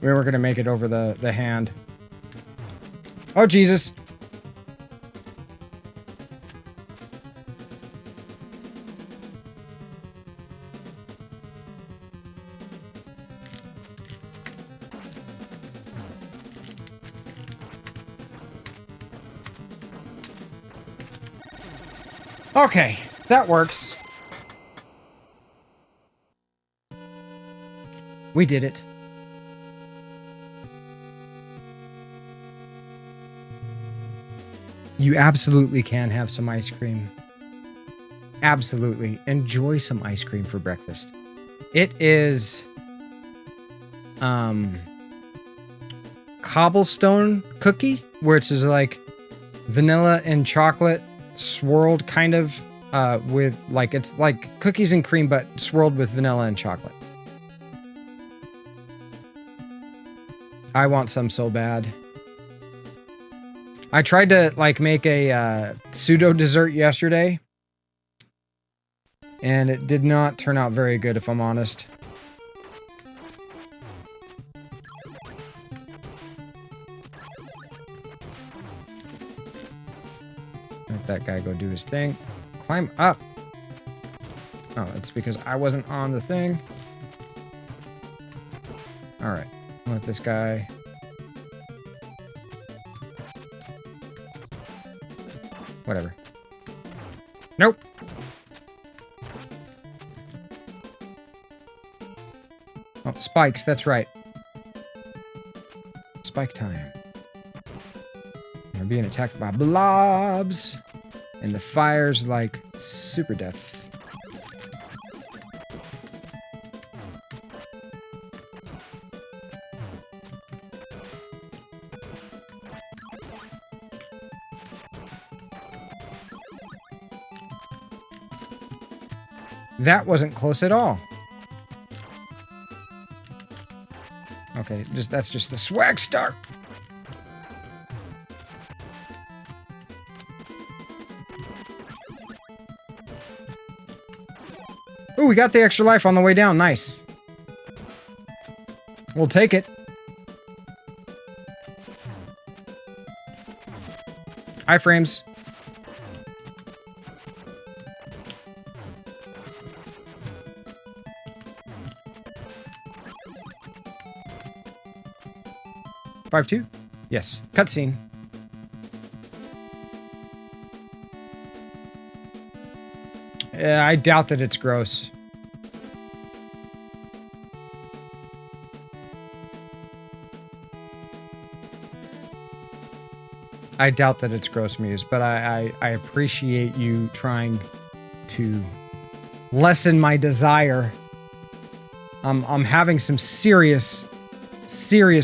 We were going to make it over the hand. Oh, Jesus. Okay, that works. We did it. You absolutely can have some ice cream. Absolutely. Enjoy some ice cream for breakfast. It is cobblestone cookie, where it's just like vanilla and chocolate swirled kind of with like, it's like cookies and cream but swirled with vanilla and chocolate. I want some so bad. I tried to like make a pseudo dessert yesterday and it did not turn out very good, if I'm honest. Let that guy go do his thing. Climb up. Oh, that's because I wasn't on the thing. Alright. Let this guy... Whatever. Nope. Oh, spikes. That's right. Spike time. We're being attacked by blobs. And the fire's like super death. That wasn't close at all. Okay, that's just the swag star. Ooh, we got the extra life on the way down. Nice. We'll take it. Iframes. Five two? Yes. Cutscene. I doubt that it's gross. I doubt that it's gross, Muse, but I appreciate you trying to lessen my desire. I'm having some serious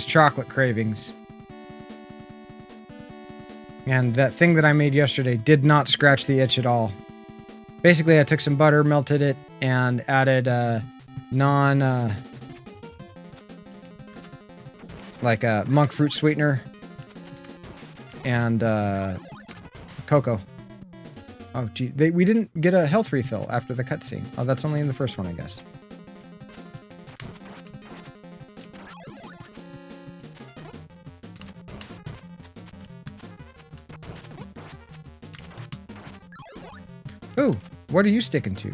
chocolate cravings. And that thing that I made yesterday did not scratch the itch at all. Basically, I took some butter, melted it, and added like a monk fruit sweetener and cocoa. Oh, gee, we didn't get a health refill after the cutscene. Oh, that's only in the first one, I guess. Ooh, what are you sticking to?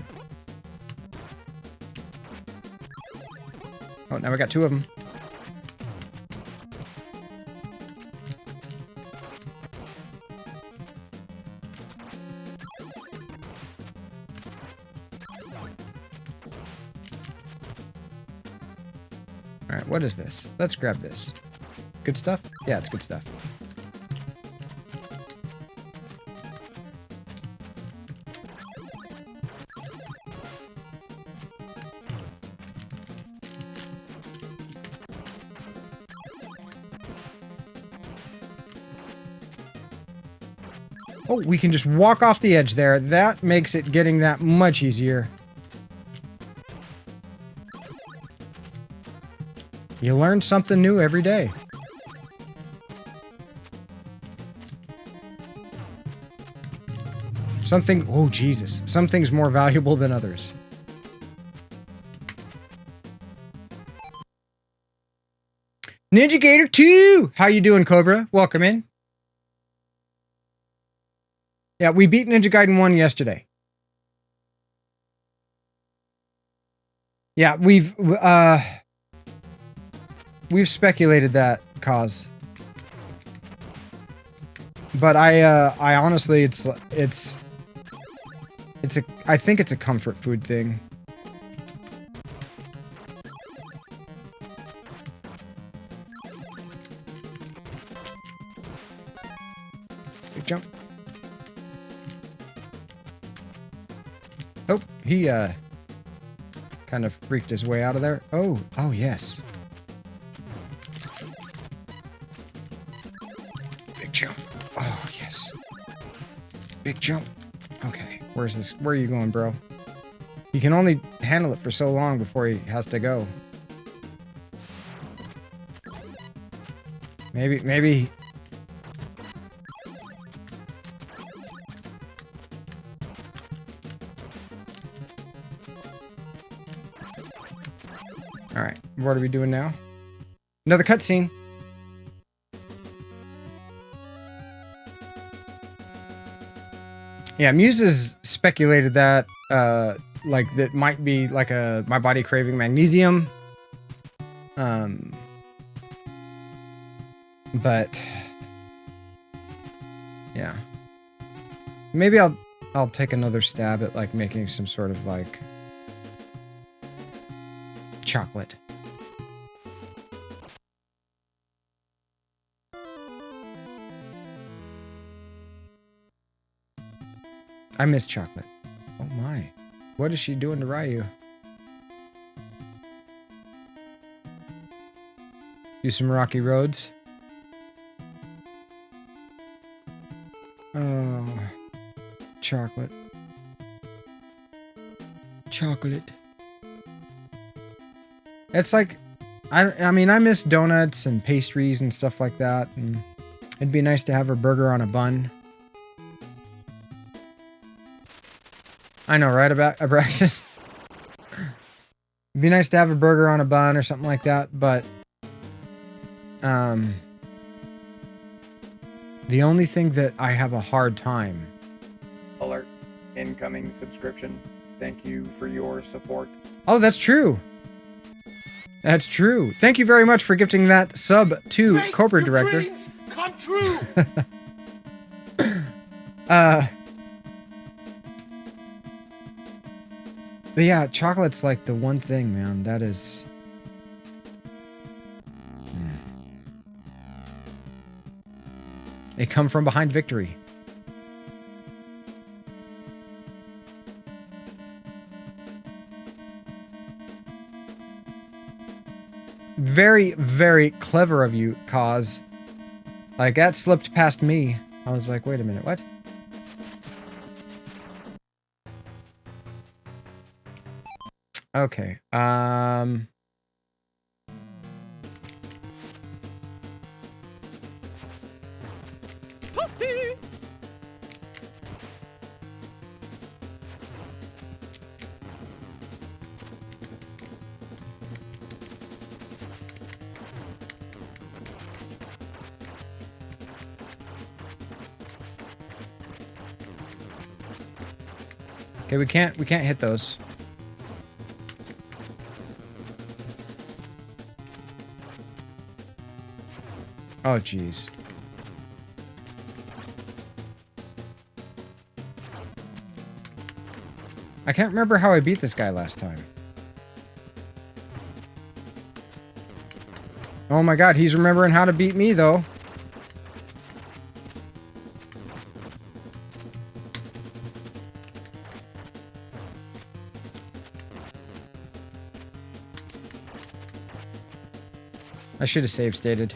Oh, now we got 2 of them. Alright, what is this? Let's grab this. Good stuff? Yeah, it's good stuff. Oh, we can just walk off the edge there. That makes it getting that much easier. You learn something new every day. Something, oh Jesus, some things more valuable than others. Ninja Gator 2! How you doing, Cobra? Welcome in. Yeah, we beat Ninja Gaiden 1 yesterday. Yeah, we've speculated that, Cause. But I honestly, I think it's a comfort food thing. Big jump. Oh, he kind of freaked his way out of there. Oh, yes. Big jump. Oh, yes. Big jump. Okay, where's this? Where are you going, bro? You can only handle it for so long before he has to go. Maybe. All right, what are we doing now? Another cutscene. Yeah, Muse has speculated that, like, that might be like my body craving magnesium. But yeah, maybe I'll take another stab at like making some sort of like chocolate. I miss chocolate. Oh my. What is she doing to Ryu? Do some rocky roads. Oh. Chocolate. Chocolate. It's like, I mean, I miss donuts and pastries and stuff like that. And it'd be nice to have a burger on a bun. I know, right, Abraxas? It'd be nice to have a burger on a bun or something like that, but the only thing that I have a hard time. Alert. Incoming subscription. Thank you for your support. Oh, that's true. That's true. Thank you very much for gifting that sub to Cobra Director. Dreams come true. But yeah, chocolate's like the one thing, man, that is... They come from behind victory. Very, very clever of you, Cause. Like, that slipped past me. I was like, wait a minute, what? Okay, Okay, we can't hit those. Oh, jeez. I can't remember how I beat this guy last time. Oh my god, he's remembering how to beat me, though. I should have save stated.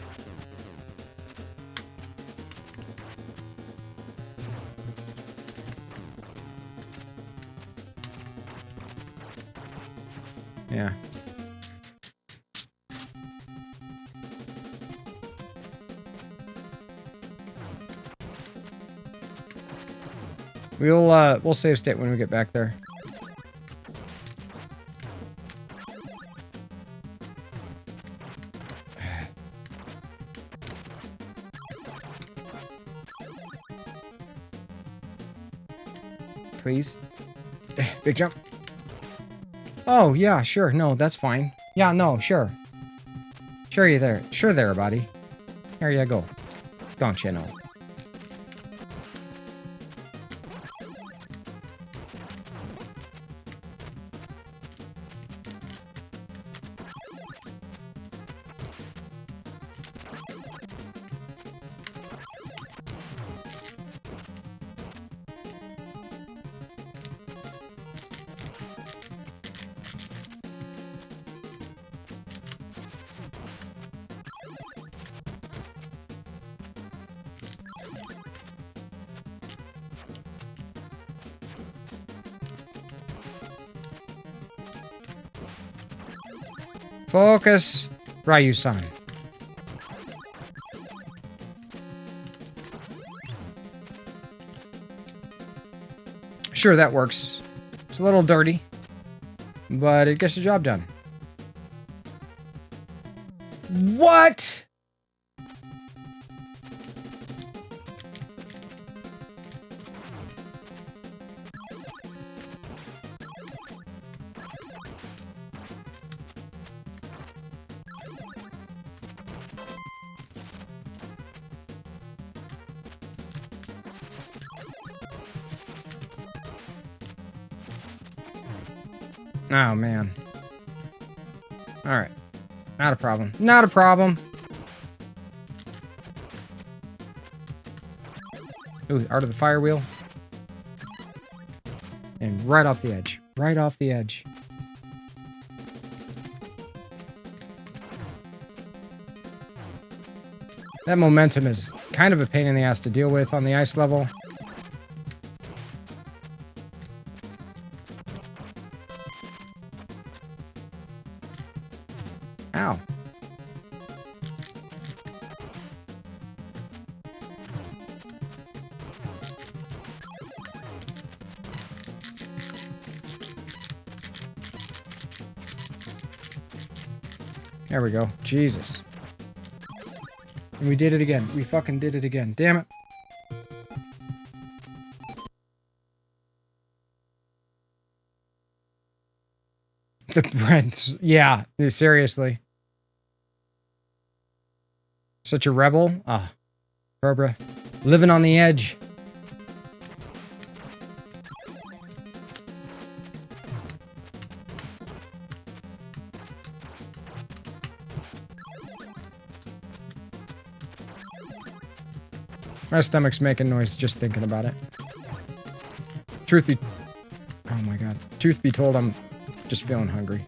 Yeah. We'll save state when we get back there. Please. Big jump. Oh, yeah, sure. No, that's fine. Yeah, no, sure. Sure you there. Sure there, buddy. Here you go. Don't you know? Focus, Ryu-san. Sure, that works. It's a little dirty, but it gets the job done. What? Oh, man. Alright. Not a problem. Not a problem. Ooh, Art of the Fire Wheel. And right off the edge. Right off the edge. That momentum is kind of a pain in the ass to deal with on the ice level. Ow. There we go. Jesus. And we did it again. We fucking did it again. Damn it. The Brents. Yeah, seriously. Such a rebel. Ah. Cobra. Living on the edge. My stomach's making noise just thinking about it. Truth be... Oh my god. Truth be told, I'm just feeling hungry.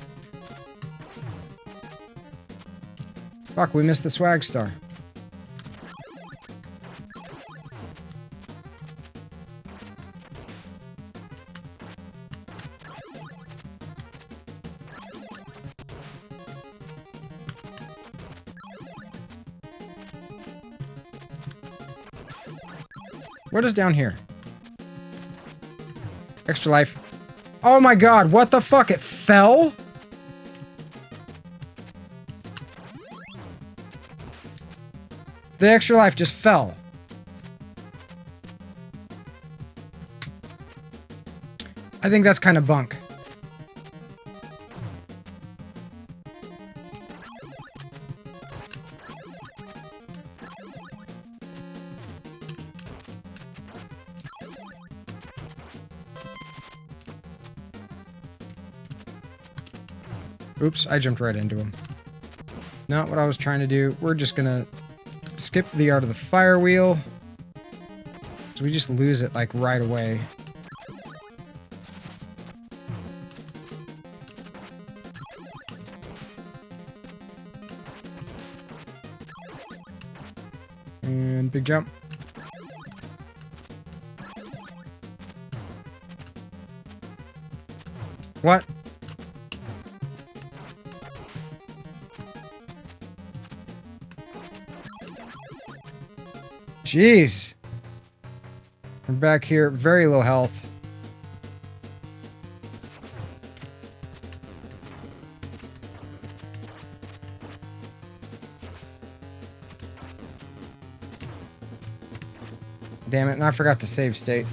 Fuck, we missed the swag star. What is down here? Extra life. Oh my god, what the fuck? It fell? The extra life just fell. I think that's kind of bunk. Oops, I jumped right into him. Not what I was trying to do. We're just gonna skip the art of the fire wheel. So we just lose it like right away. And big jump. What? Jeez. We're back here, very low health. Damn it, and I forgot to save state.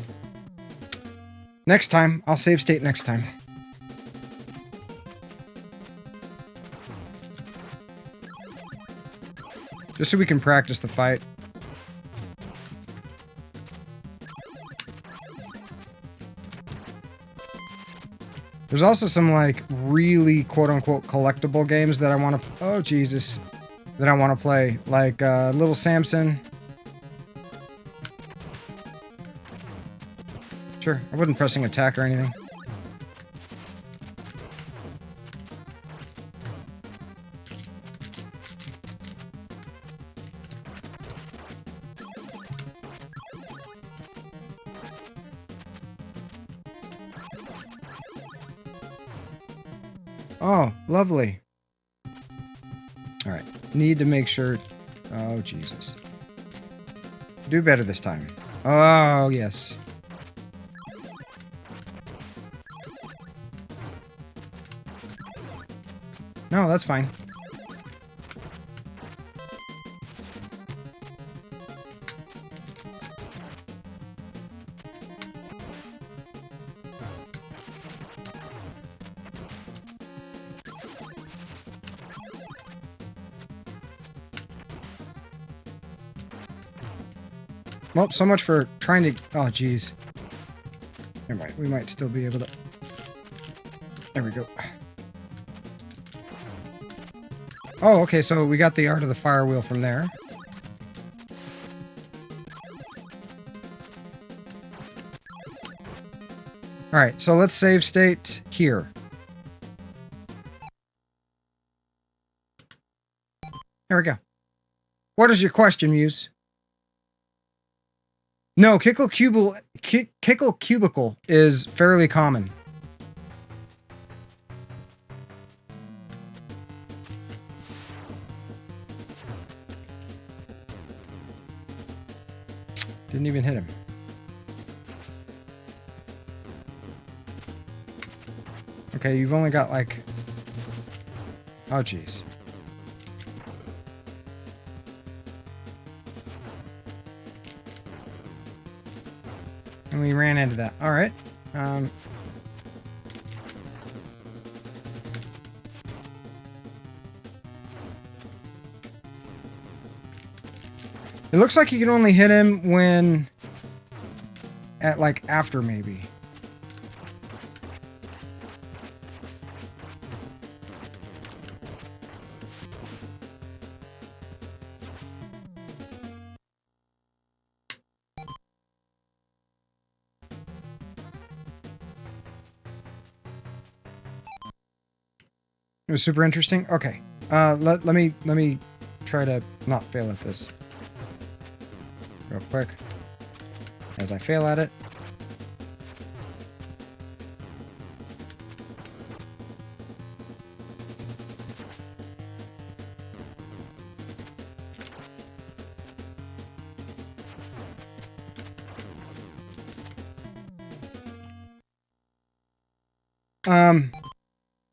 Next time, I'll save state next time. Just so we can practice the fight. There's also some, like, really quote-unquote collectible games that I want to... Oh, Jesus. That I want to play. Like, Little Samson. Sure, I wasn't pressing attack or anything. Oh, lovely. Alright, need to make sure... Oh, Jesus. Do better this time. Oh, yes. No, that's fine. Well, so much for trying to... Oh, jeez. Never mind. We might still be able to... There we go. Oh, okay, so we got the art of the fire wheel from there. Alright, so let's save state here. There we go. What is your question, Muse? No, Kickle Cubicle is fairly common. Didn't even hit him. Okay, you've only got like... Oh, jeez. And we ran into that. All right. It looks like you can only hit him when... At, like, after, maybe. It was super interesting. Okay. Let me try to not fail at this. Real quick. As I fail at it.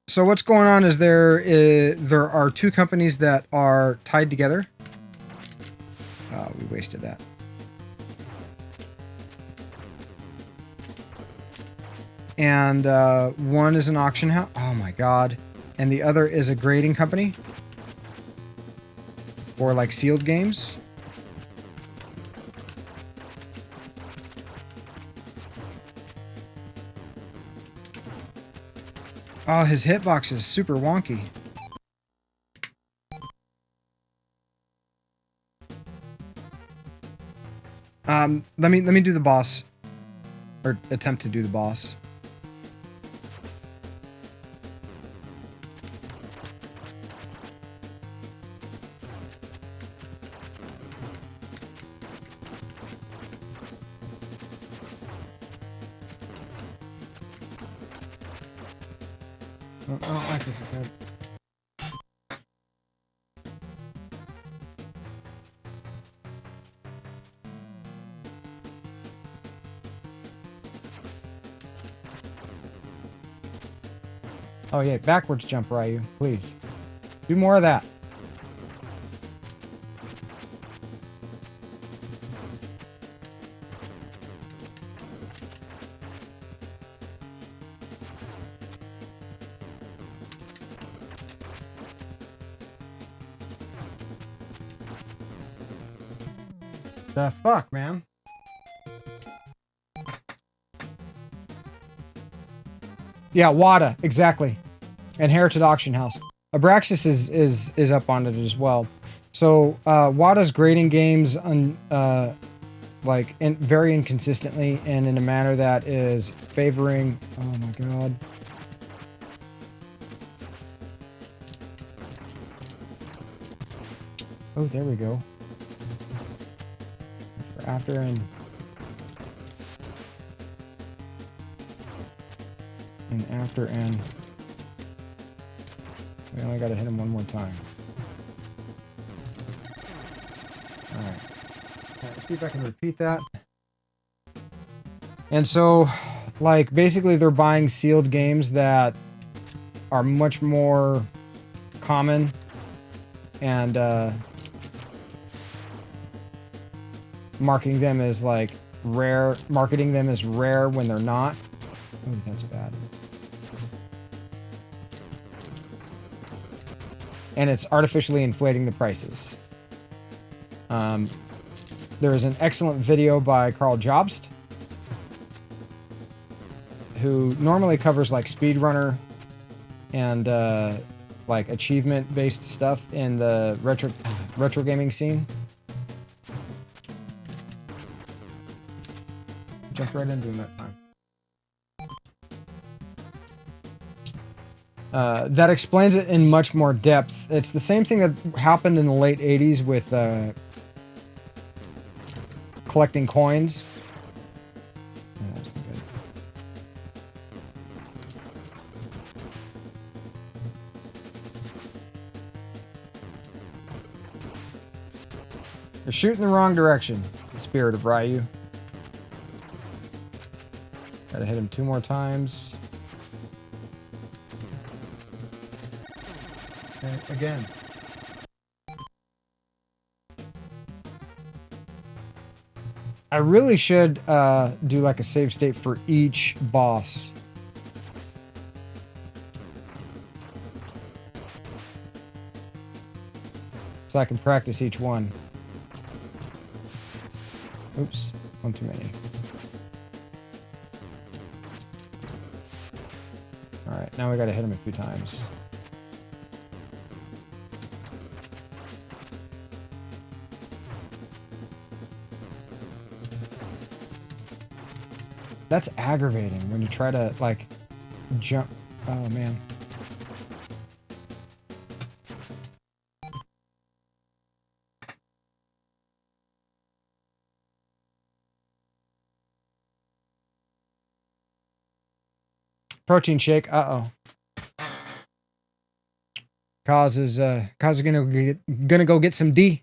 So what's going on is there are two companies that are tied together. We wasted that. and one is an auction house. Oh my god. And the other is a grading company for like sealed games. Oh, his hitbox is super wonky. Let me do the boss. Or attempt to do the boss. I don't like this attempt. Oh yeah, backwards jump, Ryu, please. Do more of that. The fuck, man? Yeah, WADA, exactly. Inherited Auction House. Abraxas is up on it as well. So WADA's grading games very inconsistently and in a manner that is favoring. Oh my god. Oh, there we go. For after and after and we only got to hit him one more time. Alright. Let's see if I can repeat that. And so, like, basically they're buying sealed games that are much more common and marketing them as like rare when they're not. Oh, that's bad. And it's artificially inflating the prices. There is an excellent video by Carl Jobst, who normally covers like speedrunner and like achievement-based stuff in the retro gaming scene. Jumped right into him that time. That explains it in much more depth. It's the same thing that happened in the late 80s with collecting coins. Oh, that was good. You're shooting the wrong direction, the spirit of Ryu. Gotta hit him 2 more times. Again. I really should do like a save state for each boss. So I can practice each one. Oops, one too many. Alright, now we gotta hit him a few times. That's aggravating when you try to, like, jump. Oh, man. Protein shake. Uh-oh. Kaz is gonna go get some D.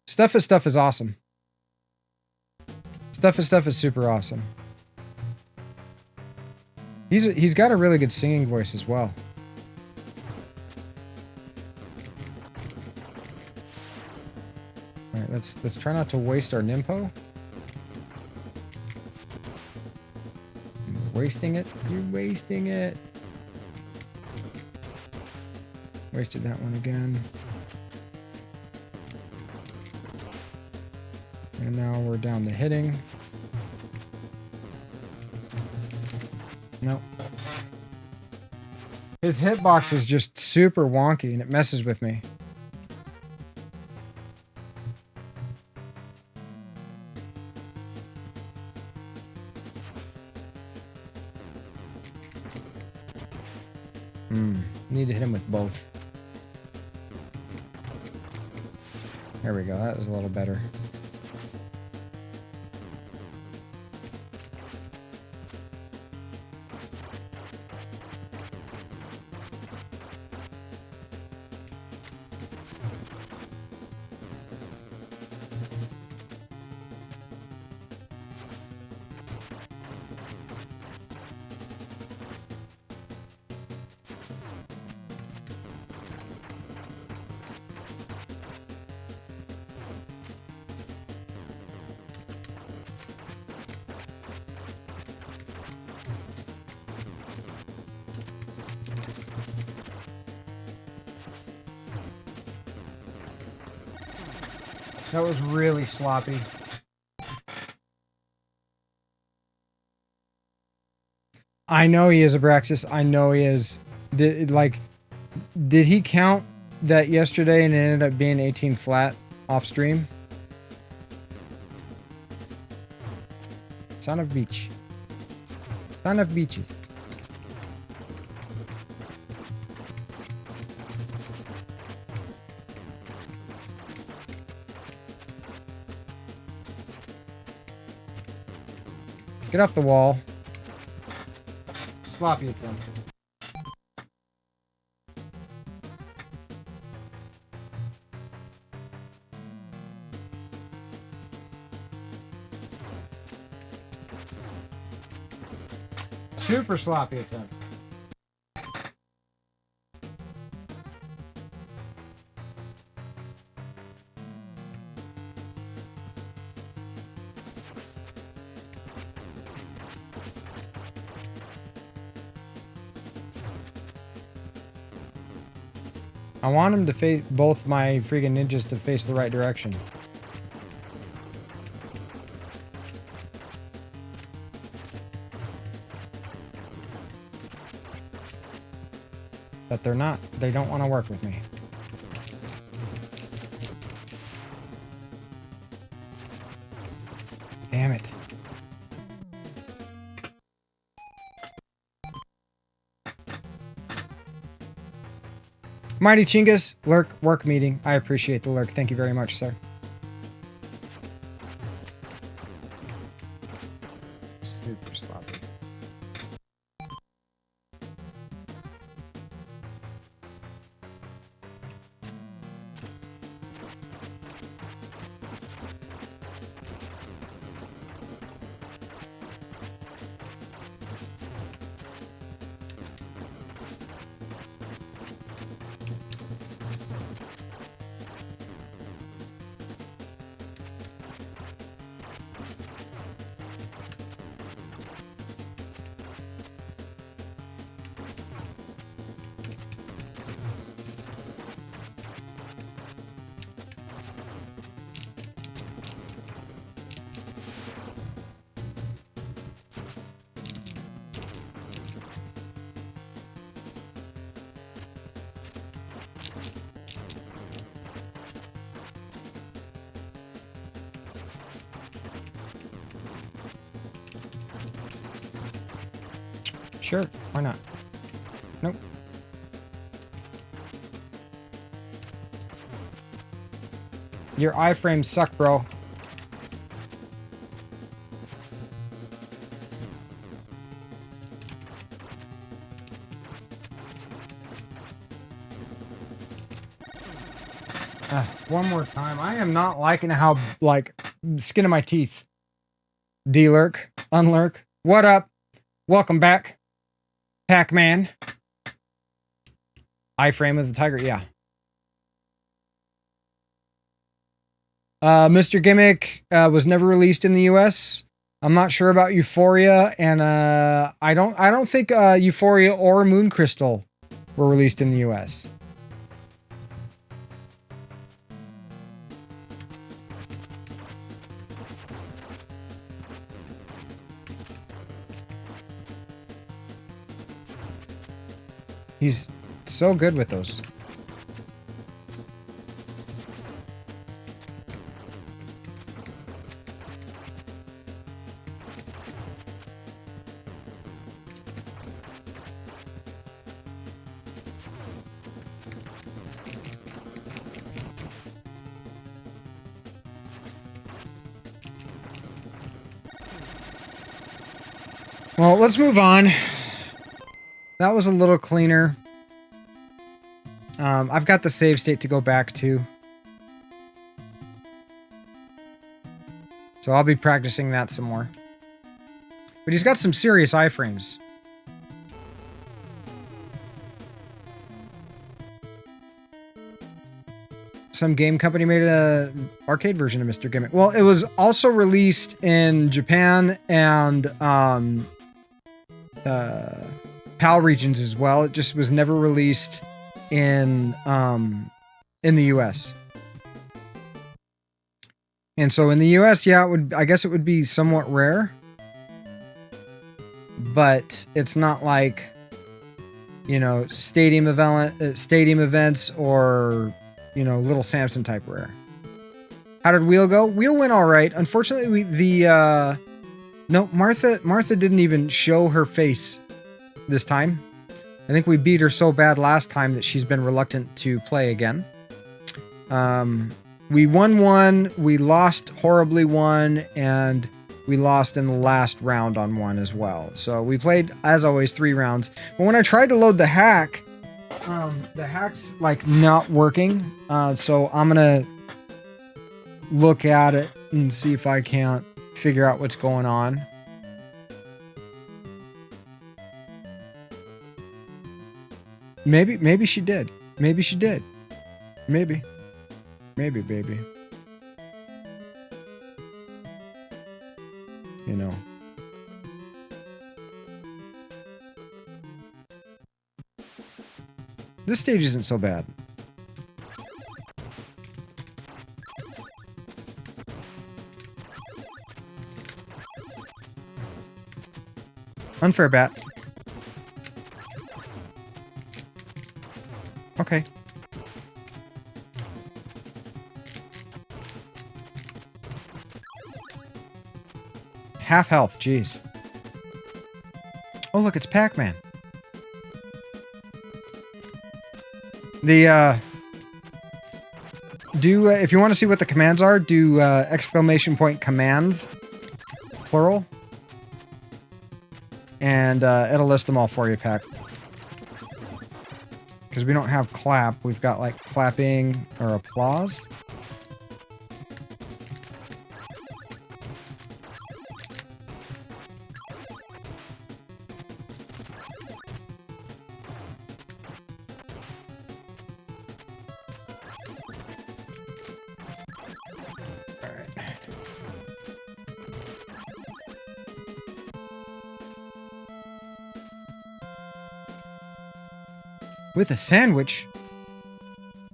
Stuff is awesome. Stuff is super awesome. He's got a really good singing voice as well. All right, let's try not to waste our Nimpo. Wasting it. You're wasting it. Wasted that one again. And now we're down to hitting. Nope. His hitbox is just super wonky and it messes with me. Need to hit him with both. There we go. That was a little better. That was really sloppy. I know he is Abraxas. I know he is. Did he count that yesterday and it ended up being 18 flat off stream? Son of beach. Son of beaches. Get off the wall. Sloppy attempt. Super sloppy attempt. I want him to face both my freaking ninjas to face the right direction. But they're not. They don't want to work with me. Damn it. Mighty Chingas, lurk, work meeting. I appreciate the lurk. Thank you very much, sir. Super sloppy. Sure, why not? Nope. Your iframes suck, bro. One more time. I am not liking how, like, skin of my teeth. D-lurk, unlurk. What up? Welcome back. Pac-Man. Iframe of the tiger, yeah. Mr. Gimmick was never released in the US. I'm not sure about Euphoria, and I don't think Euphoria or Moon Crystal were released in the US. He's so good with those. Well, let's move on. That was a little cleaner. I've got the save state to go back to. So I'll be practicing that some more. But he's got some serious iframes. Some game company made a arcade version of Mr. Gimmick. Well, it was also released in Japan and PAL regions as well. It just was never released in the US. And so in the US, yeah, I guess it would be somewhat rare. But it's not like, you know, stadium events or, you know, Little Samson type rare. How did Wheel go? Wheel went all right. Unfortunately, no, Martha didn't even show her face this time. I think we beat her so bad last time that she's been reluctant to play again. We won one, we lost horribly one, and we lost in the last round on one as well. So we played, as always, 3 rounds. But when I tried to load the hack, the hack's like not working. So I'm gonna look at it and see if I can't figure out what's going on. Maybe she did. Maybe she did. Maybe, baby. You know. This stage isn't so bad. Unfair bat. Okay. Half health, jeez. Oh, look, it's Pac-Man. If you want to see what the commands are, do exclamation point commands, plural. And it'll list them all for you, Pac. Because we don't have clap, we've got like clapping or applause. With a sandwich?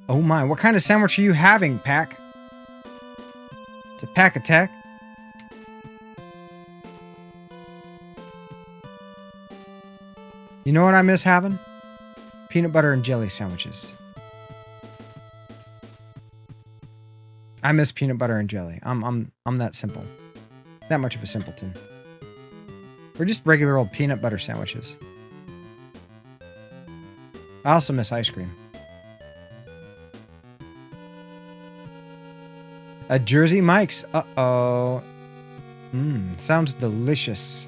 Oh my, what kind of sandwich are you having, Pac? It's a Pac attack. You know what I miss having? Peanut butter and jelly sandwiches. I miss peanut butter and jelly. I'm that simple. That much of a simpleton. We're just regular old peanut butter sandwiches. I also miss ice cream. A Jersey Mike's. Uh-oh. Sounds delicious.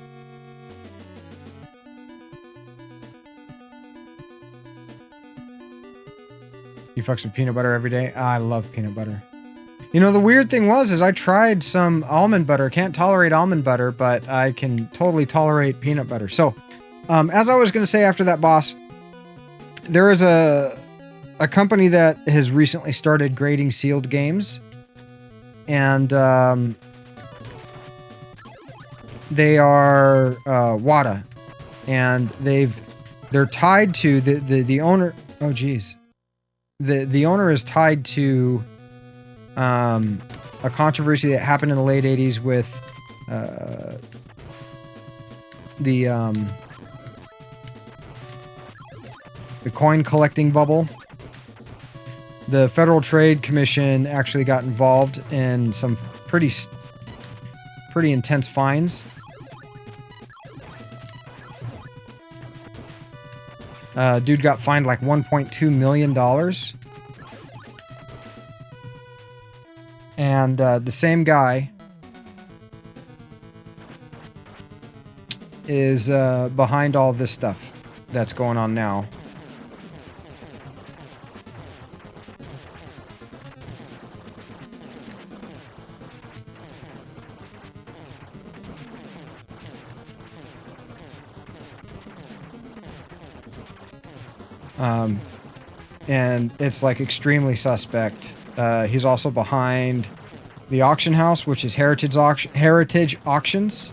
You fucks with peanut butter every day? I love peanut butter. You know, the weird thing is I tried some almond butter. Can't tolerate almond butter, but I can totally tolerate peanut butter. So, as I was going to say after that boss, there is a company that has recently started grading sealed games. And they are WADA, and they're tied to the owner. Oh geez, the owner is tied to a controversy that happened in the late 80s with the coin collecting bubble. The Federal Trade Commission actually got involved in some pretty intense fines. Dude got fined like $1.2 million. And the same guy is behind all this stuff that's going on now. And it's like extremely suspect. He's also behind the auction house, which is Heritage Auctions.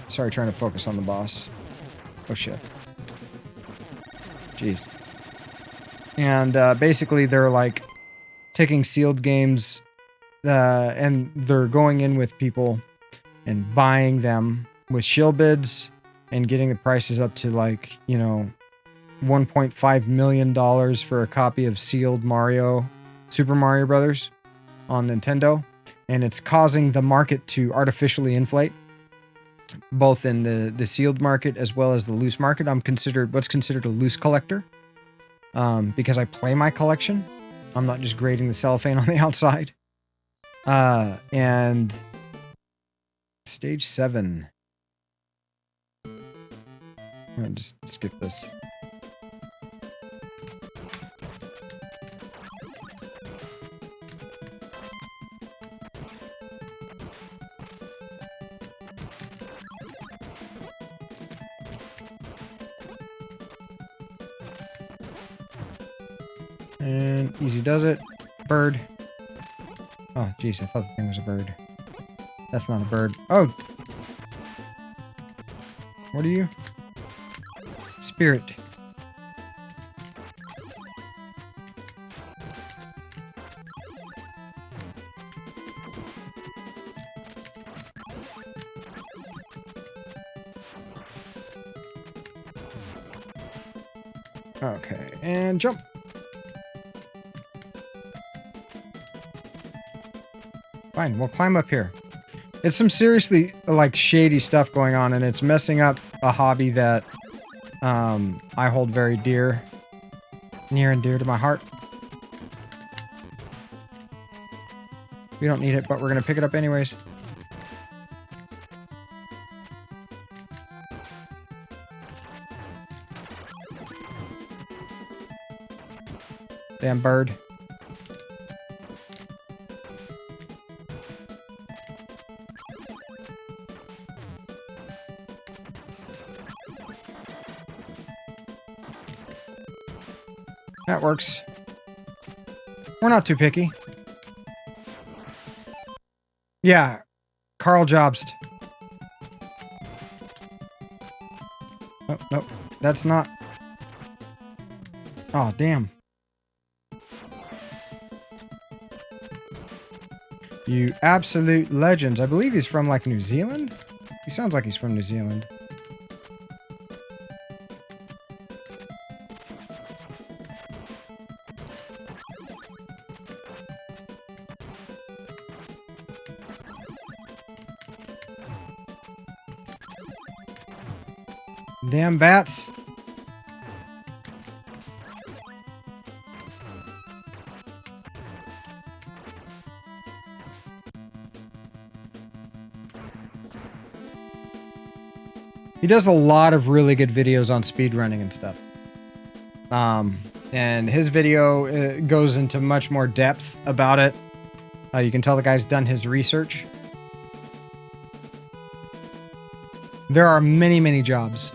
Sorry, trying to focus on the boss. Oh shit. Jeez. And basically they're like taking sealed games and they're going in with people and buying them with shill bids and getting the prices up to like, you know, $1.5 million for a copy of sealed Super Mario Brothers on Nintendo. And it's causing the market to artificially inflate, both in the sealed market as well as the loose market. I'm what's considered a loose collector because I play my collection. I'm not just grading the cellophane on the outside. And stage 7. I'll just skip this. And easy does it. Bird. Oh, jeez, I thought the thing was a bird. That's not a bird. Oh! What are you? Spirit. Okay, and jump. Fine, we'll climb up here. It's some seriously, like, shady stuff going on, and it's messing up a hobby that I hold very near and dear to my heart. We don't need it, but we're going to pick it up anyways. Damn bird. That works. We're not too picky. Yeah, Carl Jobst. Oh, nope. That's not... Oh, damn. You absolute legends. I believe he's from, like, New Zealand? He sounds like he's from New Zealand. Damn bats. He does a lot of really good videos on speedrunning and stuff. And his video goes into much more depth about it. You can tell the guy's done his research. There are many, many jobs.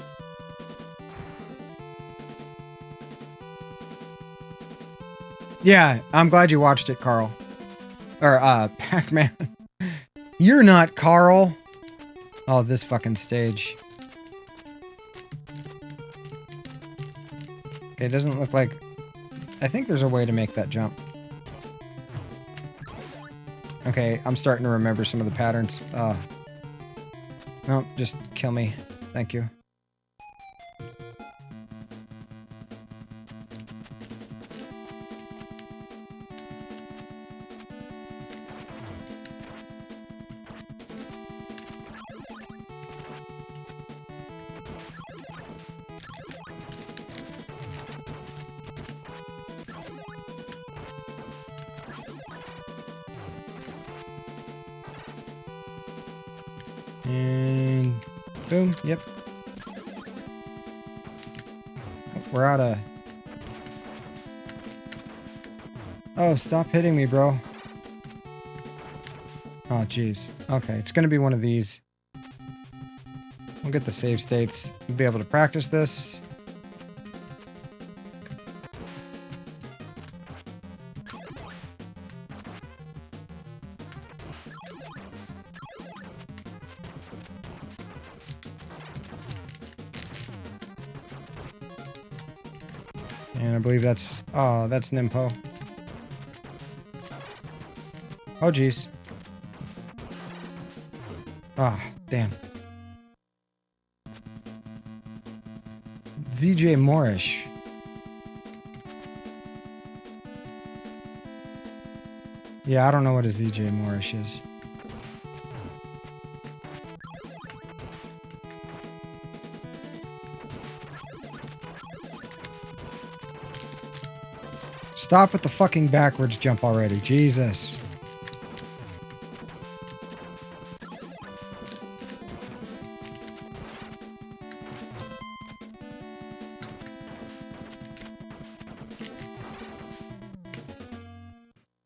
Yeah, I'm glad you watched it, Carl. Or, Pac-Man. You're not Carl. Oh, this fucking stage. Okay, it doesn't look like... I think there's a way to make that jump. Okay, I'm starting to remember some of the patterns. No, just kill me. Thank you. And boom, yep. We're out of... Oh, stop hitting me, bro. Oh, jeez. Okay, it's gonna be one of these. We'll get the save states. We'll be able to practice this. And I believe that's... Oh, that's Nimpo. Oh, jeez. Ah, damn. ZJ Moorish. Yeah, I don't know what a ZJ Moorish is. Stop with the fucking backwards jump already. Jesus.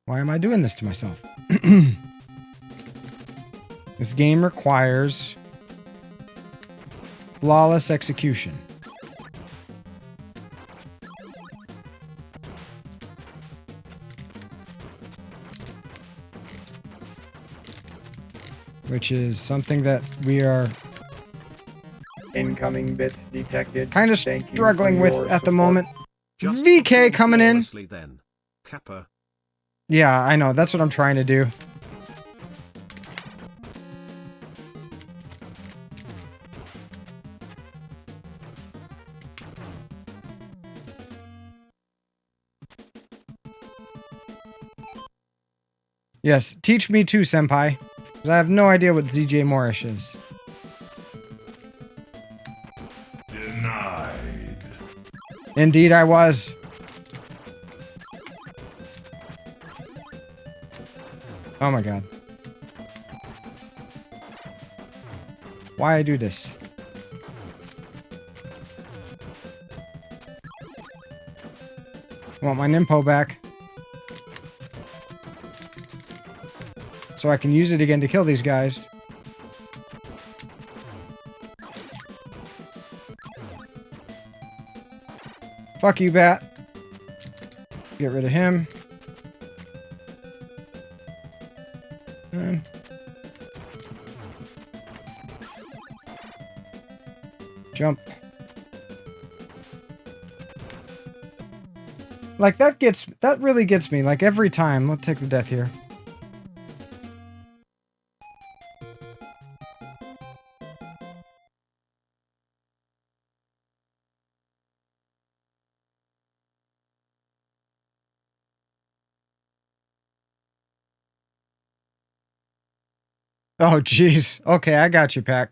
Why am I doing this to myself? This game requires flawless execution. Which is something that we are incoming bits detected. Kind of struggling with at the moment. Just VK coming in. Then. Kappa. Yeah, I know. That's what I'm trying to do. Yes, teach me too, senpai. Because I have no idea what ZJ Moorish is. Denied. Indeed, I was. Oh my god. Why I do this? I want my Nimpo back. So I can use it again to kill these guys. Fuck you, Bat. Get rid of him. Jump. Like, that really gets me, like, every time. Let's take the death here. Oh, jeez. Okay, I got you, Pac.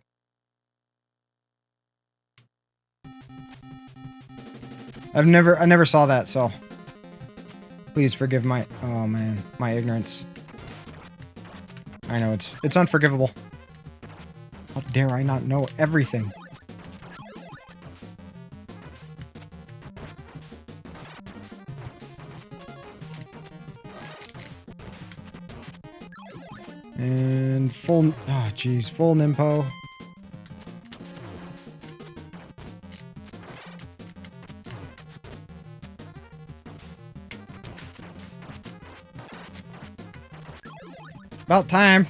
I never saw that, so please forgive my, oh man, my ignorance. I know it's unforgivable. How dare I not know everything? And full, oh jeez, full Nimpo. About time.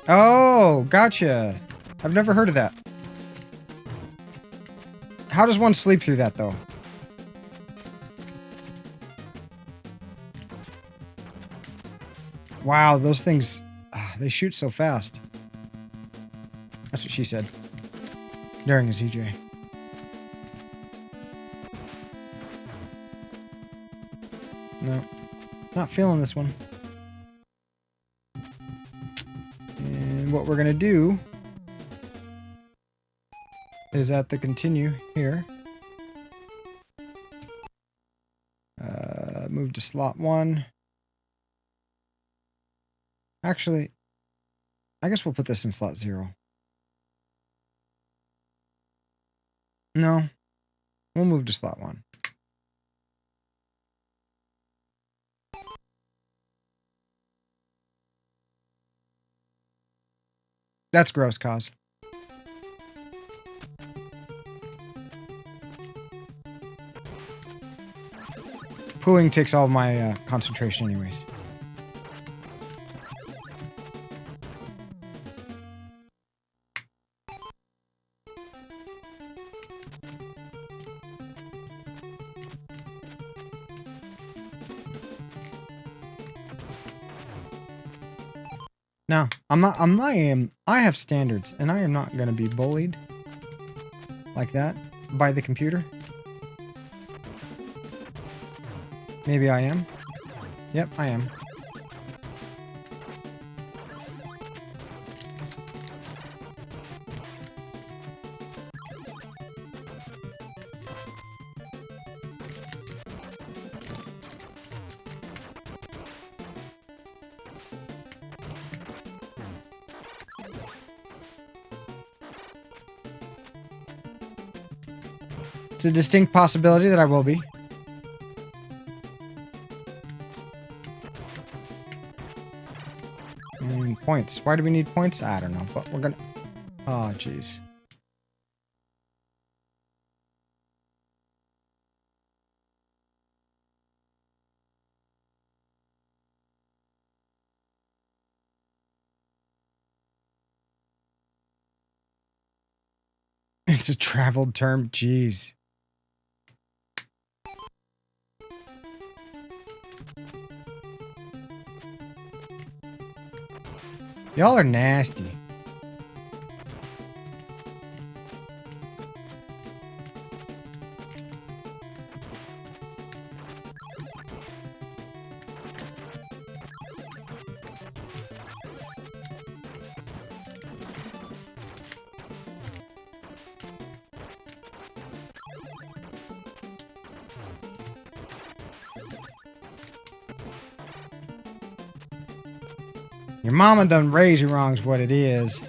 Oh, gotcha. I've never heard of that. How does one sleep through that, though? Wow, those things, they shoot so fast. That's what she said during a CJ. No, not feeling this one. And what we're gonna do is at the continue here. Move to slot 1. Actually, I guess we'll put this in slot 0. No, we'll move to slot 1. That's gross, cause. Pooing takes all my concentration anyways. Now, I have standards, and I am not going to be bullied like that by the computer. Maybe I am. Yep, I am. It's a distinct possibility that I will be. Points. Why do we need points? I don't know, but we're gonna... Oh, jeez. It's a traveled term. Jeez. Y'all are nasty. Your mama done raise you wrong's what it is.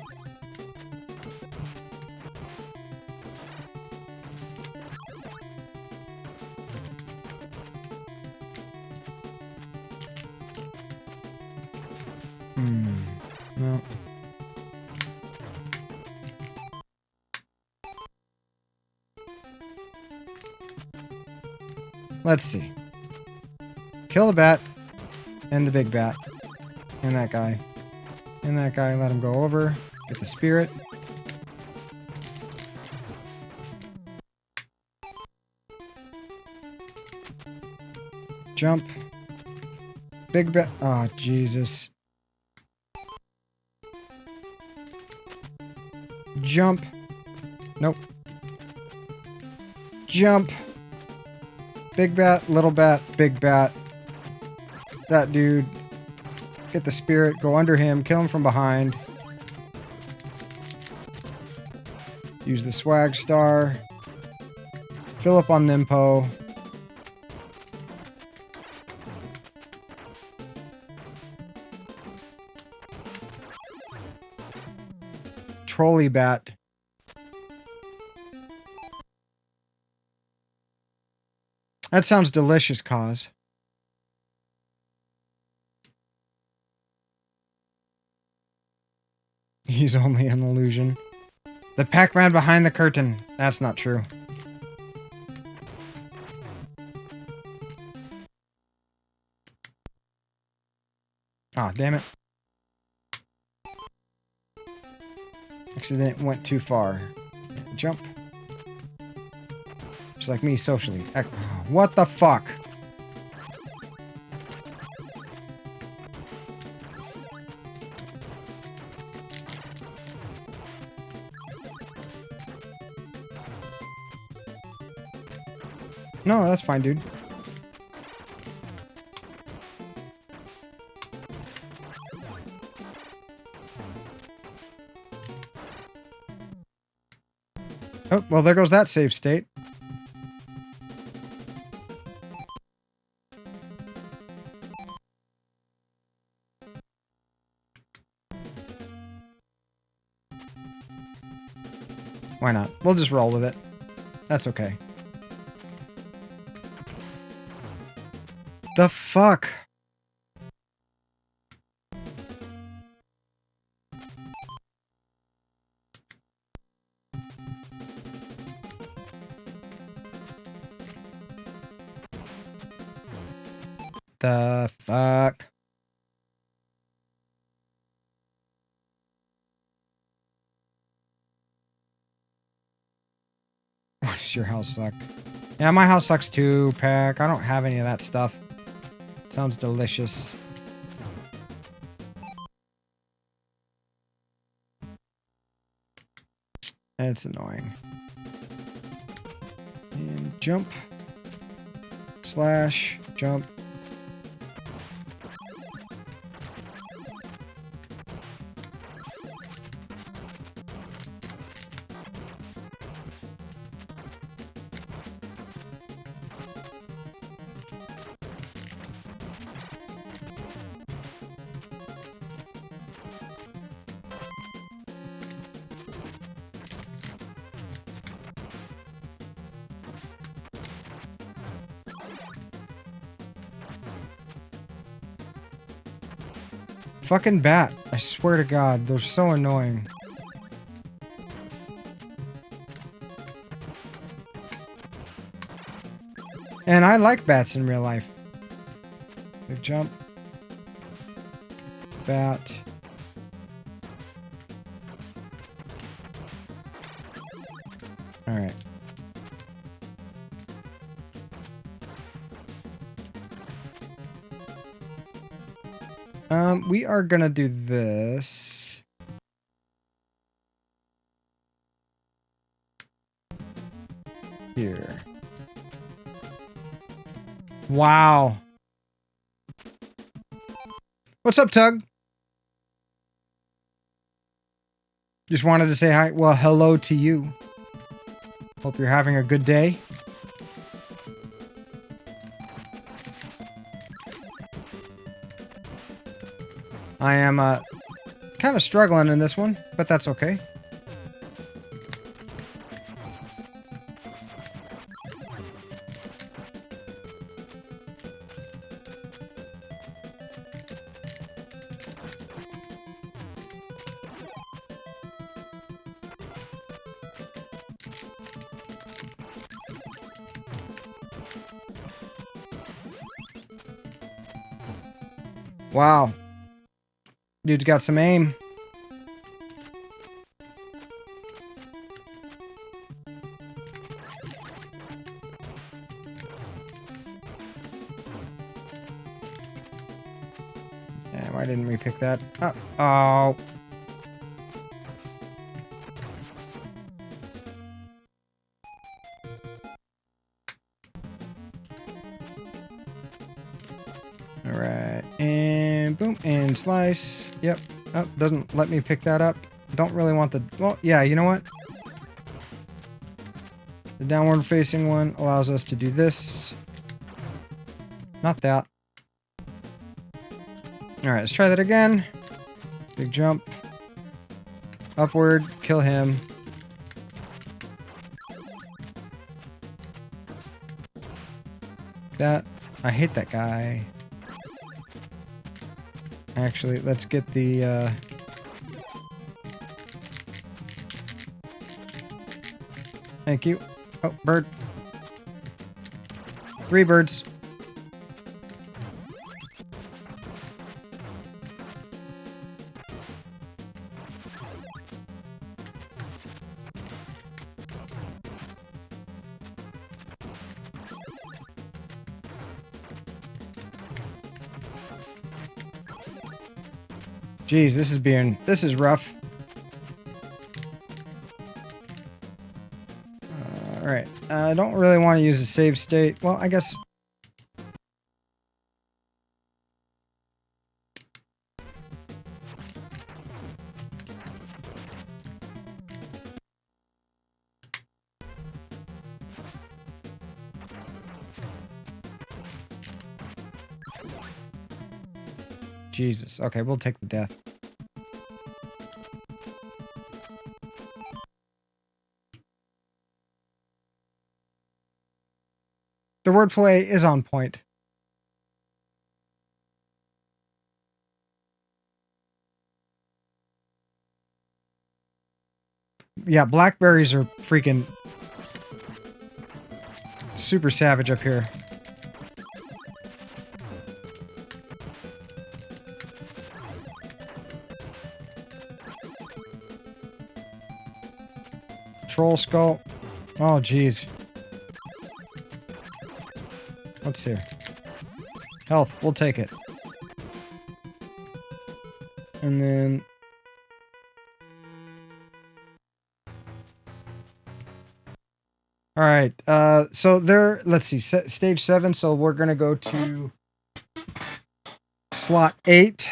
No. Let's see. Kill the bat and the big bat. And that guy. And that guy, let him go over. Get the spirit. Jump. Big bat. Oh, Jesus. Jump. Nope. Jump. Big bat, little bat, big bat. That dude. Get the spirit, go under him, kill him from behind. Use the swag star. Fill up on Nimpo. Trolley bat. That sounds delicious, cause. He's only an illusion. The Pac-Man behind the curtain. That's not true. Ah, damn it. Actually, then it went too far. Jump. Just like me socially. What the fuck? No, that's fine, dude. Oh, well, there goes that save state. Why not? We'll just roll with it. That's okay. The fuck? The fuck? Why does your house suck? Yeah, my house sucks too, Pack. I don't have any of that stuff. Sounds delicious. It's annoying. And jump. Slash. Jump. Fucking bat. I swear to God, they're so annoying. And I like bats in real life. Big jump. Bat. Alright. We are gonna do this. Here. Wow. What's up, Tug? Just wanted to say hi. Well, hello to you. Hope you're having a good day. I am kind of struggling in this one, but that's okay. Wow. Dude's got some aim. Damn, why didn't we pick that up? Oh. Alright, and boom, and slice. Yep. Oh, doesn't let me pick that up. Don't really want the... Well, yeah, you know what? The downward facing one allows us to do this. Not that. Alright, let's try that again. Big jump. Upward, kill him. That. I hate that guy. Actually, let's get the, Thank you. Oh, bird. 3 birds. Jeez, this is rough. All right. I don't really want to use a save state. Well, I guess. Jesus. Okay, we'll take the death. The wordplay is on point. Yeah, blackberries are freaking super savage up here. Troll skull. Oh, jeez. What's here? Health. We'll take it. And then... Alright, so there... Let's see. Stage 7, so we're gonna go to... Slot 8.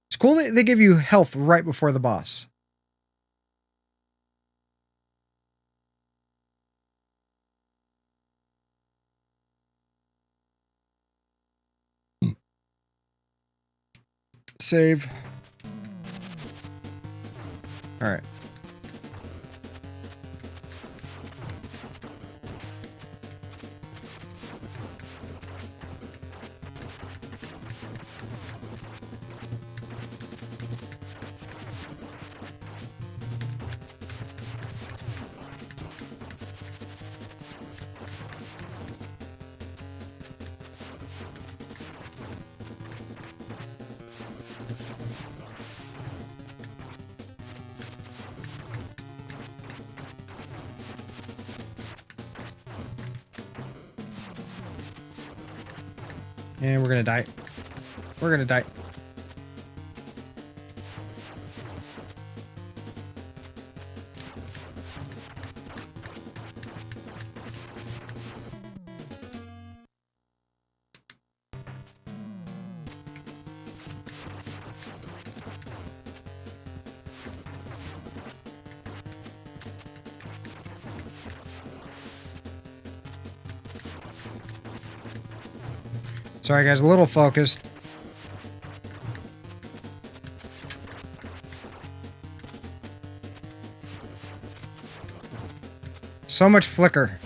It's cool that they give you health right before the boss. Save. All right. And we're gonna die. We're gonna die. Sorry guys, a little focused. So much flicker.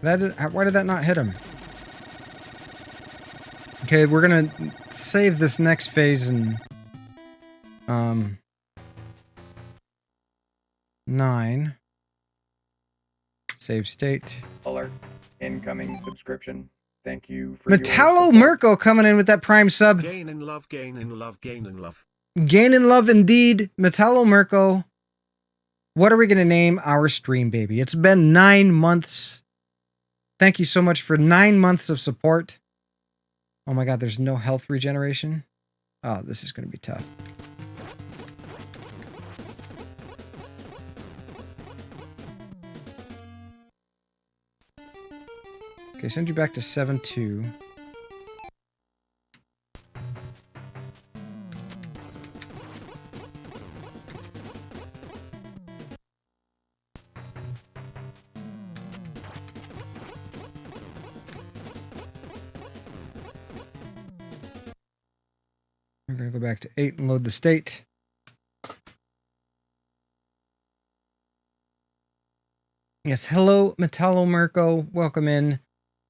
Why did that not hit him? Okay, we're gonna save this next phase in 9. Save state. Alert. Incoming subscription. Thank you for Metallo Mirko coming in with that prime sub. Gain in love, gain in love, gain in love. Gain in love indeed. Metallo Mirko. What are we gonna name our stream, baby? It's been 9 months. Thank you so much for 9 months of support. Oh my god, there's no health regeneration. Oh, this is going to be tough. Okay, send you back to 7-2. We're going to go back to 8 and load the state. Yes, hello, Metallo Mirko. Welcome in.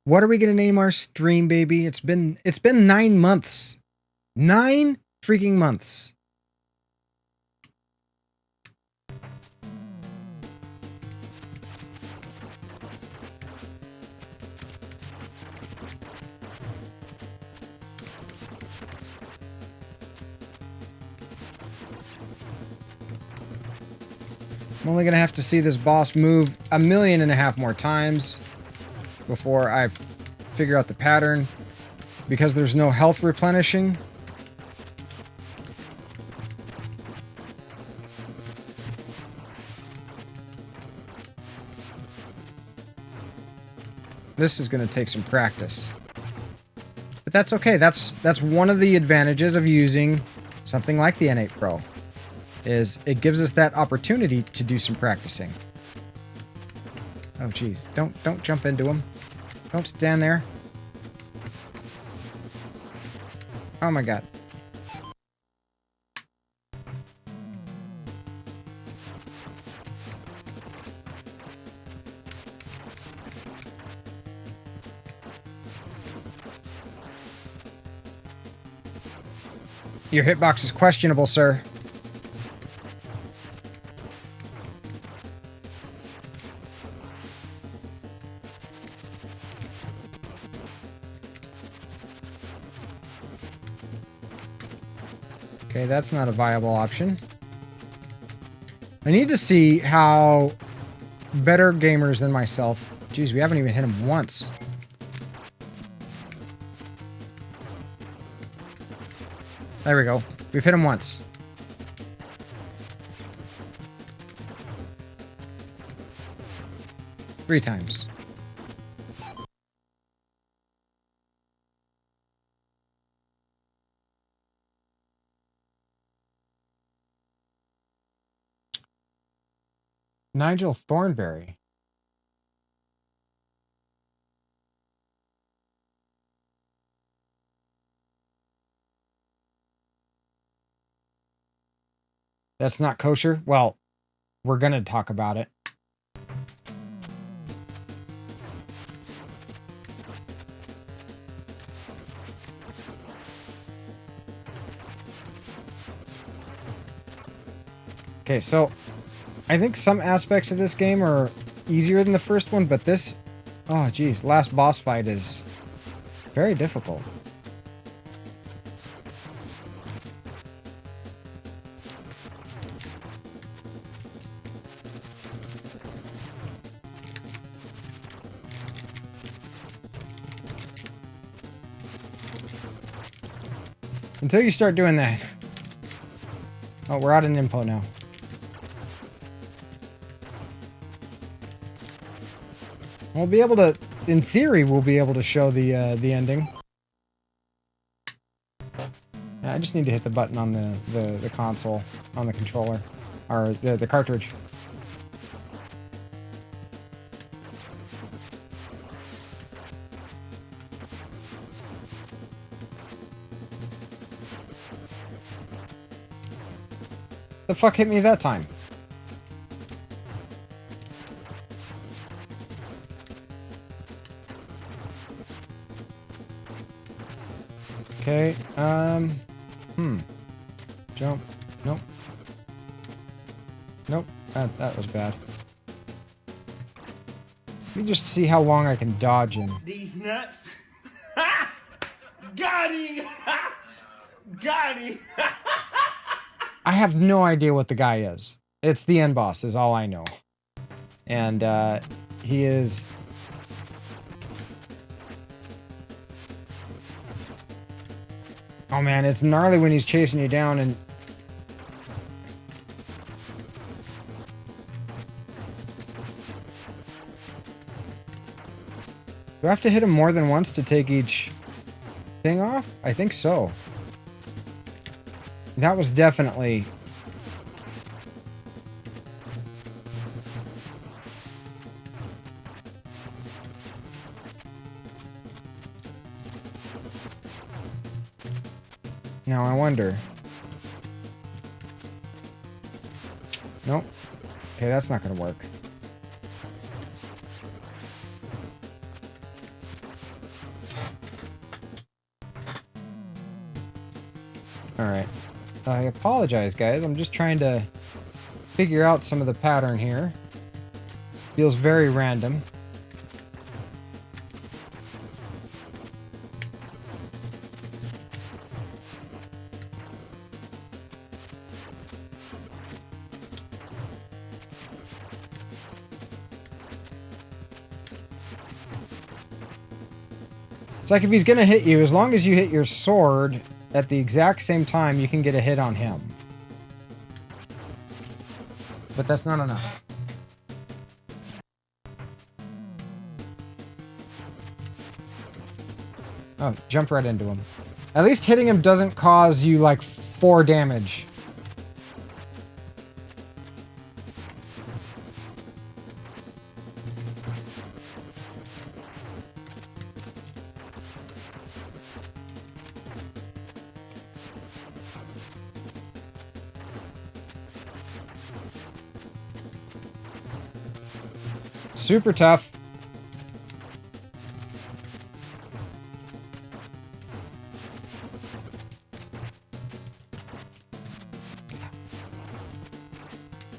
What are we gonna name our stream, baby? It's been 9 months. 9 freaking months. I'm only gonna have to see this boss move 1.5 million more times before I figure out the pattern, because there's no health replenishing. This is gonna take some practice. But that's okay. That's one of the advantages of using something like the N8 Pro. Is it gives us that opportunity to do some practicing. Oh geez, don't jump into him. Don't stand there. Oh my god. Your hitbox is questionable, sir. Okay, that's not a viable option. I need to see how better gamers than myself... Geez, we haven't even hit him once. There we go. We've hit him once. Three times. Nigel Thornberry. That's not kosher? Well, we're gonna talk about it. Okay, so I think some aspects of this game are easier than the first one, but this... Oh, geez. Last boss fight is very difficult. Until you start doing that. Oh, we're out in info now. We'll be able to, in theory, we'll be able to show the ending. I just need to hit the button on the console, on the controller, or the cartridge. The fuck hit me that time? Okay, Jump. Nope. Nope, that was bad. Let me just see how long I can dodge in. These nuts. Got him! Got him! I have no idea what the guy is. It's the end boss is all I know. And, he is... Oh man, it's gnarly when he's chasing you down and... Do I have to hit him more than once to take each thing off? I think so. That was definitely... Now I wonder. Nope. Okay, that's not gonna work. Alright. I apologize, guys. I'm just trying to figure out some of the pattern here. Feels very random. It's like if he's gonna hit you, as long as you hit your sword at the exact same time, you can get a hit on him. But that's not enough. Oh, jumped right into him. At least hitting him doesn't cause you like 4 damage. Super tough.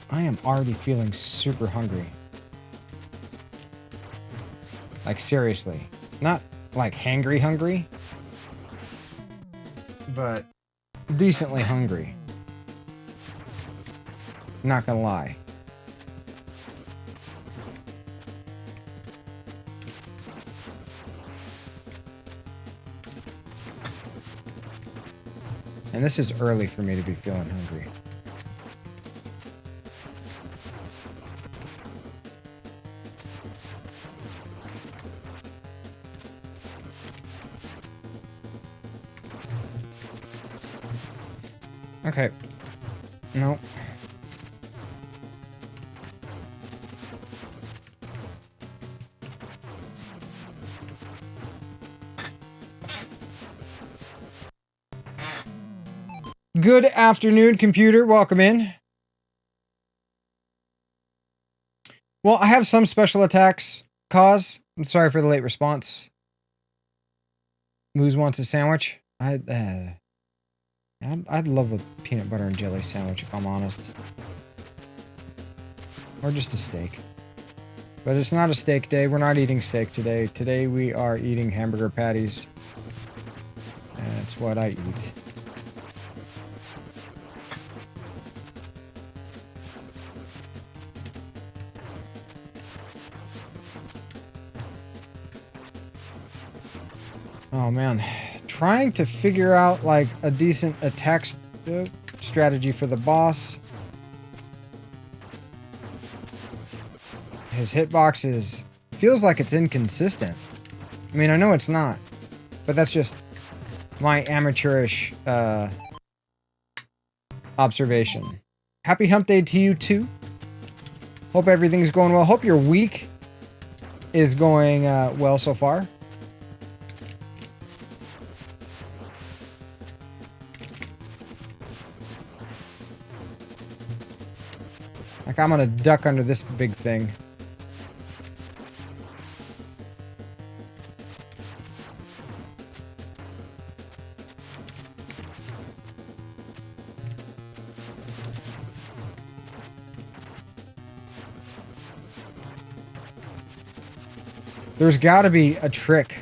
I am already feeling super hungry. Like, seriously. Not, like, hangry hungry. But decently hungry. Not gonna lie. And this is early for me to be feeling hungry. Okay. No. Good afternoon, computer. Welcome in. Well, I have some special attacks, Cause. I'm sorry for the late response. Moose wants a sandwich. I'd love a peanut butter and jelly sandwich, if I'm honest. Or just a steak. But it's not a steak day. We're not eating steak today. Today we are eating hamburger patties. That's what I eat. Oh man, trying to figure out like a decent attack strategy for the boss. His hitbox feels like it's inconsistent. I mean, I know it's not, but that's just my amateurish observation. Happy hump day to you too. Hope everything's going well. Hope your week is going well so far. Like, I'm gonna duck under this big thing. There's gotta be a trick.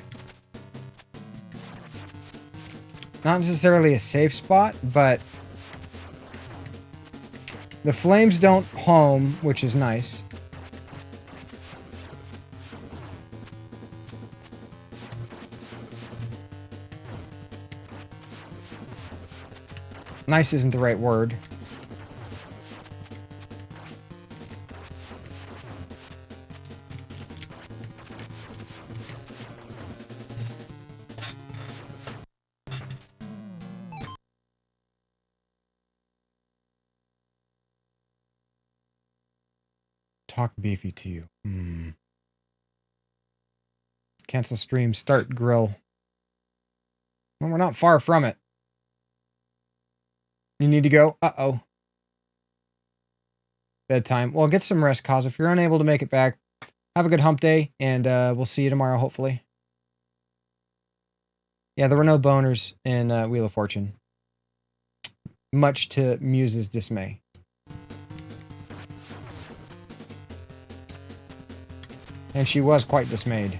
Not necessarily a safe spot, but the flames don't home, which is nice. Nice isn't the right word. Talk beefy to you. Cancel stream, start grill. Well, we're not far from it. You need to go? Uh-oh. Bedtime. Well, get some rest, Cause. If you're unable to make it back, have a good hump day, and we'll see you tomorrow, hopefully. Yeah, there were no boners in Wheel of Fortune. much to Muse's dismay. And she was quite dismayed.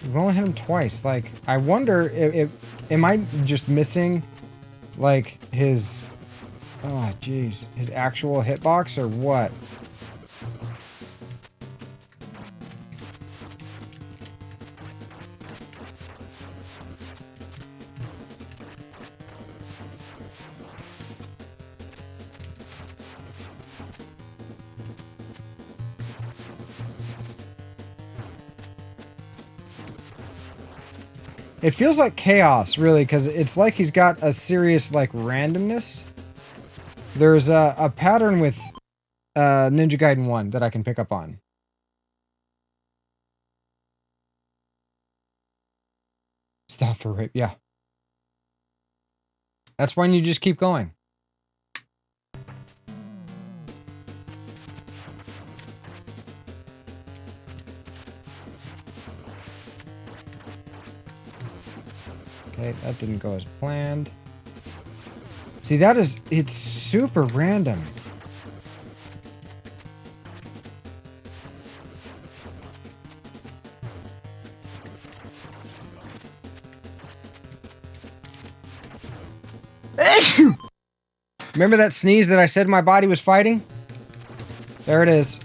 We've only hit him twice. Like, I wonder if am I just missing, like, his... Oh, jeez. His actual hitbox or what? It feels like chaos, really, because it's like he's got a serious, like, randomness. There's a pattern with Ninja Gaiden 1 that I can pick up on. Stop for rape, yeah. That's when you just keep going. Okay, that didn't go as planned. See, it's super random. Remember that sneeze that I said my body was fighting? There it is.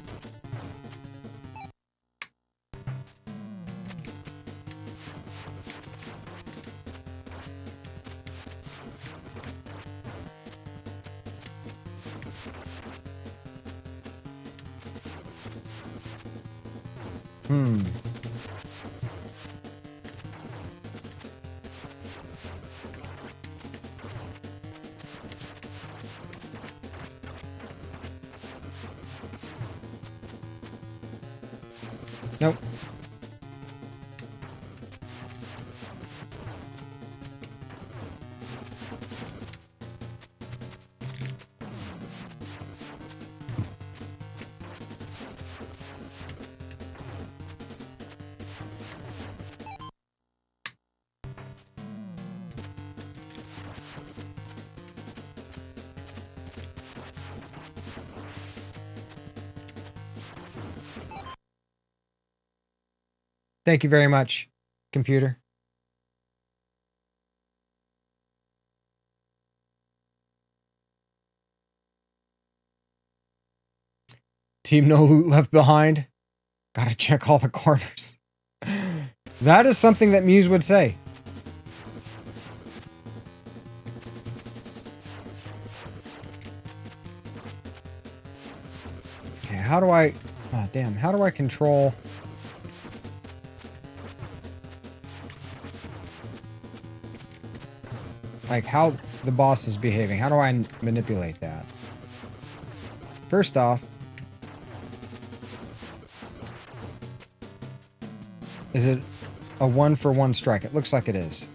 Nope. Thank you very much, computer. Team No Loot Left Behind. Gotta check all the corners. That is something that Muse would say. Okay, how do I... Oh, damn. How do I control... Like, how the boss is behaving. How do I manipulate that? First off, is it a 1-for-1 strike? It looks like it is.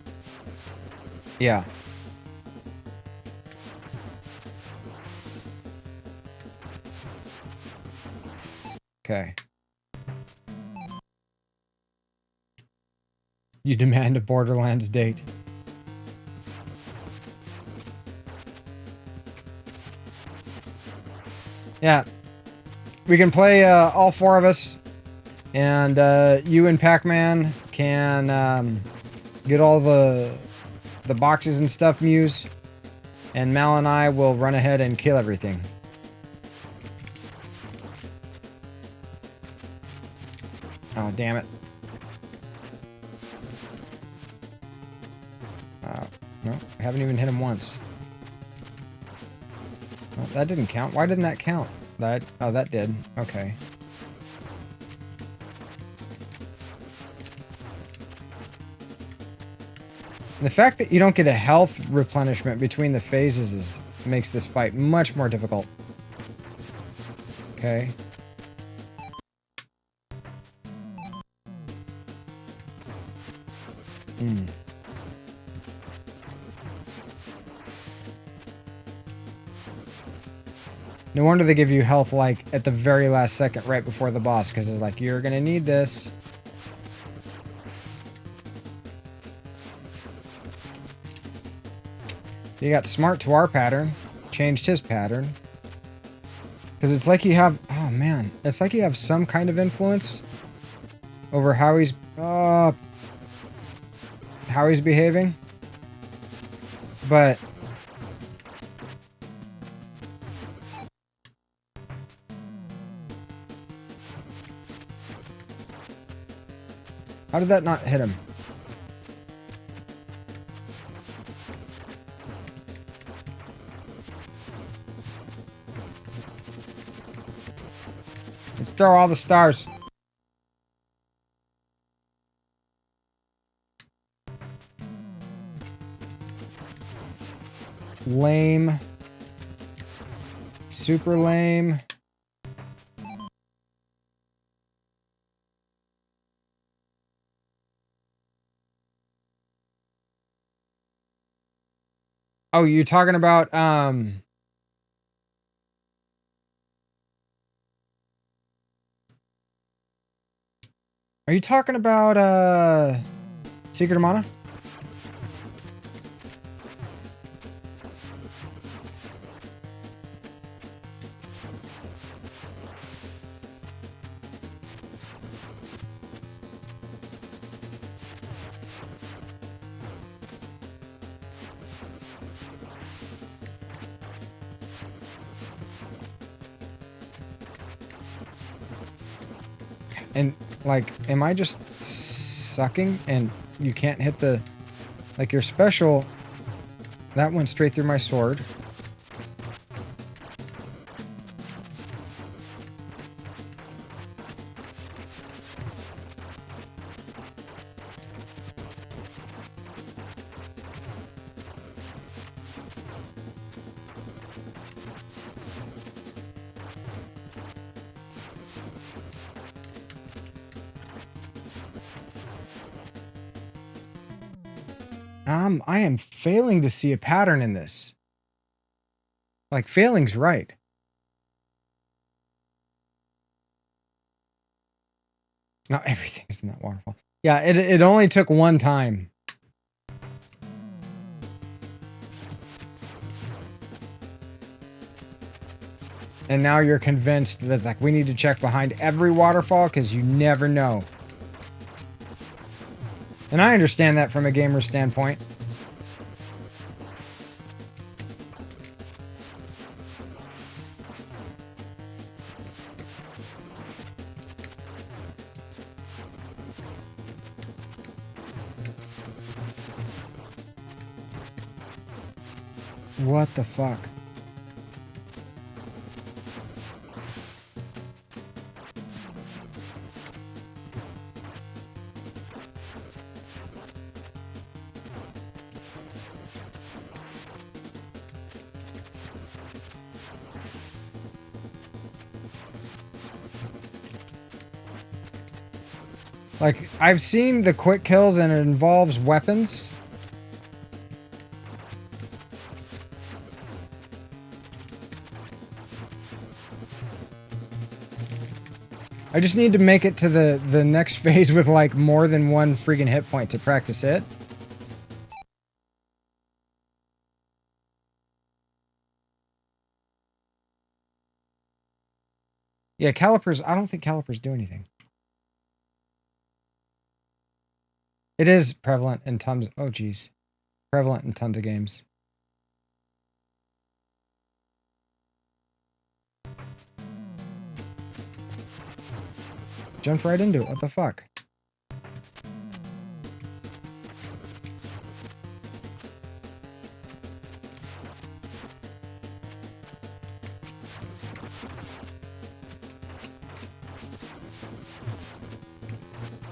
Yeah. Okay. You demand a Borderlands date. Yeah, we can play all four of us, and you and Pac-Man can get all the boxes and stuff, Muse, and Mal and I will run ahead and kill everything. Oh, damn it. No, I haven't even hit him once. Well, that didn't count. Why didn't that count? Oh, that did. Okay. And the fact that you don't get a health replenishment between the phases makes this fight much more difficult. Okay. No wonder they give you health like at the very last second right before the boss, because they're like, you're gonna need this. He got smart to our pattern, changed his pattern. Because it's like you have, oh man, it's like you have some kind of influence over how he's behaving. But how did that not hit him? Let's throw all the stars. Lame. Super lame. Oh, you're talking about are you talking about Secret of Mana? And like, am I just sucking and you can't hit the, like your special, that went straight through my sword. I am failing to see a pattern in this. Like, failing's right. Not everything is in that waterfall. Yeah, it only took one time. And now you're convinced that, like, we need to check behind every waterfall because you never know. And I understand that from a gamer standpoint. What the fuck? Like, I've seen the quick kills and it involves weapons. I just need to make it to the next phase with like more than one freaking hit point to practice it. Yeah, calipers, I don't think calipers do anything. It is prevalent in tons, oh geez. Prevalent in tons of games. Jumped right into it, what the fuck?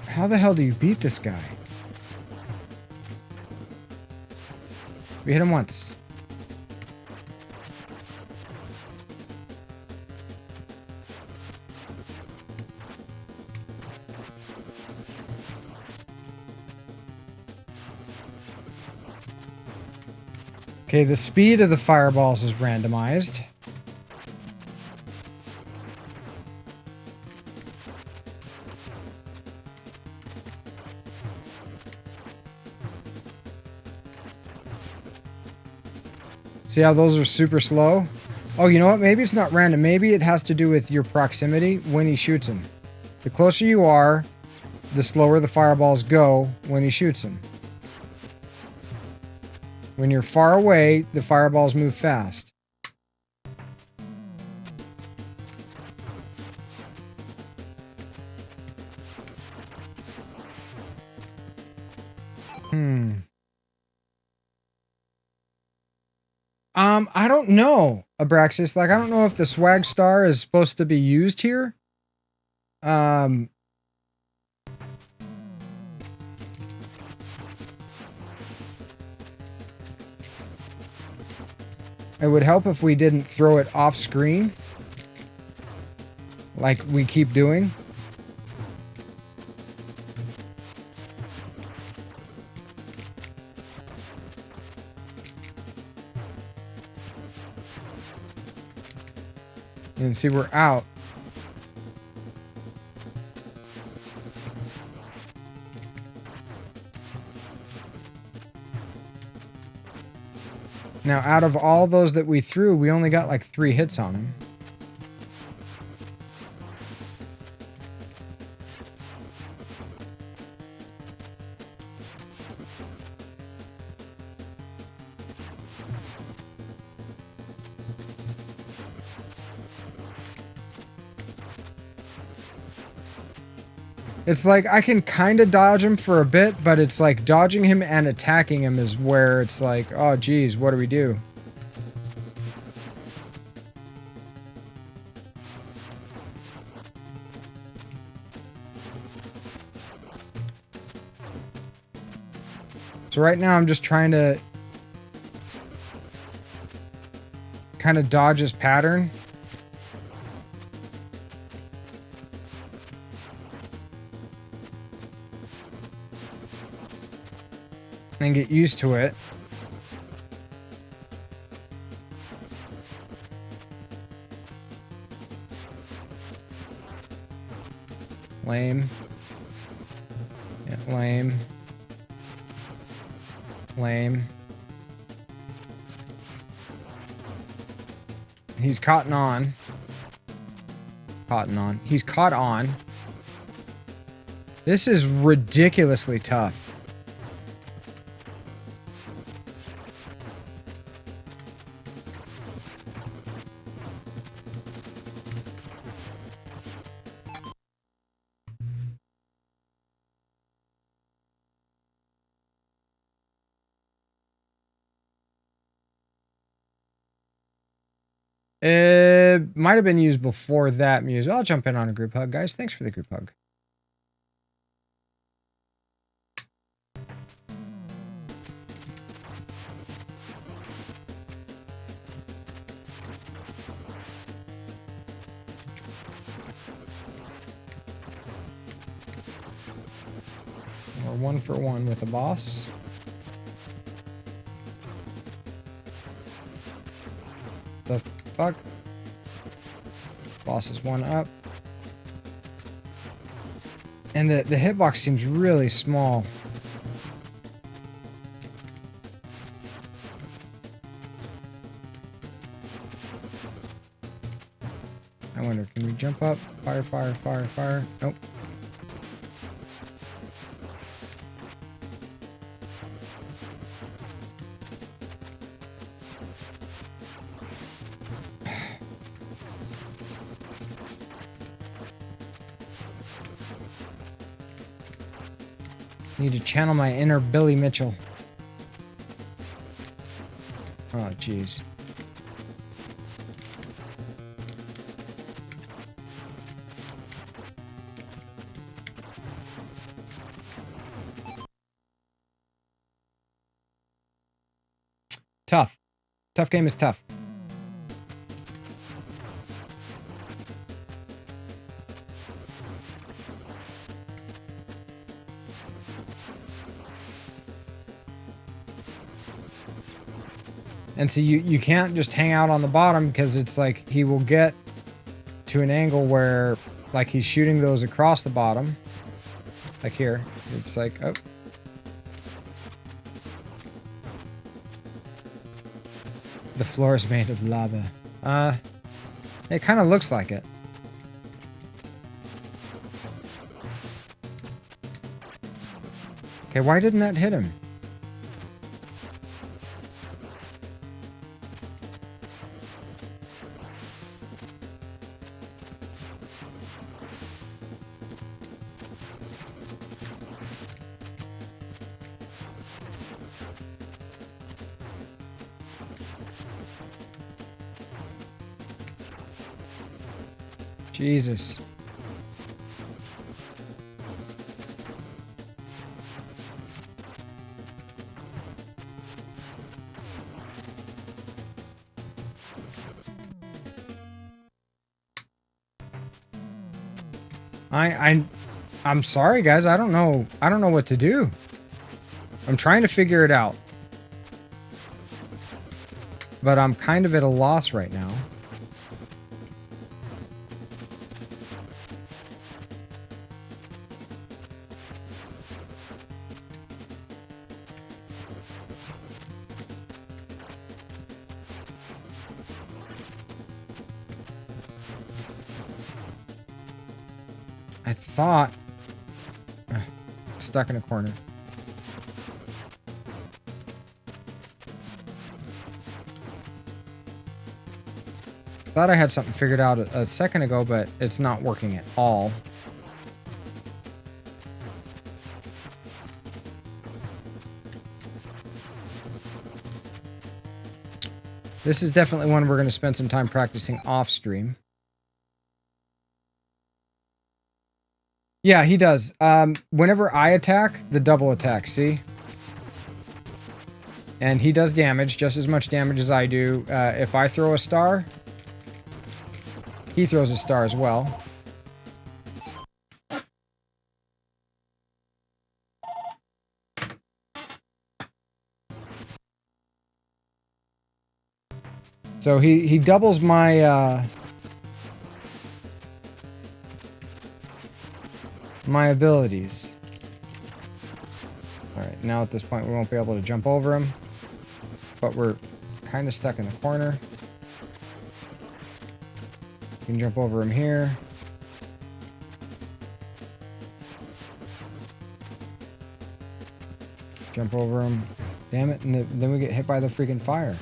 How the hell do you beat this guy? We hit him once. Okay, the speed of the fireballs is randomized. See how those are super slow? Oh, you know what? Maybe it's not random. Maybe it has to do with your proximity when he shoots him. The closer you are, the slower the fireballs go when he shoots them. When you're far away, the fireballs move fast. I don't know, Abraxas. Like, I don't know if the swag star is supposed to be used here. It would help if we didn't throw it off screen, like we keep doing. And see, we're out. Now, out of all those that we threw, we only got like 3 hits on him. It's like I can kind of dodge him for a bit, but it's like dodging him and attacking him is where it's like, oh geez, what do we do? So right now I'm just trying to kind of dodge his pattern. And get used to it. Lame. Yeah, lame. Lame. He's cotton on. Cotton on. He's caught on. This is ridiculously tough. It might have been used before that music. I'll jump in on a group hug, guys. Thanks for the group hug. We're 1 for 1 with the boss. The fuck? Boss is 1 up. And the hitbox seems really small. I wonder, can we jump up? Fire, fire, fire, fire. Nope. Need to channel my inner Billy Mitchell. Oh, jeez. Tough. Tough game is tough. And so you can't just hang out on the bottom because it's like he will get to an angle where like he's shooting those across the bottom. Like here. It's like, oh. The floor is made of lava. It kind of looks like it. Okay, why didn't that hit him? Jesus. I'm sorry, guys. I don't know what to do. I'm trying to figure it out. But I'm kind of at a loss right now. I thought... stuck in a corner. Thought I had something figured out a second ago, but it's not working at all. This is definitely one we're going to spend some time practicing off stream. Yeah, he does. Whenever I attack, the double attack, see? And he does damage, just as much damage as I do. If I throw a star, he throws a star as well. So he doubles my my abilities. Alright, now at this point we won't be able to jump over him. But we're kind of stuck in the corner. You can jump over him here. Jump over him. Damn it, and then we get hit by the freaking fire.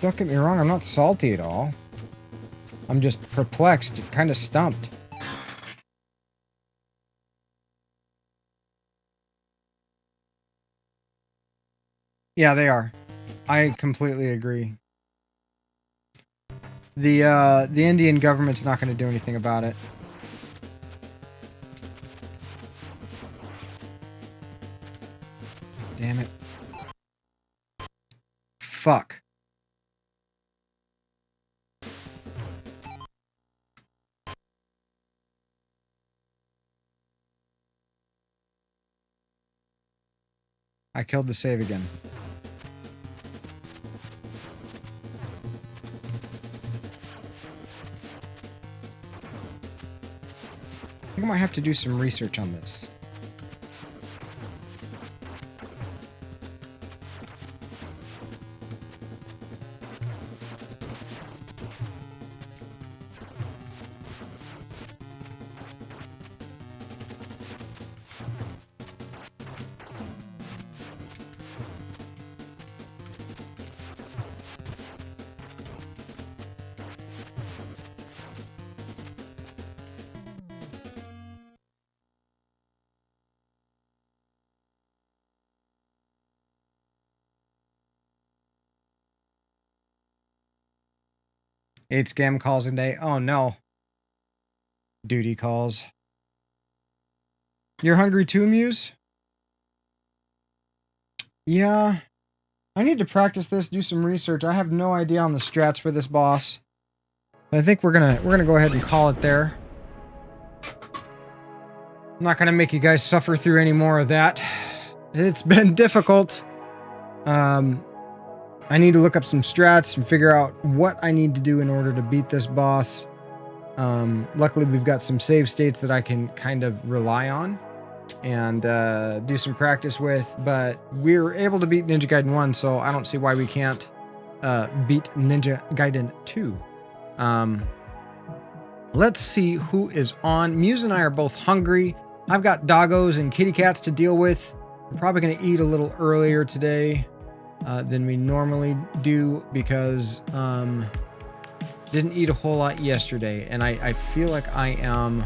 Don't get me wrong, I'm not salty at all. I'm just perplexed, kind of stumped. Yeah, they are. I completely agree. The Indian government's not going to do anything about it. Damn it. Fuck. I killed the save again. I think I might have to do some research on this. Eight scam calls a day. Oh no. Duty calls. You're hungry too, Muse? Yeah. I need to practice this, do some research. I have no idea on the strats for this boss. But I think we're gonna go ahead and call it there. I'm not gonna make you guys suffer through any more of that. It's been difficult. I need to look up some strats and figure out what I need to do in order to beat this boss. Luckily, we've got some save states that I can kind of rely on and do some practice with, but we were able to beat Ninja Gaiden 1, so I don't see why we can't beat Ninja Gaiden 2. Let's see who is on. Muse and I are both hungry. I've got doggos and kitty cats to deal with. We're probably going to eat a little earlier today than we normally do because didn't eat a whole lot yesterday, and I feel like I am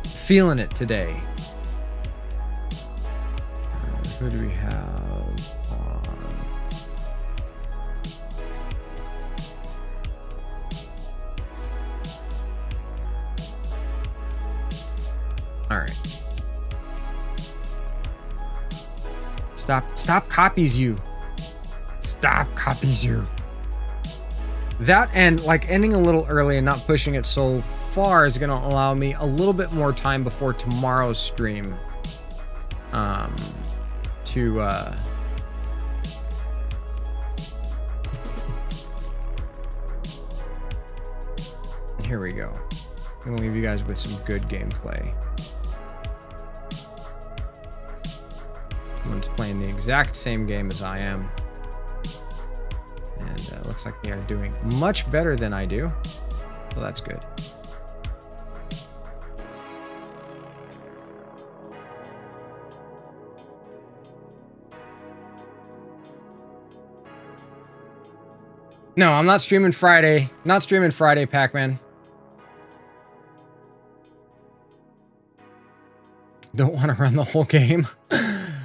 feeling it today. Who do we have on? All right. Stop copies you. Stop copies you. That and like ending a little early and not pushing it so far is going to allow me a little bit more time before tomorrow's stream to here we go. I'm going to leave you guys with some good gameplay. Someone's playing the exact same game as I am. And looks like they are doing much better than I do. So that's good. No, I'm not streaming Friday. Not streaming Friday, Pac-Man. Don't want to run the whole game.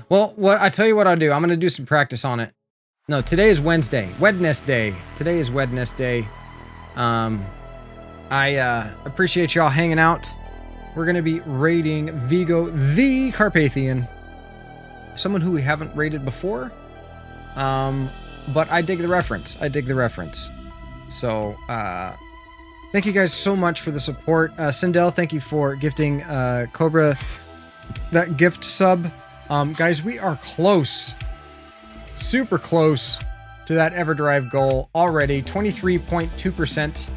Well, I tell you what I'll do. I'm going to do some practice on it. No, today is Wednesday. WedNESday. Today is WedNESday. I appreciate y'all hanging out. We're going to be raiding Vigo the Carpathian. Someone who we haven't raided before. But I dig the reference. I dig the reference. So, thank you guys so much for the support. Sindel, thank you for gifting Cobra that gift sub. Guys, we are close. Super close to that EverDrive goal already. 23.2%.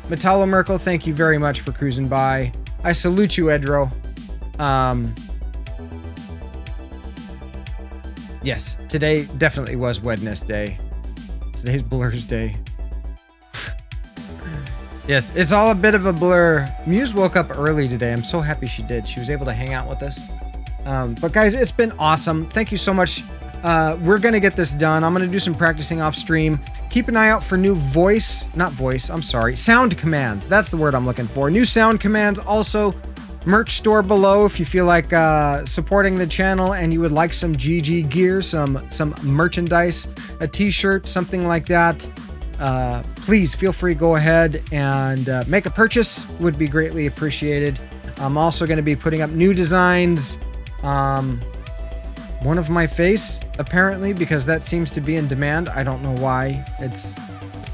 Metallo Merkel, thank you very much for cruising by. I salute you, Edro. Yes, today definitely was WedNESday. Today's Blur's Day. Yes, it's all a bit of a blur. Muse woke up early today. I'm so happy she did. She was able to hang out with us. But guys, it's been awesome. Thank you so much. We're going to get this done. I'm going to do some practicing off stream. Keep an eye out for new sound commands. That's the word I'm looking for. New sound commands. Also, merch store below if you feel like supporting the channel and you would like some GG gear, some merchandise, a t-shirt, something like that. Please feel free to go ahead and make a purchase. Would be greatly appreciated. I'm also going to be putting up new designs. One of my face, apparently, because that seems to be in demand. I don't know why.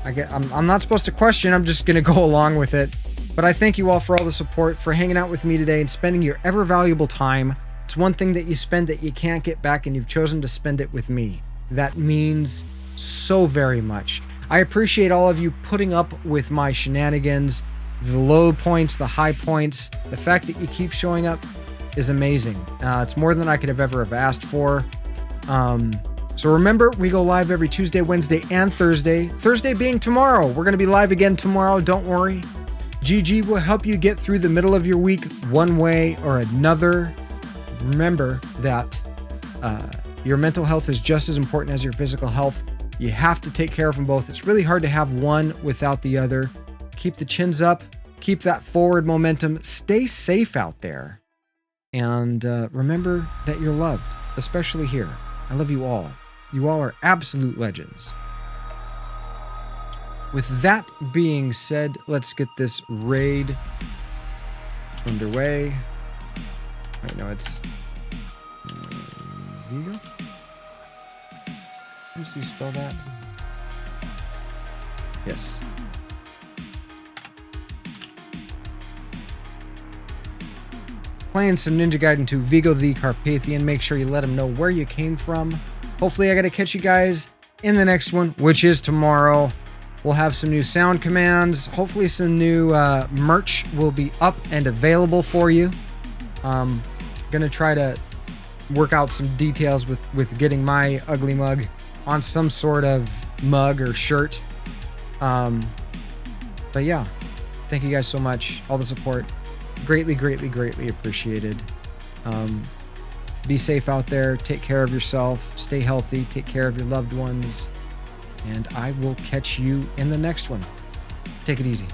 I'm not supposed to question. I'm just going to go along with it. But I thank you all for all the support, for hanging out with me today and spending your ever valuable time. It's one thing that you spend that you can't get back, and you've chosen to spend it with me. That means so very much. I appreciate all of you putting up with my shenanigans, the low points, the high points. The fact that you keep showing up is amazing. It's more than I could have ever have asked for. So remember, we go live every Tuesday, Wednesday, and Thursday. Thursday being tomorrow. We're going to be live again tomorrow. Don't worry. GG will help you get through the middle of your week one way or another. Remember that your mental health is just as important as your physical health. You have to take care of them both. It's really hard to have one without the other. Keep the chins up. Keep that forward momentum. Stay safe out there. And remember that you're loved, especially here. I love you all. You all are absolute legends. With that being said, let's get this raid underway. Wait, no, it's Vigo? How does he spell that? Yes. playing some Ninja Gaiden 2 Vigo the Carpathian. Make sure you let him know where you came from. Hopefully I got to catch you guys in the next one, which is tomorrow. We'll have some new sound commands. Hopefully some new merch will be up and available for you. Gonna try to work out some details with getting my ugly mug on some sort of mug or shirt. But yeah, thank you guys so much. All the support. Greatly, greatly, greatly appreciated. Be safe out there. Take care of yourself. Stay healthy. Take care of your loved ones. And I will catch you in the next one. Take it easy.